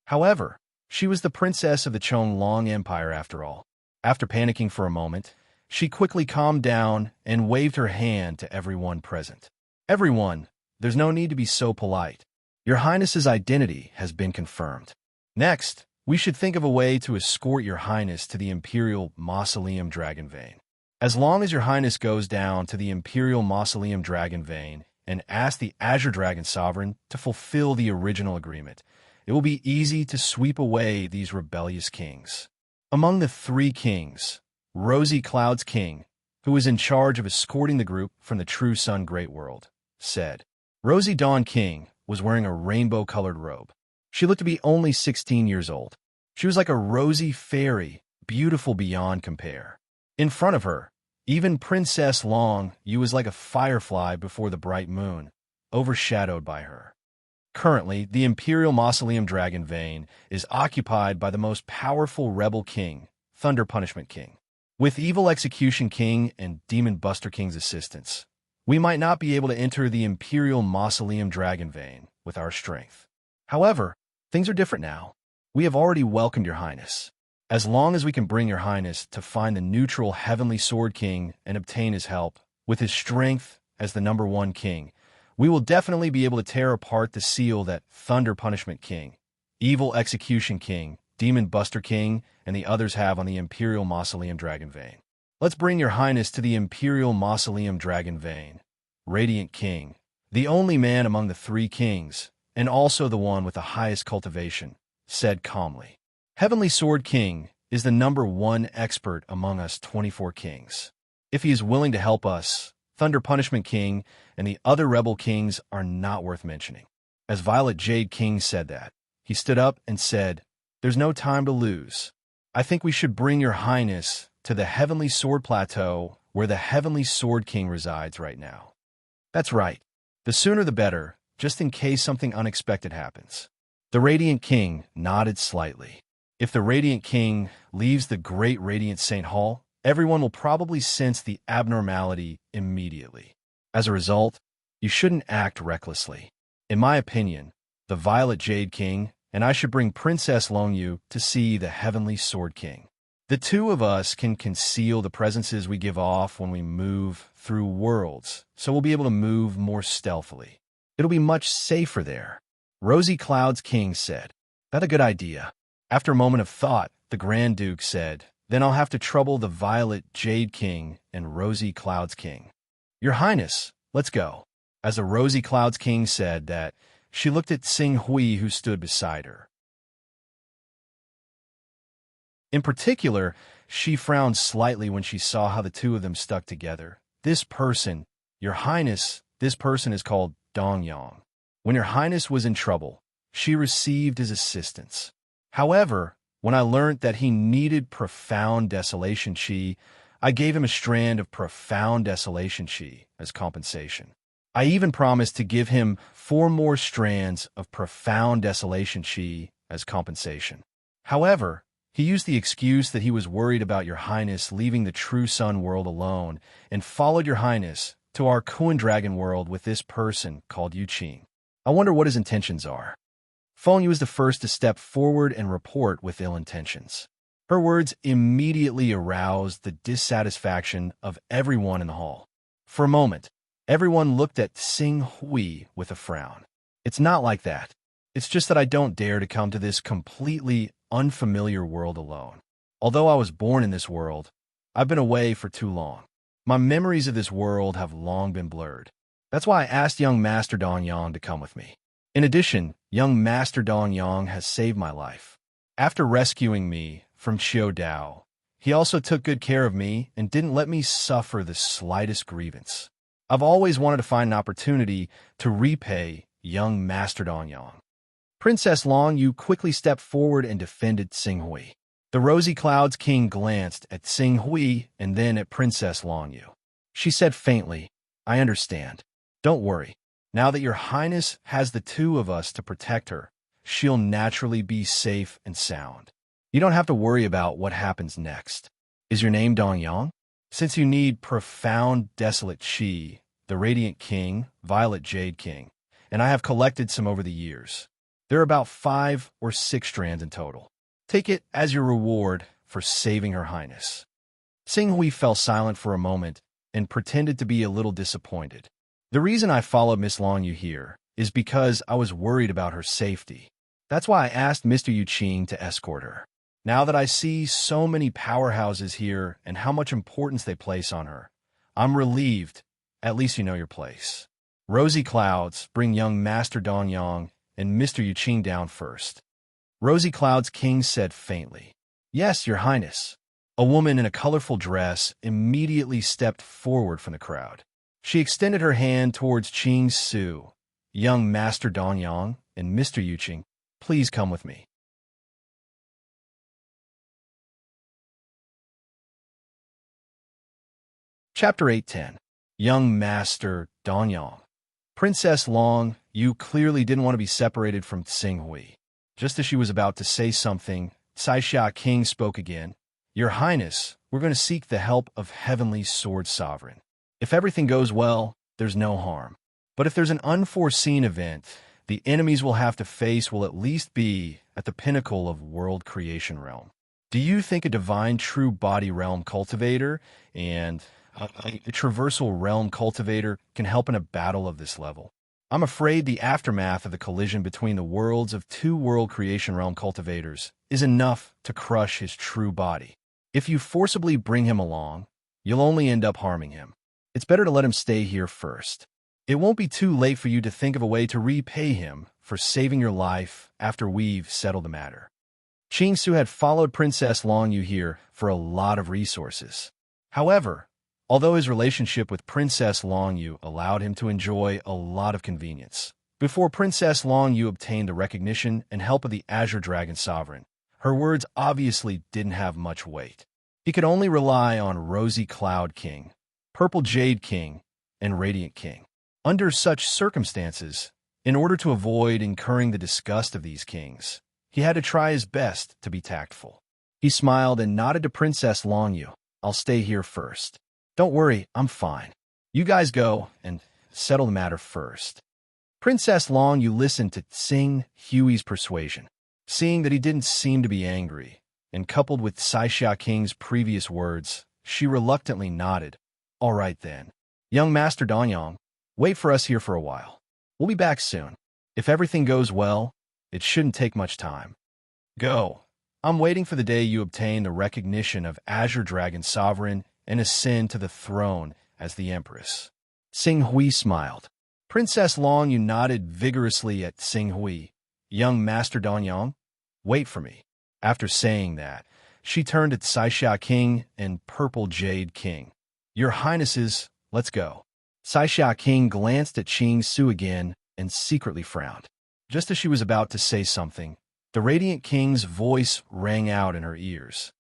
However, she was the princess of the Chonglong Empire after all. After panicking for a moment, she quickly calmed down and waved her hand to everyone present. "Everyone, there's no need to be so polite. Your Highness's identity has been confirmed. Next, we should think of a way to escort Your Highness to the Imperial Mausoleum Dragon Vein. As long as Your Highness goes down to the Imperial Mausoleum Dragon Vein and asks the Azure Dragon Sovereign to fulfill the original agreement, it will be easy to sweep away these rebellious kings." Among the three kings, Rosy Cloud's king, who was in charge of escorting the group from the True Sun Great World, said, Rosy Dawn King was wearing a rainbow-colored robe. She looked to be only 16 years old. She was like a rosy fairy, beautiful beyond compare. In front of her, even Princess Longyu was like a firefly before the bright moon, overshadowed by her. Currently, the Imperial Mausoleum Dragon Vein is occupied by the most powerful rebel king, Thunder Punishment King. With Evil Execution King and Demon Buster King's assistance, we might not be able to enter the Imperial Mausoleum Dragon Vein with our strength. However, things are different now. We have already welcomed Your Highness. As long as we can bring Your Highness to find the neutral Heavenly Sword King and obtain his help, with his strength as the #1 king, we will definitely be able to tear apart the seal that Thunder Punishment King, Evil Execution King, Demon Buster King, and the others have on the Imperial Mausoleum Dragon Vein. Let's bring Your Highness to the Imperial Mausoleum Dragon Vein. Radiant King, the only man among the three kings, and also the one with the highest cultivation, said calmly. Heavenly Sword King is the #1 expert among us 24 kings. If he is willing to help us, Thunder Punishment King and the other rebel kings are not worth mentioning. As Violet Jade King said that, he stood up and said, There's no time to lose. I think we should bring Your Highness to the Heavenly Sword Plateau, where the Heavenly Sword King resides right now. That's right. The sooner the better, just in case something unexpected happens. The Radiant King nodded slightly. If the Radiant King leaves the Great Radiant Saint Hall, everyone will probably sense the abnormality immediately. As a result, you shouldn't act recklessly. In my opinion, the Violet Jade King and I should bring Princess Longyu to see the Heavenly Sword King. The two of us can conceal the presences we give off when we move through worlds, so we'll be able to move more stealthily. It'll be much safer there. Rosy Cloud's King said. That's a good idea. After a moment of thought, the Grand Duke said, then I'll have to trouble the Violet Jade King and Rosy Cloud's King. Your Highness, let's go. As the Rosy Cloud's King said that, she looked at Xing Hui, who stood beside her. In particular, she frowned slightly when she saw how the two of them stuck together. This person, Your Highness, this person is called Dongyang. When Your Highness was in trouble, she received his assistance. However, when I learned that he needed profound desolation chi, I gave him a strand of profound desolation chi as compensation. I even promised to give him 4 more strands of profound desolation chi as compensation. However, he used the excuse that he was worried about Your Highness leaving the True Sun world alone and followed Your Highness to our Kuan Dragon world with this person called Yuqing. I wonder what his intentions are. Fengyu was the first to step forward and report with ill intentions. Her words immediately aroused the dissatisfaction of everyone in the hall. For a moment, everyone looked at Xing Hui with a frown. It's not like that. It's just that I don't dare to come to this completely unfamiliar world alone. Although I was born in this world, I've been away for too long. My memories of this world have long been blurred. That's why I asked young Master Dongyang to come with me. In addition, young Master Dongyang has saved my life. After rescuing me from Xiao Dao, he also took good care of me and didn't let me suffer the slightest grievance. I've always wanted to find an opportunity to repay young Master Dongyang. Princess Longyu quickly stepped forward and defended Xing Hui. The Rosy Cloud's King glanced at Xing Hui and then at Princess Longyu. She said faintly, I understand. Don't worry. Now that Your Highness has the two of us to protect her, she'll naturally be safe and sound. You don't have to worry about what happens next. Is your name Dongyang? Since you need profound desolate chi, the Radiant King, Violet Jade King, and I have collected some over the years. There are about 5 or 6 strands in total. Take it as your reward for saving Her Highness. Xing Hui fell silent for a moment and pretended to be a little disappointed. The reason I followed Miss Longyu here is because I was worried about her safety. That's why I asked Mr. Yuqing to escort her. Now that I see so many powerhouses here and how much importance they place on her, I'm relieved. At least you know your place. Rosy Clouds, bring young Master Dongyang and Mr. Yuqing down first. Rosy Cloud's King said faintly, Yes, Your Highness. A woman in a colorful dress immediately stepped forward from the crowd. She extended her hand towards Qing Su. Young Master Dongyang and Mr. Yuqing, please come with me. Chapter 810. Young Master Dongyang. Princess Long, you clearly didn't want to be separated from Xing Hui. Just as she was about to say something, Caixia King spoke again. Your Highness, we're going to seek the help of Heavenly Sword Sovereign. If everything goes well, there's no harm. But if there's an unforeseen event, the enemies we'll have to face will at least be at the pinnacle of world creation realm. Do you think a divine true body realm cultivator and a traversal realm cultivator can help in a battle of this level? I'm afraid the aftermath of the collision between the worlds of 2 world creation realm cultivators is enough to crush his true body. If you forcibly bring him along, you'll only end up harming him. It's better to let him stay here first. It won't be too late for you to think of a way to repay him for saving your life after we've settled the matter. Qing Su had followed Princess Longyu here for a lot of resources. However, although his relationship with Princess Longyu allowed him to enjoy a lot of convenience, before Princess Longyu obtained the recognition and help of the Azure Dragon Sovereign, her words obviously didn't have much weight. He could only rely on Rosy Cloud King, Purple Jade King, and Radiant King. Under such circumstances, in order to avoid incurring the disgust of these kings, he had to try his best to be tactful. He smiled and nodded to Princess Longyu. I'll stay here first. Don't worry, I'm fine. You guys go and settle the matter first. Princess Longyu listened to Tsing Hui's persuasion. Seeing that he didn't seem to be angry, and coupled with Saixia King's previous words, she reluctantly nodded. All right then. Young Master Danyang, wait for us here for a while. We'll be back soon. If everything goes well, it shouldn't take much time. Go. I'm waiting for the day you obtain the recognition of Azure Dragon Sovereign and ascend to the throne as the Empress. Tsing Hui smiled. Princess Longyu nodded vigorously at Tsing Hui. Young Master Danyang, wait for me. After saying that, she turned to Saixia King and Purple Jade King. Your Highnesses, let's go. Saixia King glanced at Qing Su again and secretly frowned. Just as she was about to say something, the Radiant King's voice rang out in her ears.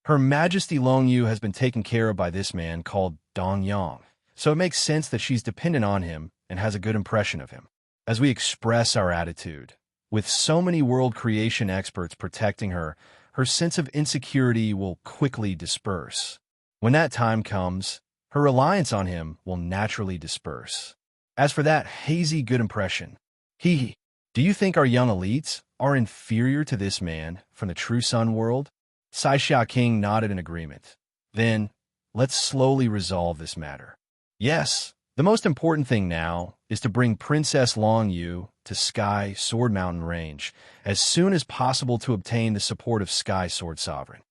Her Majesty Longyu has been taken care of by this man called Danyang, so it makes sense that she's dependent on him and has a good impression of him. As we express our attitude, with so many world creation experts protecting her, her sense of insecurity will quickly disperse. When that time comes, her reliance on him will naturally disperse. As for that hazy good impression, do you think our young elites are inferior to this man from the True Sun world? Saixia King nodded in agreement. Then, let's slowly resolve this matter. Yes, the most important thing now is to bring Princess Longyu to Sky Sword Mountain Range as soon as possible to obtain the support of Sky Sword Sovereign.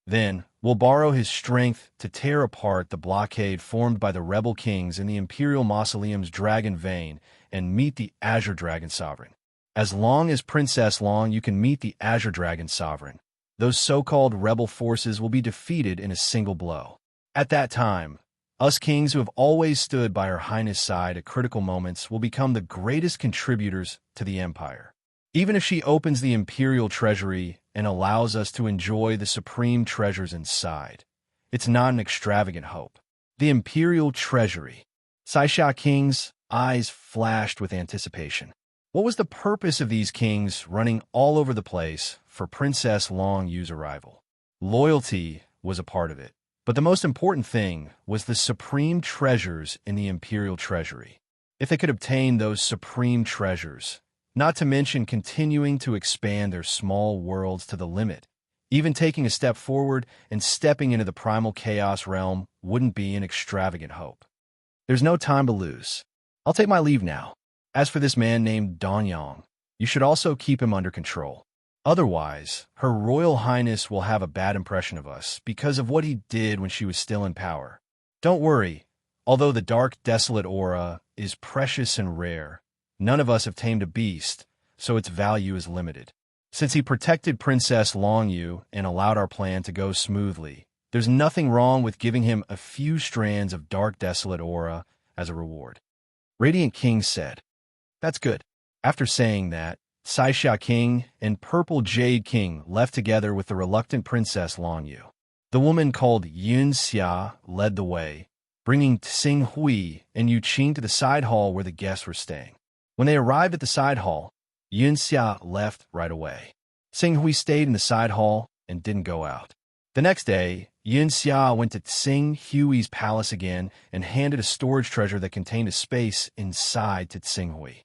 Then, we'll borrow his strength to tear apart the blockade formed by the rebel kings in the Imperial Mausoleum's Dragon Vein and meet the Azure Dragon Sovereign. As long as Princess Longyu can meet the Azure Dragon Sovereign, those so-called rebel forces will be defeated in a single blow. At that time, us kings who have always stood by Her Highness' side at critical moments will become the greatest contributors to the empire. Even if she opens the imperial treasury and allows us to enjoy the supreme treasures inside, it's not an extravagant hope. The imperial treasury. Saixia King's eyes flashed with anticipation. What was the purpose of these kings running all over the place for Princess Longyu's arrival? Loyalty was a part of it, but the most important thing was the supreme treasures in the imperial treasury. If they could obtain those supreme treasures, not to mention continuing to expand their small worlds to the limit, even taking a step forward and stepping into the primal chaos realm wouldn't be an extravagant hope. There's no time to lose. I'll take my leave now. As for this man named Danyang, you should also keep him under control. Otherwise, Her Royal Highness will have a bad impression of us because of what he did when she was still in power. Don't worry, although the dark, desolate aura is precious and rare, none of us have tamed a beast, so its value is limited. Since he protected Princess Longyu and allowed our plan to go smoothly, there's nothing wrong with giving him a few strands of dark, desolate aura as a reward. Radiant King said, That's good. After saying that, Saixia King and Purple Jade King left together with the reluctant Princess Longyu. The woman called Yunxia led the way, bringing Tsing Hui and Yuqing to the side hall where the guests were staying. When they arrived at the side hall, Yunxia left right away. Tsing Hui stayed in the side hall and didn't go out. The next day, Yunxia went to Tsing Hui's palace again and handed a storage treasure that contained a space inside to Tsing Hui.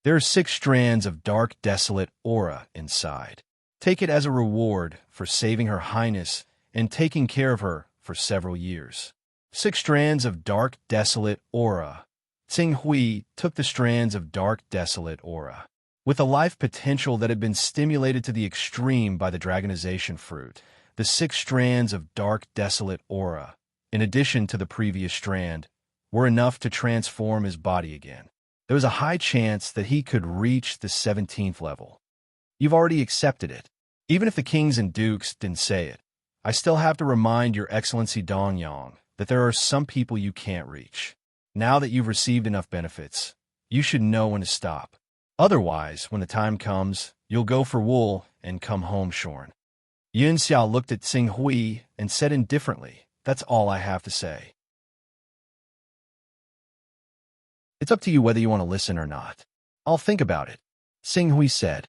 There are 6 strands of dark, desolate aura inside. Take it as a reward for saving Her Highness and taking care of her for several years. 6 strands of dark, desolate aura. Tsing Hui took the strands of dark, desolate aura. With a life potential that had been stimulated to the extreme by the dragonization fruit, the 6 strands of dark, desolate aura, in addition to the previous strand, were enough to transform his body again. There was a high chance that he could reach the 17th level. You've already accepted it. Even if the kings and dukes didn't say it, I still have to remind Your Excellency Dongyang that there are some people you can't reach. Now that you've received enough benefits, you should know when to stop. Otherwise, when the time comes, you'll go for wool and come home shorn. Yun Xiao looked at Xing Hui and said indifferently, "That's all I have to say. It's up to you whether you want to listen or not." "I'll think about it," Xing Hui said.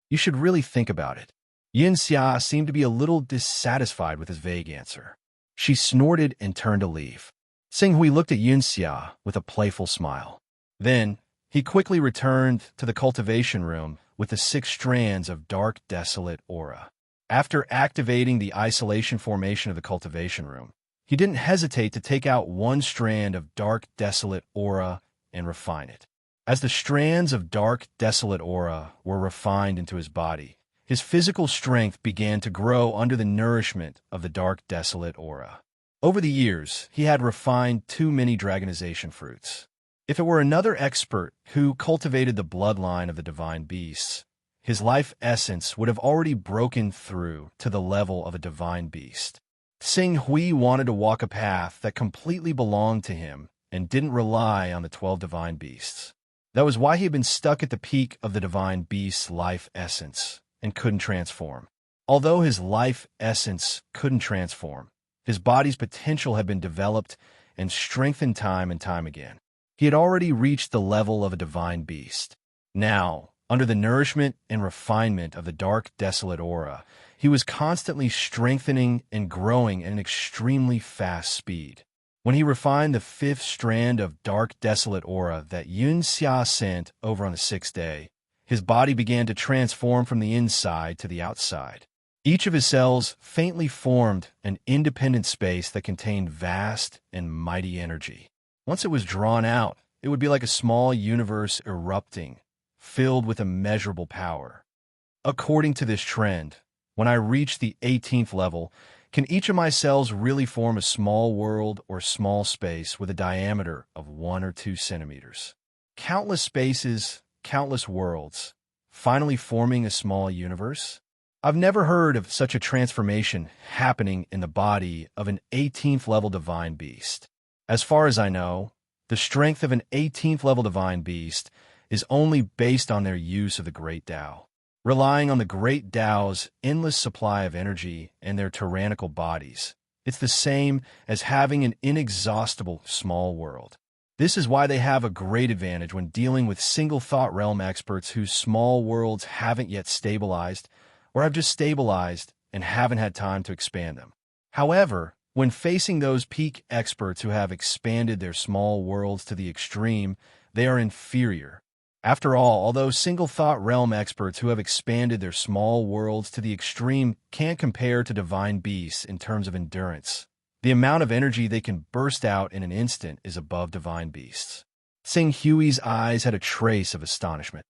"You should really think about it." Yun Xia seemed to be a little dissatisfied with his vague answer. She snorted and turned to leave. Xing Hui looked at Yun Xia with a playful smile. Then, he quickly returned to the cultivation room with the 6 strands of dark, desolate aura. After activating the isolation formation of the cultivation room, he didn't hesitate to take out 1 strand of dark, desolate aura and refine it. As the strands of dark, desolate aura were refined into his body, his physical strength began to grow under the nourishment of the dark, desolate aura. Over the years, he had refined too many dragonization fruits. If it were another expert who cultivated the bloodline of the divine beasts, his life essence would have already broken through to the level of a divine beast. Xing Hui wanted to walk a path that completely belonged to him and didn't rely on the 12 divine beasts. That was why he had been stuck at the peak of the divine beast's life essence and couldn't transform. Although his life essence couldn't transform, his body's potential had been developed and strengthened time and time again. He had already reached the level of a divine beast. Now, under the nourishment and refinement of the dark, desolate aura, he was constantly strengthening and growing at an extremely fast speed. When he refined the 5th strand of dark, desolate aura that Yun Xia sent over on the 6th day, his body began to transform from the inside to the outside. Each of his cells faintly formed an independent space that contained vast and mighty energy. Once it was drawn out, it would be like a small universe erupting, filled with immeasurable power. According to this trend, when I reach the 18th level, can each of my cells really form a small world or small space with a diameter of 1 or 2 centimeters? Countless spaces, countless worlds, finally forming a small universe? I've never heard of such a transformation happening in the body of an 18th level divine beast. As far as I know, the strength of an 18th level divine beast is only based on their use of the Great Tao. Relying on the Great Tao's endless supply of energy and their tyrannical bodies, it's the same as having an inexhaustible small world. This is why they have a great advantage when dealing with single-thought realm experts whose small worlds haven't yet stabilized or have just stabilized and haven't had time to expand them. However, when facing those peak experts who have expanded their small worlds to the extreme, they are inferior. After all, although single-thought realm experts who have expanded their small worlds to the extreme can't compare to divine beasts in terms of endurance, the amount of energy they can burst out in an instant is above divine beasts. Xing Hui's eyes had a trace of astonishment.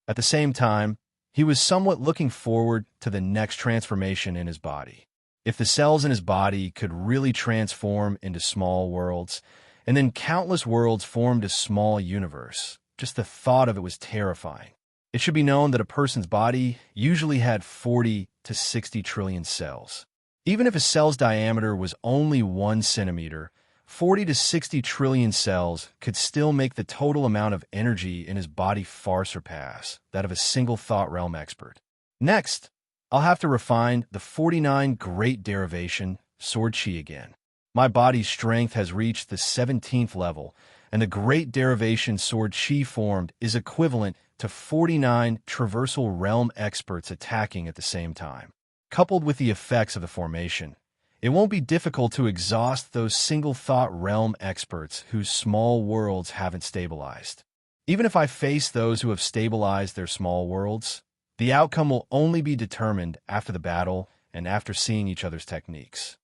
At the same time, he was somewhat looking forward to the next transformation in his body. If the cells in his body could really transform into small worlds, and then countless worlds formed a small universe, just the thought of it was terrifying. It should be known that a person's body usually had 40 to 60 trillion cells. Even if a cell's diameter was only 1 centimeter, 40 to 60 trillion cells could still make the total amount of energy in his body far surpass that of a single thought realm expert. Next, I'll have to refine the 49 Great Derivation Sword Qi again. My body's strength has reached the 17th level, and the Great Derivation Sword Qi formed is equivalent to 49 traversal realm experts attacking at the same time. Coupled with the effects of the formation, it won't be difficult to exhaust those single-thought realm experts whose small worlds haven't stabilized. Even if I face those who have stabilized their small worlds, the outcome will only be determined after the battle and after seeing each other's techniques.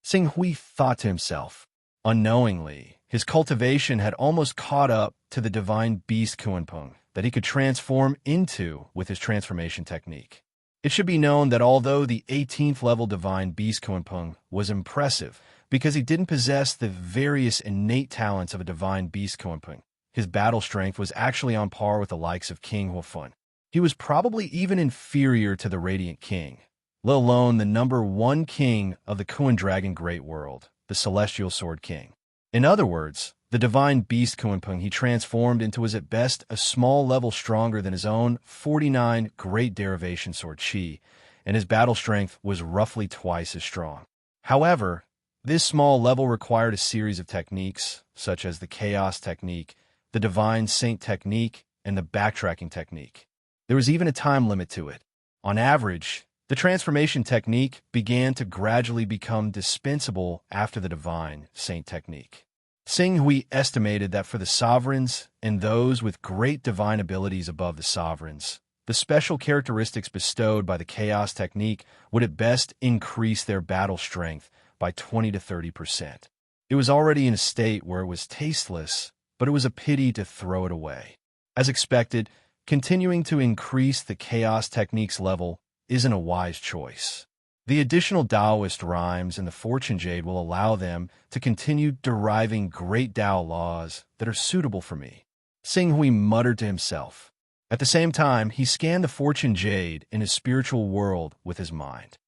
Xing Hui thought to himself. Unknowingly, his cultivation had almost caught up to the divine beast Kunpeng that he could transform into with his transformation technique. It should be known that although the 18th level divine beast Kunpeng was impressive because he didn't possess the various innate talents of a divine beast Kunpeng, his battle strength was actually on par with the likes of King Huofun. He was probably even inferior to the Radiant King, let alone the number 1 king of the Kuan Dragon Great World, the Celestial Sword King. In other words, The divine beast Kunpeng he transformed into was at best a small level stronger than his own 49 great derivation sword Qi, and his battle strength was roughly twice as strong. However, this small level required a series of techniques, such as the chaos technique, the divine saint technique, and the backtracking technique. There was even a time limit to it. On average, the transformation technique began to gradually become dispensable after the divine saint technique. Xing Hui estimated that for the sovereigns and those with great divine abilities above the sovereigns, the special characteristics bestowed by the chaos technique would at best increase their battle strength by 20 to 30%. It was already in a state where it was tasteless, but it was a pity to throw it away. As expected, continuing to increase the chaos technique's level isn't a wise choice. The additional Taoist rhymes in the Fortune Jade will allow them to continue deriving great Tao laws that are suitable for me. Xing Hui muttered to himself. At the same time, he scanned the Fortune Jade in his spiritual world with his mind.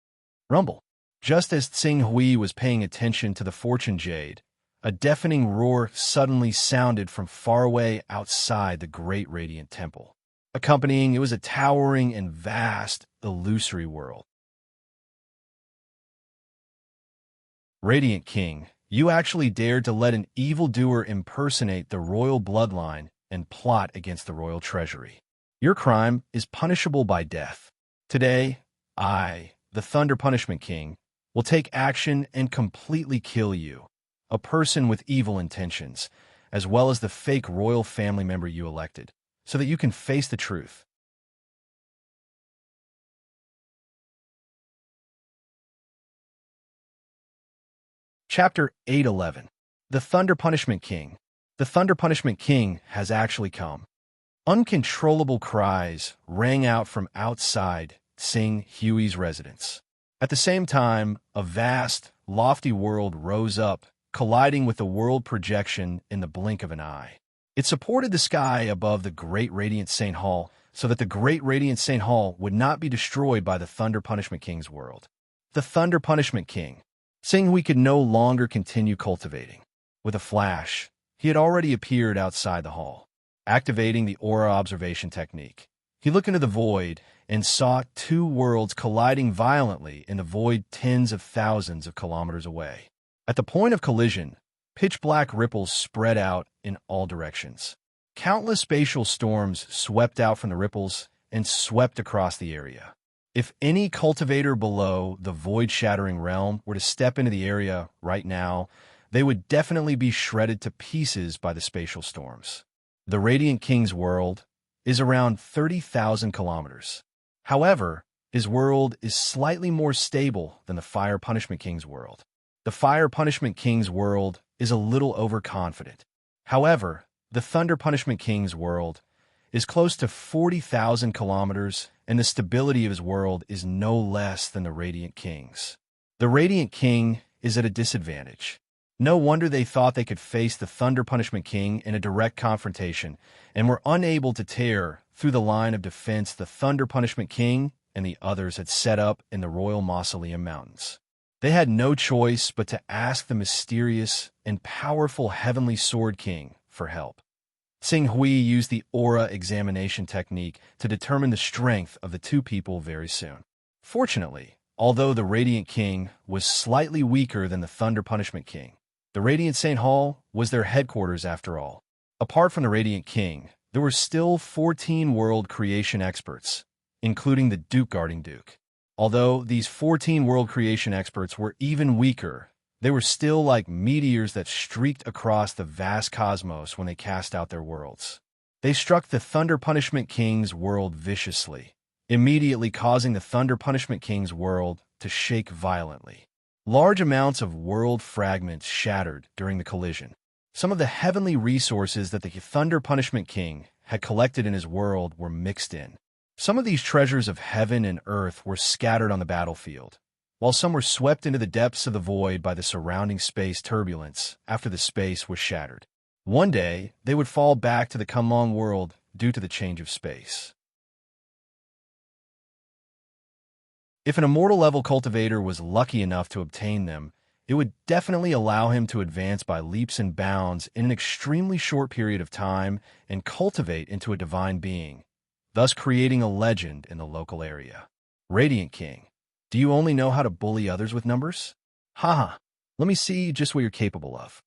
Rumble. Just as Xing Hui was paying attention to the Fortune Jade, a deafening roar suddenly sounded from far away outside the great radiant temple. Accompanying it was a towering and vast, illusory world. Radiant King, you actually dared to let an evildoer impersonate the royal bloodline and plot against the royal treasury. Your crime is punishable by death. Today, I, the Thunder Punishment King, will take action and completely kill you, a person with evil intentions, as well as the fake royal family member you elected, so that you can face the truth. Chapter 811. The Thunder Punishment King. The Thunder Punishment King has actually come. Uncontrollable cries rang out from outside Xing Hui's residence. At the same time, a vast, lofty world rose up, colliding with the world projection in the blink of an eye. It supported the sky above the Great Radiant Saint Hall so that the Great Radiant Saint Hall would not be destroyed by the Thunder Punishment King's world. The Thunder Punishment King. Xing Hui could no longer continue cultivating. With a flash, he had already appeared outside the hall. Activating the aura observation technique, he looked into the void and saw two worlds colliding violently in the void tens of thousands of kilometers away. At the point of collision, pitch-black ripples spread out in all directions. Countless spatial storms swept out from the ripples and swept across the area. If any cultivator below the void-shattering realm were to step into the area right now, they would definitely be shredded to pieces by the spatial storms. The Radiant King's world is around 30,000 kilometers. However, his world is slightly more stable than the Fire Punishment King's world. The Fire Punishment King's world is a little overconfident. However, the Thunder Punishment King's world is close to 40,000 kilometers, and the stability of his world is no less than the Radiant King's. The Radiant King is at a disadvantage. No wonder they thought they could face the Thunder Punishment King in a direct confrontation and were unable to tear through the line of defense the Thunder Punishment King and the others had set up in the Royal Mausoleum Mountains. They had no choice but to ask the mysterious and powerful Heavenly Sword King for help. Xing Hui used the aura examination technique to determine the strength of the two people very soon. Fortunately, although the Radiant King was slightly weaker than the Thunder Punishment King, the Radiant Saint Hall was their headquarters after all. Apart from the Radiant King, there were still 14 world creation experts, including the Duke guarding Duke. Although these 14 world creation experts were even weaker, they were still like meteors that streaked across the vast cosmos when they cast out their worlds. They struck the Thunder Punishment King's world viciously, immediately causing the Thunder Punishment King's world to shake violently. Large amounts of world fragments shattered during the collision. Some of the heavenly resources that the Thunder Punishment King had collected in his world were mixed in. Some of these treasures of heaven and earth were scattered on the battlefield, while some were swept into the depths of the void by the surrounding space turbulence after the space was shattered. One day, they would fall back to the Kunlong world due to the change of space. If an immortal level cultivator was lucky enough to obtain them, it would definitely allow him to advance by leaps and bounds in an extremely short period of time and cultivate into a divine being, thus creating a legend in the local area. Radiant King, do you only know how to bully others with numbers? Haha, let me see just what you're capable of.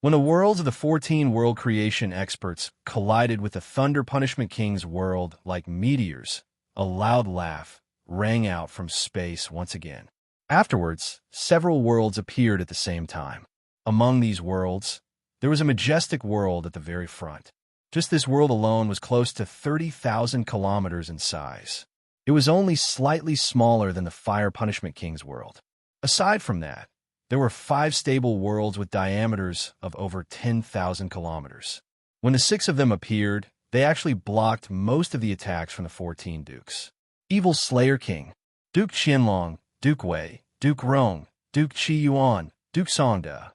When the worlds of the 14 world creation experts collided with the Thunder Punishment King's world like meteors, a loud laugh rang out from space once again. Afterwards, several worlds appeared at the same time. Among these worlds, there was a majestic world at the very front. Just this world alone was close to 30,000 kilometers in size. It was only slightly smaller than the Fire Punishment King's world. Aside from that, there were 5 stable worlds with diameters of over 10,000 kilometers. When the 6 of them appeared, they actually blocked most of the attacks from the 14 dukes. Evil Slayer King, Duke Qianlong, Duke Wei, Duke Rong, Duke Hunyuan, Duke Songda.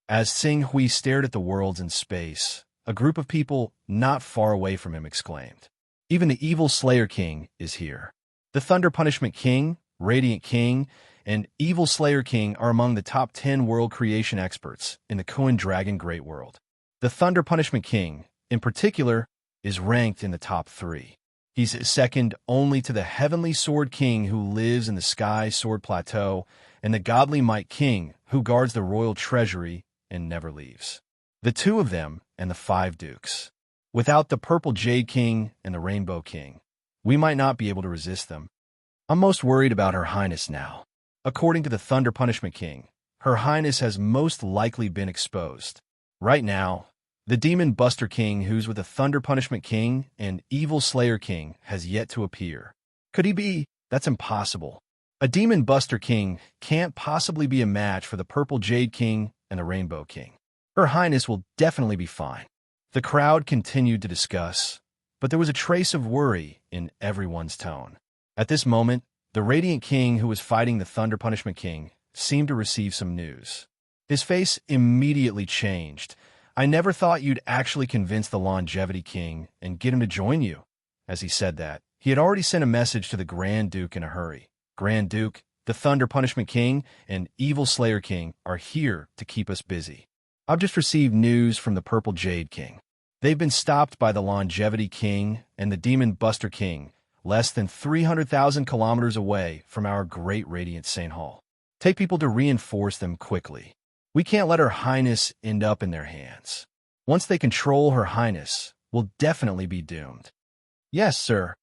As Xing Hui stared at the worlds in space, a group of people not far away from him exclaimed, "Even the Evil Slayer King is here." The Thunder Punishment King, Radiant King, and Evil Slayer King are among the top 10 world creation experts in the Koan Dragon Great World. The Thunder Punishment King, in particular, is ranked in the top 3. He's second only to the Heavenly Sword King who lives in the Sky Sword Plateau and the Godly Might King who guards the royal treasury and never leaves. The 2 of them and the 5 dukes. Without the Purple Jade King and the Rainbow King, we might not be able to resist them. I'm most worried about Her Highness now. According to the Thunder Punishment King, Her Highness has most likely been exposed. Right now, the Demon Buster King, who's with the Thunder Punishment King and Evil Slayer King, has yet to appear. Could he be? That's impossible. A Demon Buster King can't possibly be a match for the Purple Jade King and the Rainbow King. Her Highness will definitely be fine. The crowd continued to discuss, but there was a trace of worry in everyone's tone. At this moment, the Radiant King, who was fighting the Thunder Punishment King, seemed to receive some news. His face immediately changed. "I never thought you'd actually convince the Longevity King and get him to join you." As he said that, he had already sent a message to the Grand Duke in a hurry. "Grand Duke, the Thunder Punishment King, and Evil Slayer King are here to keep us busy. I've just received news from the Purple Jade King. They've been stopped by the Longevity King and the Demon Buster King, less than 300,000 kilometers away from our great Radiant St. Hall. Take people to reinforce them quickly. We can't let Her Highness end up in their hands. Once they control Her Highness, we'll definitely be doomed." "Yes, sir,"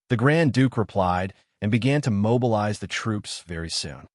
the Grand Duke replied and began to mobilize the troops very soon.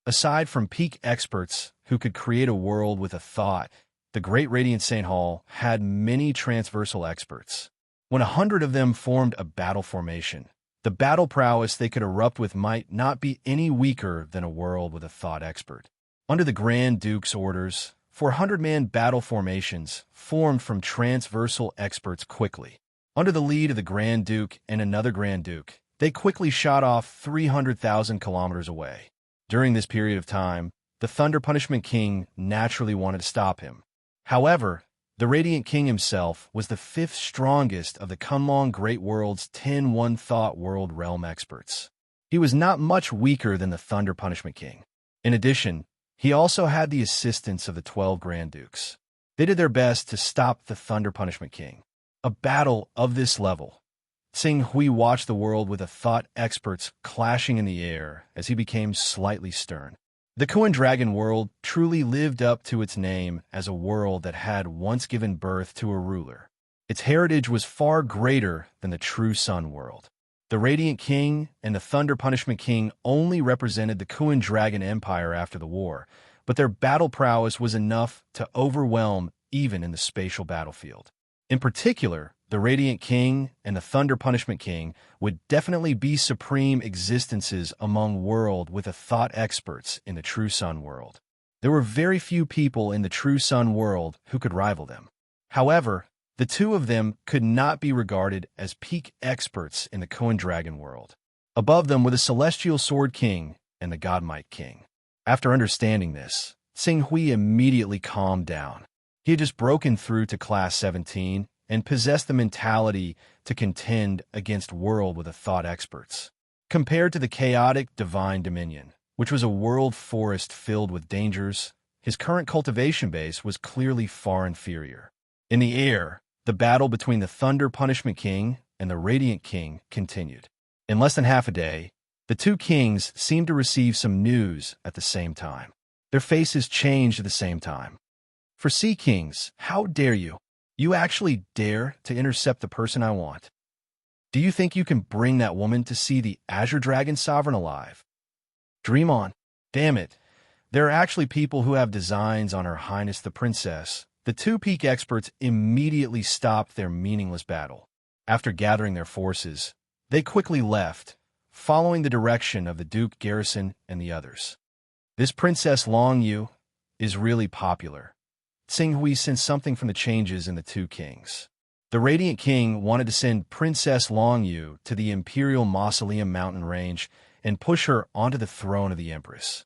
Aside from peak experts who could create a world with a thought, the Great Radiant St. Hall had many transversal experts. When 100 of them formed a battle formation, the battle prowess they could erupt with might not be any weaker than a world with a thought expert. Under the Grand Duke's orders, 400-man battle formations formed from transversal experts quickly. Under the lead of the Grand Duke and another Grand Duke, they quickly shot off 300,000 kilometers away. During this period of time, the Thunder Punishment King naturally wanted to stop him. However, the Radiant King himself was the 5th strongest of the Kunlong Great World's 10 one-thought world realm experts. He was not much weaker than the Thunder Punishment King. In addition, he also had the assistance of the 12 Grand Dukes. They did their best to stop the Thunder Punishment King. A battle of this level. Xing Hui watched the world with the thought experts clashing in the air as he became slightly stern. The Koan Dragon world truly lived up to its name as a world that had once given birth to a ruler. Its heritage was far greater than the true Sun world. The Radiant King and the Thunder Punishment King only represented the Koan Dragon Empire after the war, but their battle prowess was enough to overwhelm even in the spatial battlefield. In particular, the Radiant King and the Thunder Punishment King would definitely be supreme existences among world with a thought experts in the True Sun world. There were very few people in the True Sun world who could rival them. However, the 2 of them could not be regarded as peak experts in the Koan Dragon world. Above them were the Celestial Sword King and the God Might King. After understanding this, Xing Hui immediately calmed down. He had just broken through to Class 17 and possessed the mentality to contend against world with a thought experts. Compared to the chaotic divine dominion, which was a world forest filled with dangers, his current cultivation base was clearly far inferior. In the air, the battle between the Thunder Punishment King and the Radiant King continued. In less than half a day, the two kings seemed to receive some news at the same time. Their faces changed at the same time. For Sea Kings, how dare you? You actually dare to intercept the person I want? Do you think you can bring that woman to see the Azure Dragon Sovereign alive? Dream on. Damn it. There are actually people who have designs on Her Highness the Princess. The two peak experts immediately stopped their meaningless battle. After gathering their forces, they quickly left, following the direction of the Duke Garrison and the others. This Princess Long Yu is really popular. Tsing Hui sensed something from the changes in the two kings. The Radiant King wanted to send Princess Long Yu to the Imperial Mausoleum mountain range and push her onto the throne of the Empress.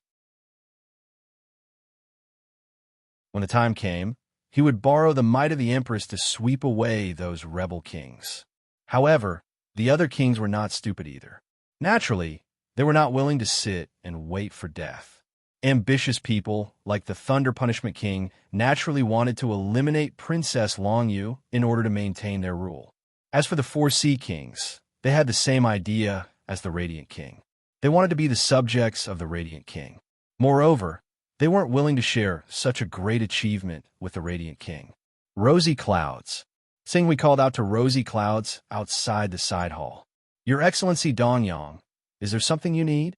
When the time came, he would borrow the might of the Empress to sweep away those rebel kings. However, the other kings were not stupid either. Naturally, they were not willing to sit and wait for death. Ambitious people, like the Thunder Punishment King, naturally wanted to eliminate Princess Long Yu in order to maintain their rule. As for the four Sea Kings, they had the same idea as the Radiant King. They wanted to be the subjects of the Radiant King. Moreover, they weren't willing to share such a great achievement with the Radiant King. Rosy Clouds. Tsing Hui called out to Rosy Clouds outside the side hall. Your Excellency Dong Yang, is there something you need?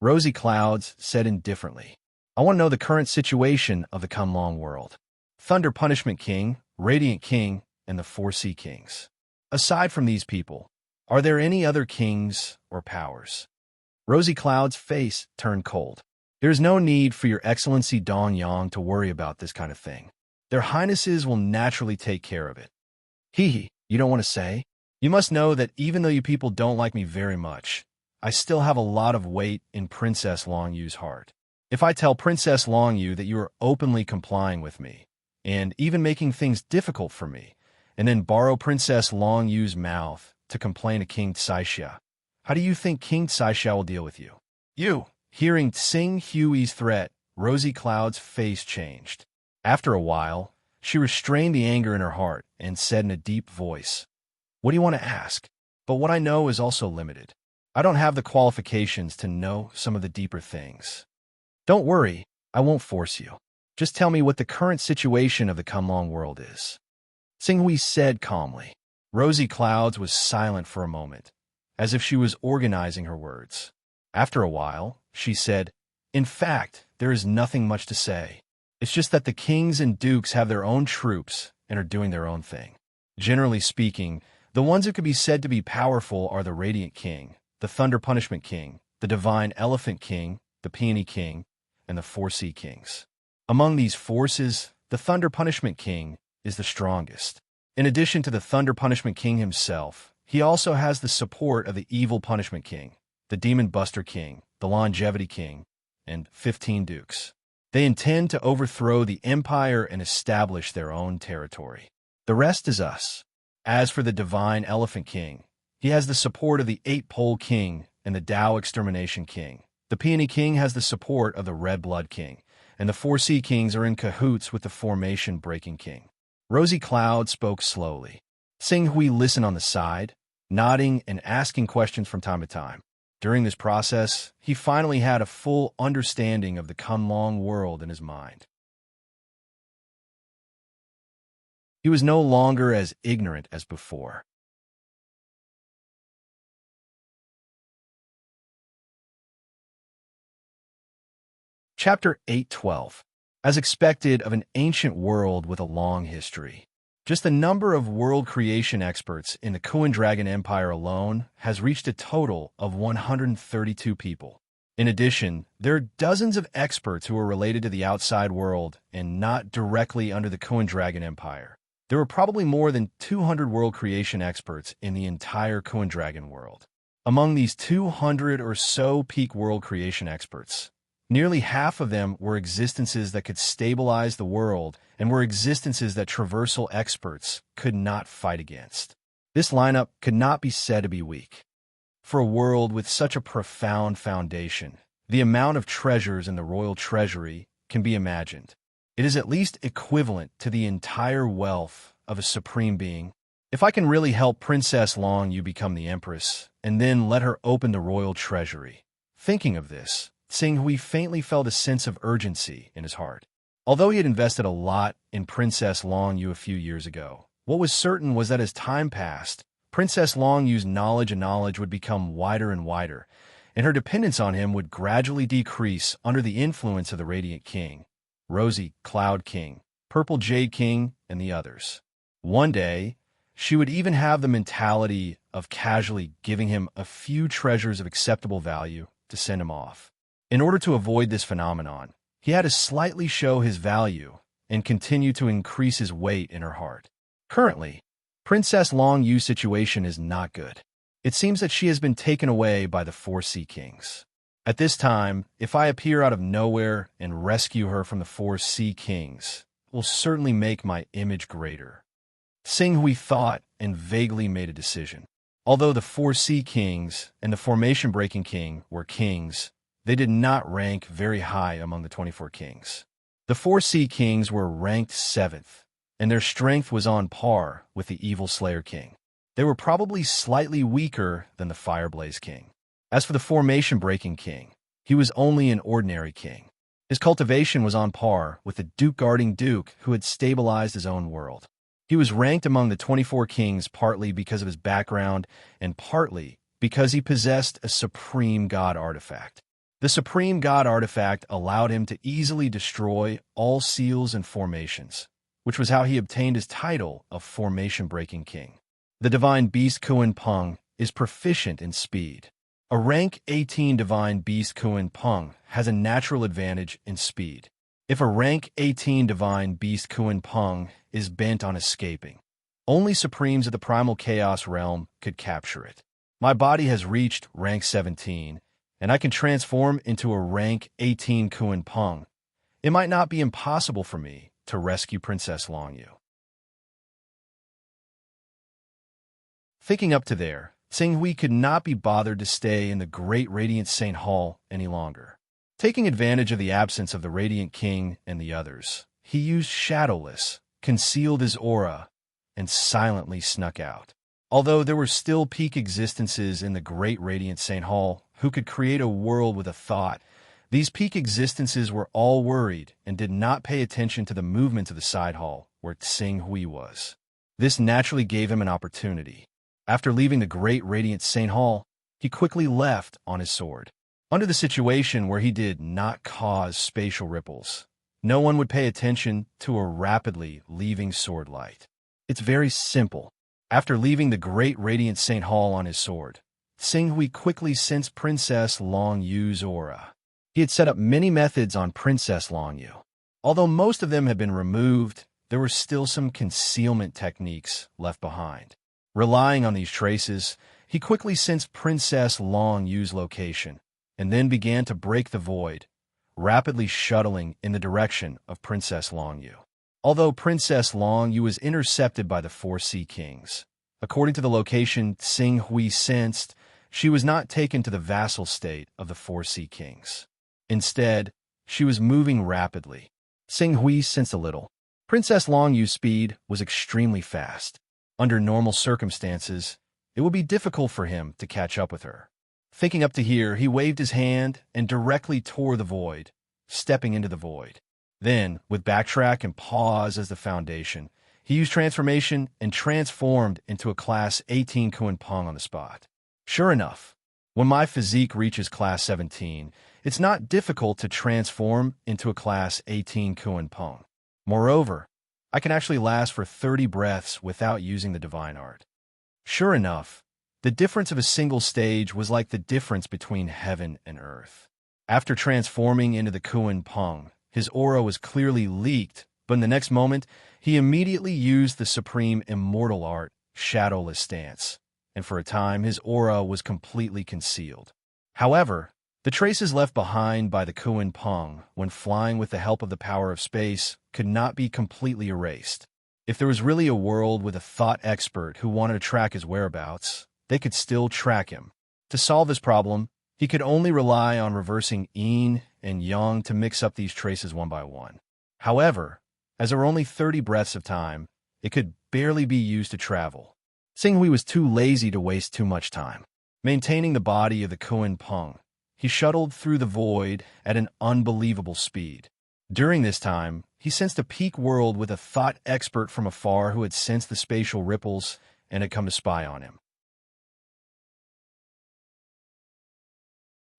Rosy Clouds said indifferently. I want to know the current situation of the Kunlong world. Thunder Punishment King, Radiant King, and the four Sea Kings. Aside from these people, are there any other kings or powers? Rosy Cloud's face turned cold. There is no need for Your Excellency Dong Yang to worry about this kind of thing. Their Highnesses will naturally take care of it. Hee, you don't want to say? You must know that even though you people don't like me very much, I still have a lot of weight in Princess Long Yu's heart. If I tell Princess Long Yu that you are openly complying with me, and even making things difficult for me, and then borrow Princess Long Yu's mouth to complain to King Tsaixia, how do you think King Tsaixia will deal with you? You! Hearing Tsing Hui's threat, Rosy Cloud's face changed. After a while, she restrained the anger in her heart and said in a deep voice, What do you want to ask? But what I know is also limited. I don't have the qualifications to know some of the deeper things. Don't worry, I won't force you. Just tell me what the current situation of the Kunlong world is. Tsing Hui said calmly. Rosy Clouds was silent for a moment, as if she was organizing her words. After a while, she said, In fact, there is nothing much to say. It's just that the kings and dukes have their own troops and are doing their own thing. Generally speaking, the ones that could be said to be powerful are the Radiant King, the Thunder Punishment King, the Divine Elephant King, the Peony King, and the four Sea Kings. Among these forces, the Thunder Punishment King is the strongest. In addition to the Thunder Punishment King himself, he also has the support of the Evil Punishment King, the Demon Buster King, the Longevity King, and 15 dukes. They intend to overthrow the empire and establish their own territory. The rest is us. As for the Divine Elephant King, he has the support of the Eight-Pole King and the Tao Extermination King. The Peony King has the support of the Red Blood King, and the four Sea Kings are in cahoots with the Formation Breaking King. Rosy Cloud spoke slowly. Tsing Hui listened on the side, nodding and asking questions from time to time. During this process, he finally had a full understanding of the Kunlong world in his mind. He was no longer as ignorant as before. Chapter 8:12. As expected of an ancient world with a long history. Just the number of world creation experts in the Kuan Dragon Empire alone has reached a total of 132 people. In addition, there are dozens of experts who are related to the outside world and not directly under the Kuan Dragon Empire. There were probably more than 200 world creation experts in the entire Kuan Dragon world. Among these 200 or so peak world creation experts, nearly half of them were existences that could stabilize the world and were existences that traversal experts could not fight against. This lineup could not be said to be weak. For a world with such a profound foundation, the amount of treasures in the royal treasury can be imagined. It is at least equivalent to the entire wealth of a supreme being. If I can really help Princess Long Yu become the empress, and then let her open the royal treasury. Thinking of this, Tsing Hui faintly felt a sense of urgency in his heart. Although he had invested a lot in Princess Long Yu a few years ago, what was certain was that as time passed, Princess Long Yu's knowledge would become wider and wider, and her dependence on him would gradually decrease under the influence of the Radiant King, Rosy Cloud King, Purple Jade King, and the others. One day, she would even have the mentality of casually giving him a few treasures of acceptable value to send him off. In order to avoid this phenomenon, he had to slightly show his value and continue to increase his weight in her heart. Currently, Princess Long Yu's situation is not good. It seems that she has been taken away by the 4 Sea Kings. At this time, if I appear out of nowhere and rescue her from the 4 Sea Kings, it will certainly make my image greater. Tsing Hui thought and vaguely made a decision. Although the 4 Sea Kings and the Formation-Breaking King were kings, they did not rank very high among the 24 kings. The 4 Sea Kings were ranked 7th, and their strength was on par with the Evil Slayer King. They were probably slightly weaker than the Fireblaze King. As for the Formation-Breaking King, he was only an ordinary king. His cultivation was on par with the Duke-Guarding Duke who had stabilized his own world. He was ranked among the 24 kings partly because of his background and partly because he possessed a Supreme God artifact. The Supreme God artifact allowed him to easily destroy all seals and formations, which was how he obtained his title of Formation-Breaking King. The Divine Beast Kuan Peng is proficient in speed. A rank 18 Divine Beast Kuan Peng has a natural advantage in speed. If a rank 18 Divine Beast Kuan Peng is bent on escaping, only Supremes of the Primal Chaos realm could capture it. My body has reached rank 17, and I can transform into a rank 18 Kuan Peng. It might not be impossible for me to rescue Princess Long Yu. Thinking up to there, Tsing Hui could not be bothered to stay in the Great Radiant Saint Hall any longer. Taking advantage of the absence of the Radiant King and the others, he used Shadowless, concealed his aura, and silently snuck out. Although there were still peak existences in the Great Radiant Saint Hall who could create a world with a thought, these peak existences were all worried and did not pay attention to the movements of the side hall where Tsing Hui was. This naturally gave him an opportunity. After leaving the Great Radiant Saint Hall, he quickly left on his sword. Under the situation where he did not cause spatial ripples, no one would pay attention to a rapidly leaving sword light. It's very simple. After leaving the Great Radiant Saint Hall on his sword, Tsing Hui quickly sensed Princess Long Yu's aura. He had set up many methods on Princess Long Yu. Although most of them had been removed, there were still some concealment techniques left behind. Relying on these traces, he quickly sensed Princess Long Yu's location, and then began to break the void, rapidly shuttling in the direction of Princess Long Yu. Although Princess Long Yu was intercepted by the 4 Sea Kings, according to the location Tsing Hui sensed, she was not taken to the vassal state of the 4 Sea Kings. Instead, she was moving rapidly. Tsing Hui sensed a little. Princess Long Yu's speed was extremely fast. Under normal circumstances, it would be difficult for him to catch up with her. Thinking up to here, he waved his hand and directly tore the void, stepping into the void. Then, with backtrack and pause as the foundation, he used transformation and transformed into a Class 18 Kuan Peng on the spot. Sure enough, when my physique reaches Class 17, it's not difficult to transform into a Class 18 Kuan Peng. Moreover, I can actually last for 30 breaths without using the divine art. Sure enough, the difference of a single stage was like the difference between heaven and earth. After transforming into the Kuan Peng, his aura was clearly leaked, but in the next moment, he immediately used the supreme immortal art, Shadowless Stance, and for a time his aura was completely concealed. However, the traces left behind by the Kuan Peng when flying with the help of the power of space could not be completely erased. If there was really a world with a thought expert who wanted to track his whereabouts, they could still track him. To solve this problem, he could only rely on reversing yin and yang to mix up these traces one by one. However, as there were only 30 breaths of time, it could barely be used to travel. Xinghui was too lazy to waste too much time. Maintaining the body of the Kuan Peng, he shuttled through the void at an unbelievable speed. During this time, he sensed a peak world with a thought expert from afar who had sensed the spatial ripples and had come to spy on him.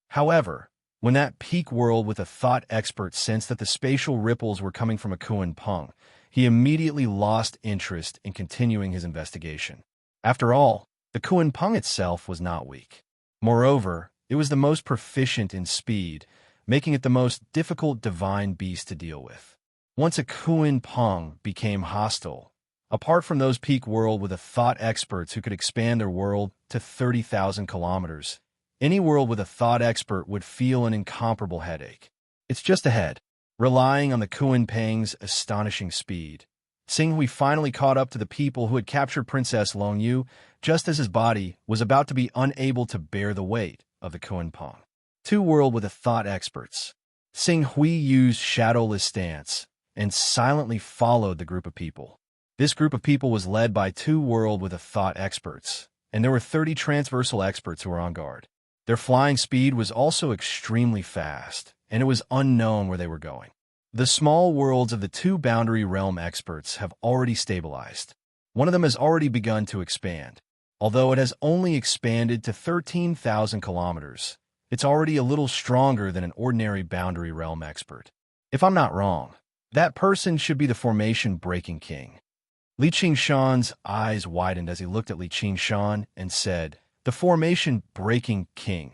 However, when that peak world with a thought expert sensed that the spatial ripples were coming from a Kuan Peng, he immediately lost interest in continuing his investigation. After all, the Kuan Peng itself was not weak. Moreover, it was the most proficient in speed, making it the most difficult divine beast to deal with. Once a Kuan Peng became hostile, apart from those peak world with a thought experts who could expand their world to 30,000 kilometers, any world with a thought expert would feel an incomparable headache. It's just ahead. Relying on the Kuan Peng's astonishing speed, Xinghui finally caught up to the people who had captured Princess Longyu just as his body was about to be unable to bear the weight of the Kuan Peng. Two world with a thought experts. Xinghui used shadowless stance and silently followed the group of people. This group of people was led by two world with a thought experts, and there were 30 transversal experts who were on guard. Their flying speed was also extremely fast, and it was unknown where they were going. The small worlds of the two boundary realm experts have already stabilized. One of them has already begun to expand. Although it has only expanded to 13,000 kilometers, it's already a little stronger than an ordinary boundary realm expert. If I'm not wrong, that person should be the formation-breaking king. Li Qingshan's eyes widened as he looked at Li Qingshan and said, "The formation-breaking king."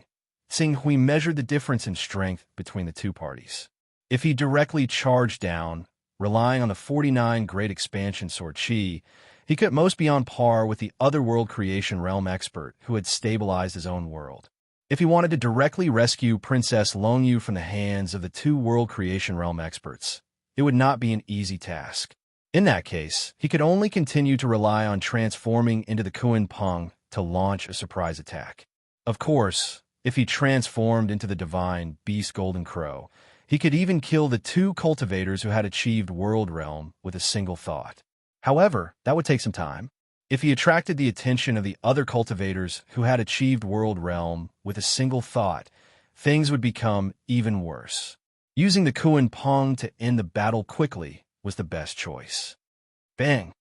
Xinghui measured the difference in strength between the two parties. If he directly charged down, relying on the 49 Great Expansion Sword Qi, he could at most be on par with the other world creation realm expert who had stabilized his own world. If he wanted to directly rescue Princess Longyu from the hands of the two world creation realm experts, it would not be an easy task. In that case, he could only continue to rely on transforming into the Kuan Peng to launch a surprise attack. Of course, if he transformed into the divine beast Golden Crow, he could even kill the two cultivators who had achieved World Realm with a single thought. However, that would take some time. If he attracted the attention of the other cultivators who had achieved World Realm with a single thought, things would become even worse. Using the Kuan Peng to end the battle quickly was the best choice. Bang!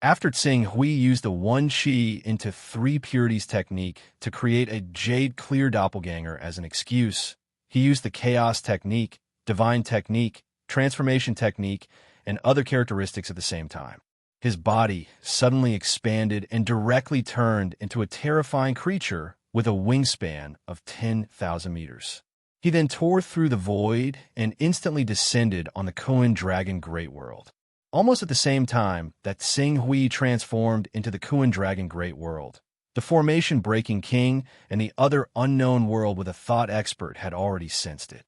After Xinghui used the 1 Qi into 3 purities technique to create a jade clear doppelganger as an excuse, he used the chaos technique, divine technique, transformation technique, and other characteristics at the same time. His body suddenly expanded and directly turned into a terrifying creature with a wingspan of 10,000 meters. He then tore through the void and instantly descended on the Kuan Dragon Great World. Almost at the same time that Xinghui transformed into the Kuan Dragon Great World, the formation-breaking king and the other unknown world with a thought expert had already sensed it.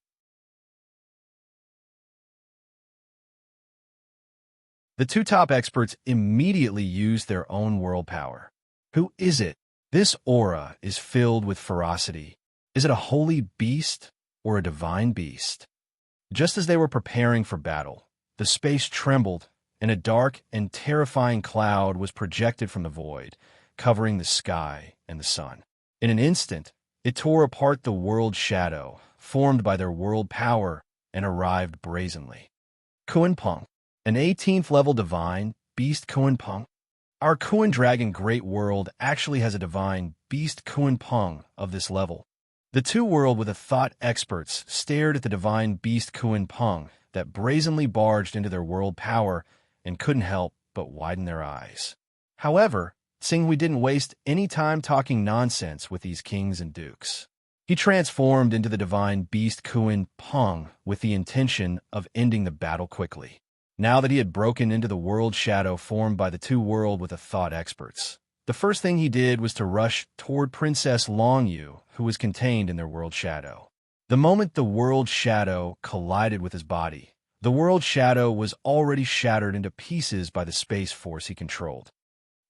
The two top experts immediately used their own world power. Who is it? This aura is filled with ferocity. Is it a holy beast or a divine beast? Just as they were preparing for battle, the space trembled, and a dark and terrifying cloud was projected from the void, covering the sky and the sun. In an instant, it tore apart the world shadow, formed by their world power, and arrived brazenly. Kuan Peng, an 18th level divine beast Kuan Peng. Our Kuan Dragon Great World actually has a divine beast Kuan Peng of this level. The two world with a thought experts stared at the divine beast Kuan Peng that brazenly barged into their world power and couldn't help but widen their eyes. However, Xinghui didn't waste any time talking nonsense with these kings and dukes. He transformed into the divine beast Kuan Peng with the intention of ending the battle quickly. Now that he had broken into the world shadow formed by the two world with a thought experts, the first thing he did was to rush toward Princess Longyu, who was contained in their world shadow. The moment the world shadow collided with his body, the world shadow was already shattered into pieces by the space force he controlled.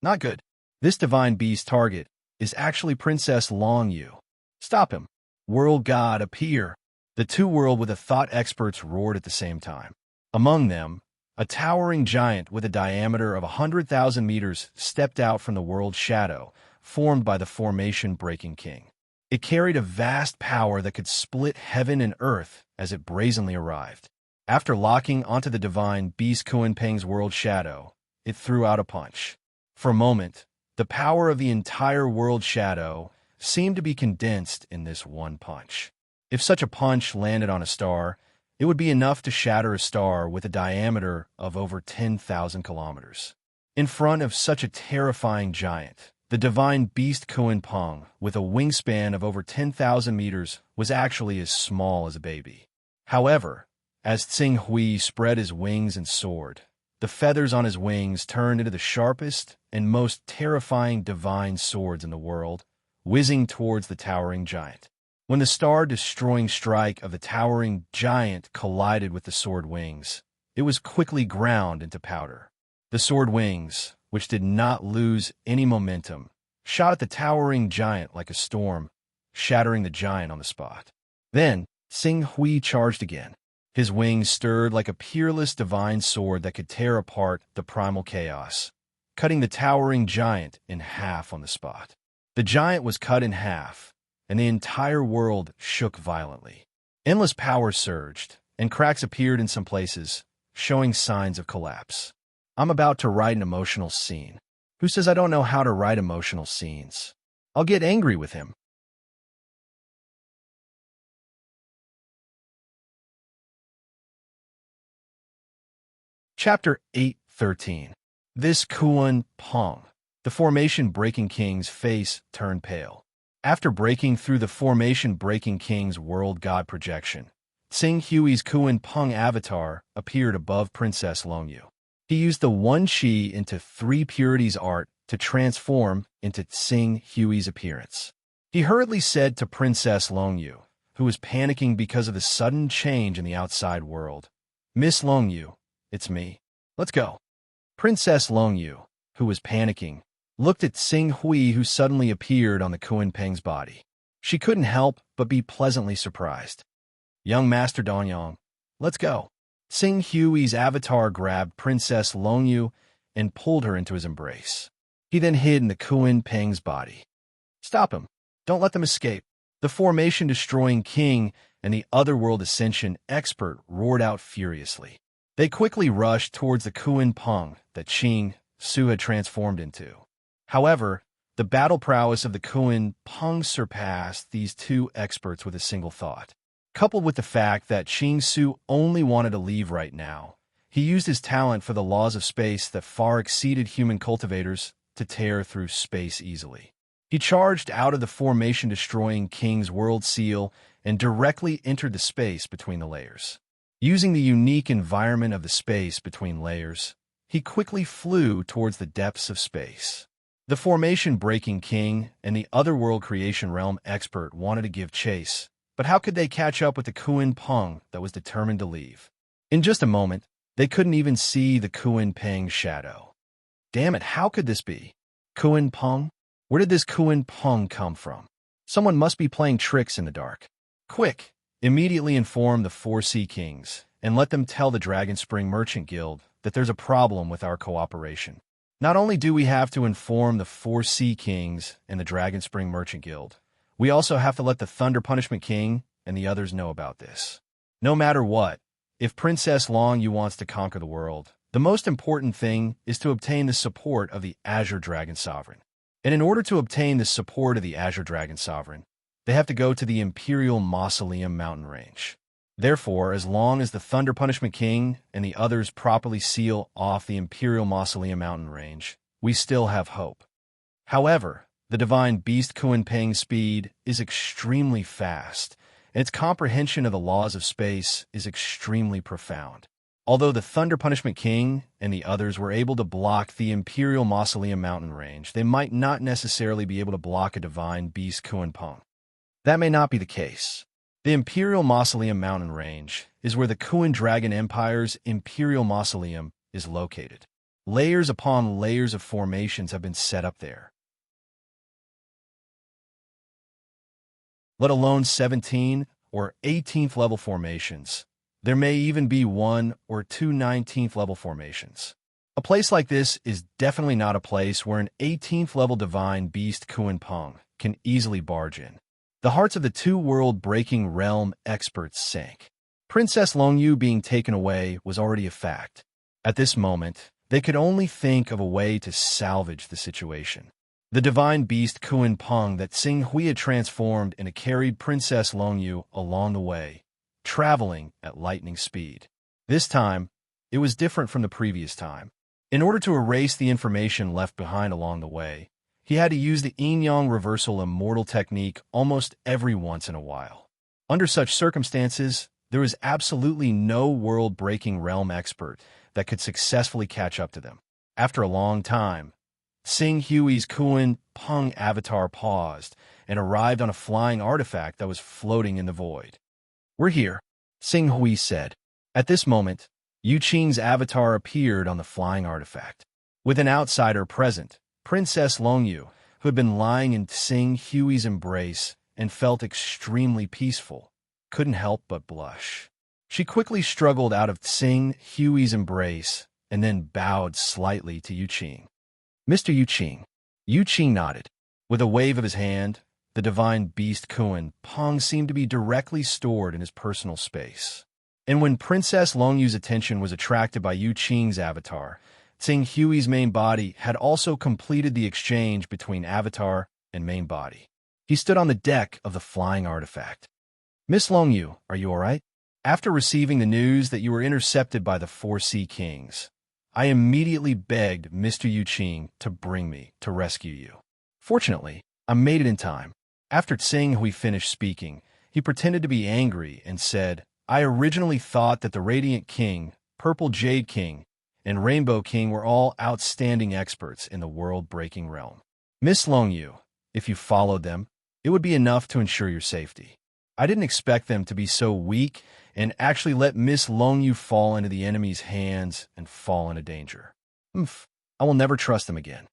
Not good. This divine beast target is actually Princess Longyu. Stop him! World God, appear! The two world with the thought experts roared at the same time. Among them, a towering giant with a diameter of 100,000 meters stepped out from the world's shadow, formed by the formation-breaking king. It carried a vast power that could split heaven and earth as it brazenly arrived. After locking onto the divine beast Kunpeng's world shadow, it threw out a punch. For a moment, the power of the entire world shadow seemed to be condensed in this one punch. If such a punch landed on a star, it would be enough to shatter a star with a diameter of over 10,000 kilometers. In front of such a terrifying giant, the divine beast Kunpeng, with a wingspan of over 10,000 meters, was actually as small as a baby. However, as Tsing Hui spread his wings and soared, the feathers on his wings turned into the sharpest and most terrifying divine swords in the world, whizzing towards the towering giant. When the star-destroying strike of the towering giant collided with the sword wings, it was quickly ground into powder. The sword wings, which did not lose any momentum, shot at the towering giant like a storm, shattering the giant on the spot. Then, Tsing Hui charged again. His wings stirred like a peerless divine sword that could tear apart the primal chaos, cutting the towering giant in half on the spot. The giant was cut in half, and the entire world shook violently. Endless power surged, and cracks appeared in some places, showing signs of collapse. I'm about to write an emotional scene. Who says I don't know how to write emotional scenes? I'll get angry with him. Chapter 8:13. This Kunpeng. The formation-breaking king's face turned pale. After breaking through the formation-breaking king's world god projection, Tsing Hui's Kunpeng avatar appeared above Princess Longyu. He used the one Qi into three purities art to transform into Tsing Hui's appearance. He hurriedly said to Princess Longyu, who was panicking because of the sudden change in the outside world, "Miss Longyu, it's me. Let's go." Princess Longyu, who was panicking, looked at Tsing Hui, who suddenly appeared on the Kunpeng's body. She couldn't help but be pleasantly surprised. "Young Master Donyang, let's go." Tsing Hui's avatar grabbed Princess Longyu and pulled her into his embrace. He then hid in the Kunpeng's body. "Stop him. Don't let them escape." The formation-destroying king and the otherworld ascension expert roared out furiously. They quickly rushed towards the Kunpeng that Qing Su had transformed into. However, the battle prowess of the Kunpeng surpassed these two experts with a single thought. Coupled with the fact that Qing Su only wanted to leave right now, he used his talent for the laws of space that far exceeded human cultivators to tear through space easily. He charged out of the formation-destroying king's world seal and directly entered the space between the layers. Using the unique environment of the space between layers, he quickly flew towards the depths of space. The formation-breaking king and the otherworld creation realm expert wanted to give chase, but how could they catch up with the Kunpeng that was determined to leave? In just a moment, they couldn't even see the Kunpeng's shadow. Damn it, how could this be? Kunpeng? Where did this Kunpeng come from? Someone must be playing tricks in the dark. Quick! Immediately inform the 4 Sea Kings, and let them tell the Dragon Spring Merchant Guild that there's a problem with our cooperation. Not only do we have to inform the 4 Sea Kings and the Dragon Spring Merchant Guild, we also have to let the Thunder Punishment King and the others know about this. No matter what, if Princess Longyu wants to conquer the world, the most important thing is to obtain the support of the Azure Dragon Sovereign. And in order to obtain the support of the Azure Dragon Sovereign, they have to go to the Imperial Mausoleum mountain range. Therefore, as long as the Thunder Punishment King and the others properly seal off the Imperial Mausoleum mountain range, we still have hope. However, the divine beast Kunpeng's speed is extremely fast, and its comprehension of the laws of space is extremely profound. Although the Thunder Punishment King and the others were able to block the Imperial Mausoleum mountain range, they might not necessarily be able to block a divine beast Kunpeng. That may not be the case. The Imperial Mausoleum mountain range is where the Kun Dragon Empire's Imperial Mausoleum is located. Layers upon layers of formations have been set up there. let alone 17 or 18th level formations. There may even be 1 or 2 19th level formations. A place like this is definitely not a place where an 18th level divine beast Kuan Peng can easily barge in. The hearts of the two world-breaking realm experts sank. Princess Longyu being taken away was already a fact. At this moment, they could only think of a way to salvage the situation. The divine beast Kuan Peng that Xing Hui had transformed and carried Princess Longyu along the way, traveling at lightning speed. This time, it was different from the previous time. In order to erase the information left behind along the way, he had to use the yin-yang reversal immortal technique almost every once in a while. Under such circumstances, there was absolutely no world-breaking realm expert that could successfully catch up to them. After a long time, Xing Hui's Kuan Peng avatar paused and arrived on a flying artifact that was floating in the void. "We're here," Xing Hui said. At this moment, Yu Qing's avatar appeared on the flying artifact. With an outsider present, Princess Longyu, who had been lying in Xing Hui's embrace and felt extremely peaceful, couldn't help but blush. She quickly struggled out of Xing Hui's embrace and then bowed slightly to Yu Qing. "Mr. Yu Qing." Yu Qing nodded. With a wave of his hand, the divine beast Kuan Peng seemed to be directly stored in his personal space. And when Princess Longyu's attention was attracted by Yu Qing's avatar, Xing Hui's main body had also completed the exchange between avatar and main body. He stood on the deck of the flying artifact. "Miss Longyu, are you all right?" "After receiving the news that you were intercepted by the 4 Sea Kings, I immediately begged Mr. Yu Qing to bring me to rescue you. Fortunately, I made it in time." After Xing Hui finished speaking, he pretended to be angry and said, "I originally thought that the Radiant King, Purple Jade King, and Rainbow King were all outstanding experts in the world-breaking realm. Miss Longyu, if you followed them, it would be enough to ensure your safety. I didn't expect them to be so weak and actually let Miss Longyu fall into the enemy's hands and fall into danger. I will never trust them again."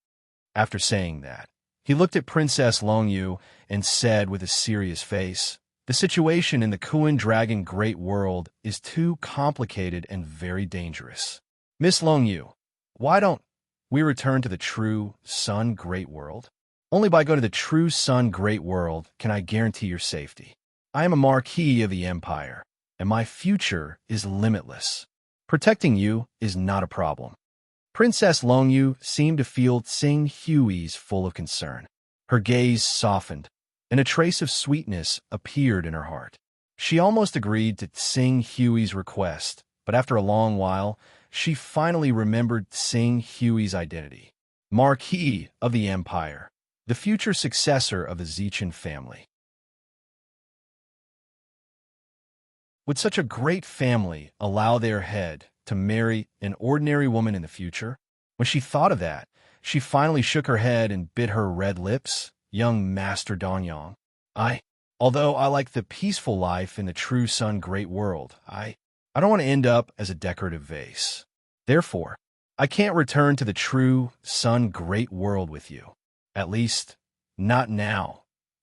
After saying that, he looked at Princess Longyu and said with a serious face, "The situation in the Kuan Dragon Great World is too complicated and very dangerous. Miss Longyu, why don't we return to the True Sun Great World? Only by going to the True Sun Great World can I guarantee your safety. I am a marquis of the Empire, and my future is limitless. Protecting you is not a problem." Princess Longyu seemed to feel Xing Hui's full of concern. Her gaze softened, and a trace of sweetness appeared in her heart. She almost agreed to Xing Hui's request, but after a long while, she finally remembered Xing Hui's identity. Marquis of the Empire, the future successor of the Zichen family. Would such a great family allow their head to marry an ordinary woman in the future? When she thought of that, she finally shook her head and bit her red lips. "Young Master Danyang, although I like the peaceful life in the True Sun Great World, I don't want to end up as a decorative vase. Therefore, I can't return to the True Sun Great World with you. At least, not now."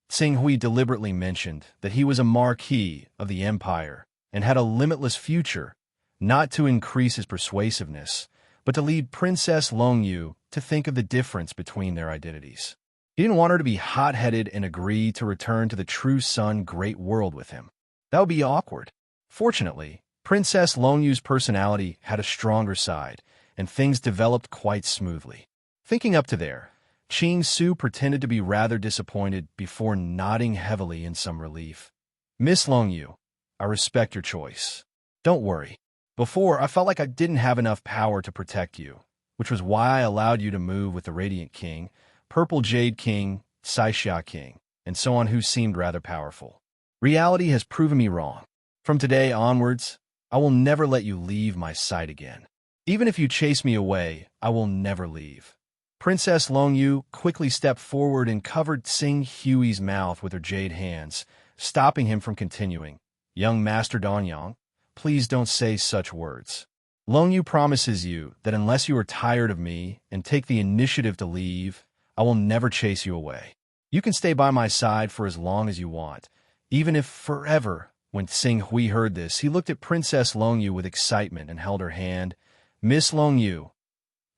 Xing Hui deliberately mentioned that he was a marquis of the Empire and had a limitless future, not to increase his persuasiveness, but to lead Princess Longyu to think of the difference between their identities. He didn't want her to be hot-headed and agree to return to the True Sun Great World with him. That would be awkward. Fortunately, Princess Longyu's personality had a stronger side, and things developed quite smoothly. Thinking up to there, Qing Su pretended to be rather disappointed before nodding heavily in some relief. "Miss Longyu, I respect your choice. Don't worry. Before, I felt like I didn't have enough power to protect you, which was why I allowed you to move with the Radiant King, Purple Jade King, Saixia King, and so on, who seemed rather powerful. Reality has proven me wrong. From today onwards, I will never let you leave my sight again. Even if you chase me away, I will never leave." Princess Longyu quickly stepped forward and covered Xing Hui's mouth with her jade hands, stopping him from continuing. "Young Master Danyang, please don't say such words. Longyu promises you that unless you are tired of me and take the initiative to leave, I will never chase you away. You can stay by my side for as long as you want, even if forever. When Sing Hui heard this, he looked at Princess Longyu with excitement and held her hand. Miss Longyu,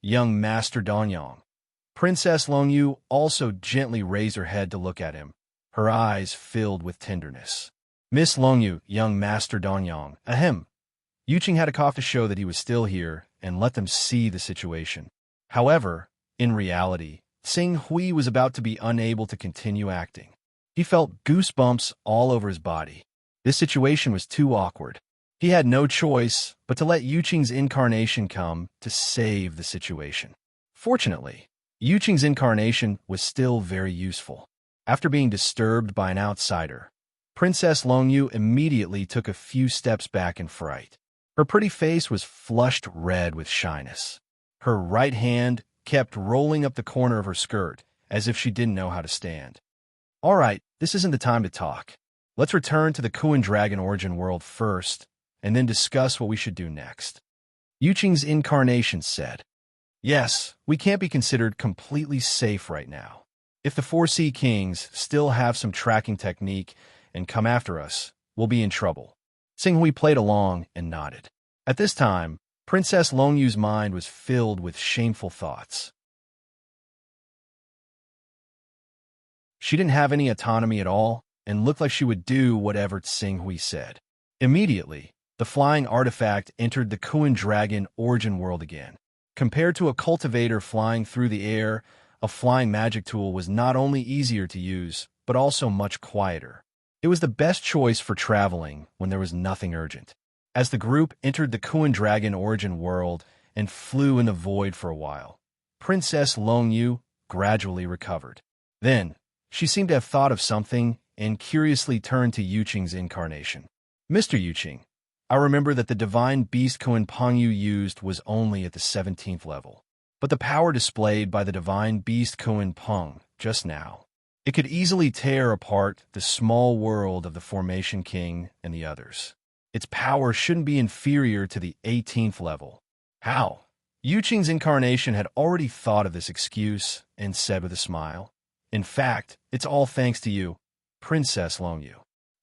young Master Danyang. Princess Longyu also gently raised her head to look at him, her eyes filled with tenderness. Miss Longyu, young Master Danyang. Ahem. Yuqing had a cough to show that he was still here and let them see the situation. However, in reality, Sing Hui was about to be unable to continue acting. He felt goosebumps all over his body. This situation was too awkward. He had no choice but to let Yuqing's incarnation come to save the situation. Fortunately, Yuqing's incarnation was still very useful. After being disturbed by an outsider, Princess Longyu immediately took a few steps back in fright. Her pretty face was flushed red with shyness. Her right hand kept rolling up the corner of her skirt, as if she didn't know how to stand. All right, this isn't the time to talk. Let's return to the Kuan Dragon origin world first, and then discuss what we should do next. Yuqing's incarnation said, Yes, we can't be considered completely safe right now. If the 4 Sea Kings still have some tracking technique and come after us, we'll be in trouble. Sing Hui played along and nodded. At this time, Princess Longyu's mind was filled with shameful thoughts. She didn't have any autonomy at all and looked like she would do whatever Sing Hui said. Immediately, the flying artifact entered the Kuan Dragon origin world again. Compared to a cultivator flying through the air, a flying magic tool was not only easier to use, but also much quieter. It was the best choice for traveling when there was nothing urgent. As the group entered the Kuan Dragon origin world and flew in the void for a while, Princess Longyu gradually recovered. Then, she seemed to have thought of something and curiously turned to Yuqing's incarnation. Mr. Yuqing, I remember that the divine beast Kuan Pengyu used was only at the 17th level, but the power displayed by the divine beast Kuan Peng just now, it could easily tear apart the small world of the Formation King and the others. Its power shouldn't be inferior to the 18th level. How? Yuqing's incarnation had already thought of this excuse and said with a smile, In fact, it's all thanks to you, Princess Longyu.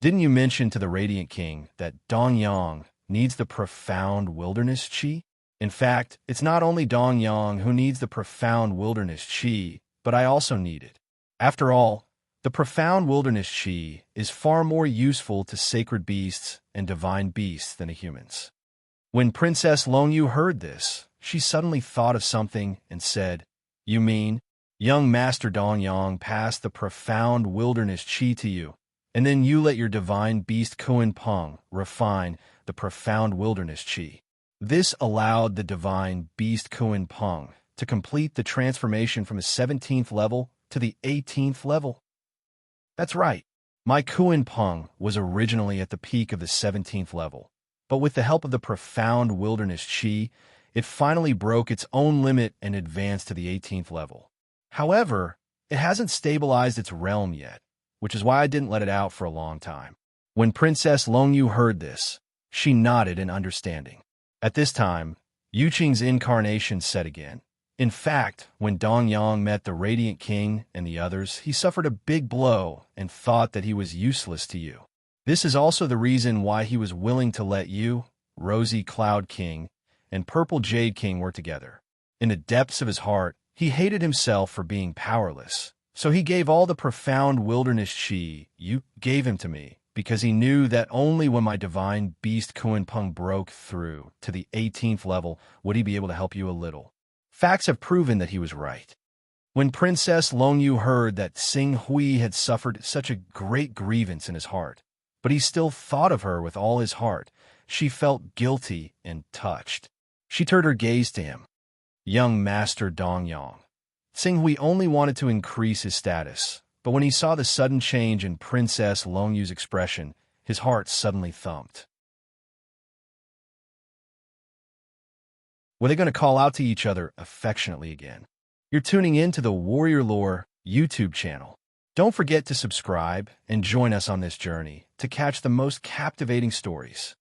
Didn't you mention to the Radiant King that Dongyang needs the profound wilderness chi? In fact, it's not only Dongyang who needs the profound wilderness chi, but I also need it. After all, the profound wilderness chi is far more useful to sacred beasts and divine beasts than to humans. When Princess Longyu heard this, she suddenly thought of something and said, You mean, young Master Dongyang passed the profound wilderness chi to you, and then you let your divine beast Kuan Peng refine the profound wilderness chi. This allowed the divine beast Kuan Peng to complete the transformation from the 17th level to the 18th level. That's right. My Kuan Peng was originally at the peak of the 17th level, but with the help of the profound wilderness chi, it finally broke its own limit and advanced to the 18th level. However, it hasn't stabilized its realm yet, which is why I didn't let it out for a long time. When Princess Longyu heard this, she nodded in understanding. At this time, Yuqing's incarnation said again. In fact, when Dongyang met the Radiant King and the others, he suffered a big blow and thought that he was useless to you. This is also the reason why he was willing to let you, Rosy Cloud King, and Purple Jade King work together. In the depths of his heart, he hated himself for being powerless. So he gave all the profound wilderness chi you gave him to me, because he knew that only when my divine beast Kuan Peng broke through to the 18th level would he be able to help you a little. Facts have proven that he was right. When Princess Longyu heard that Sing Hui had suffered such a great grievance in his heart, but he still thought of her with all his heart, she felt guilty and touched. She turned her gaze to him. Young Master Dongyang. Sing Hui only wanted to increase his status, but when he saw the sudden change in Princess Longyu's expression, his heart suddenly thumped. Were they going to call out to each other affectionately again? You're tuning in to the Warrior Lore YouTube channel. Don't forget to subscribe and join us on this journey to catch the most captivating stories.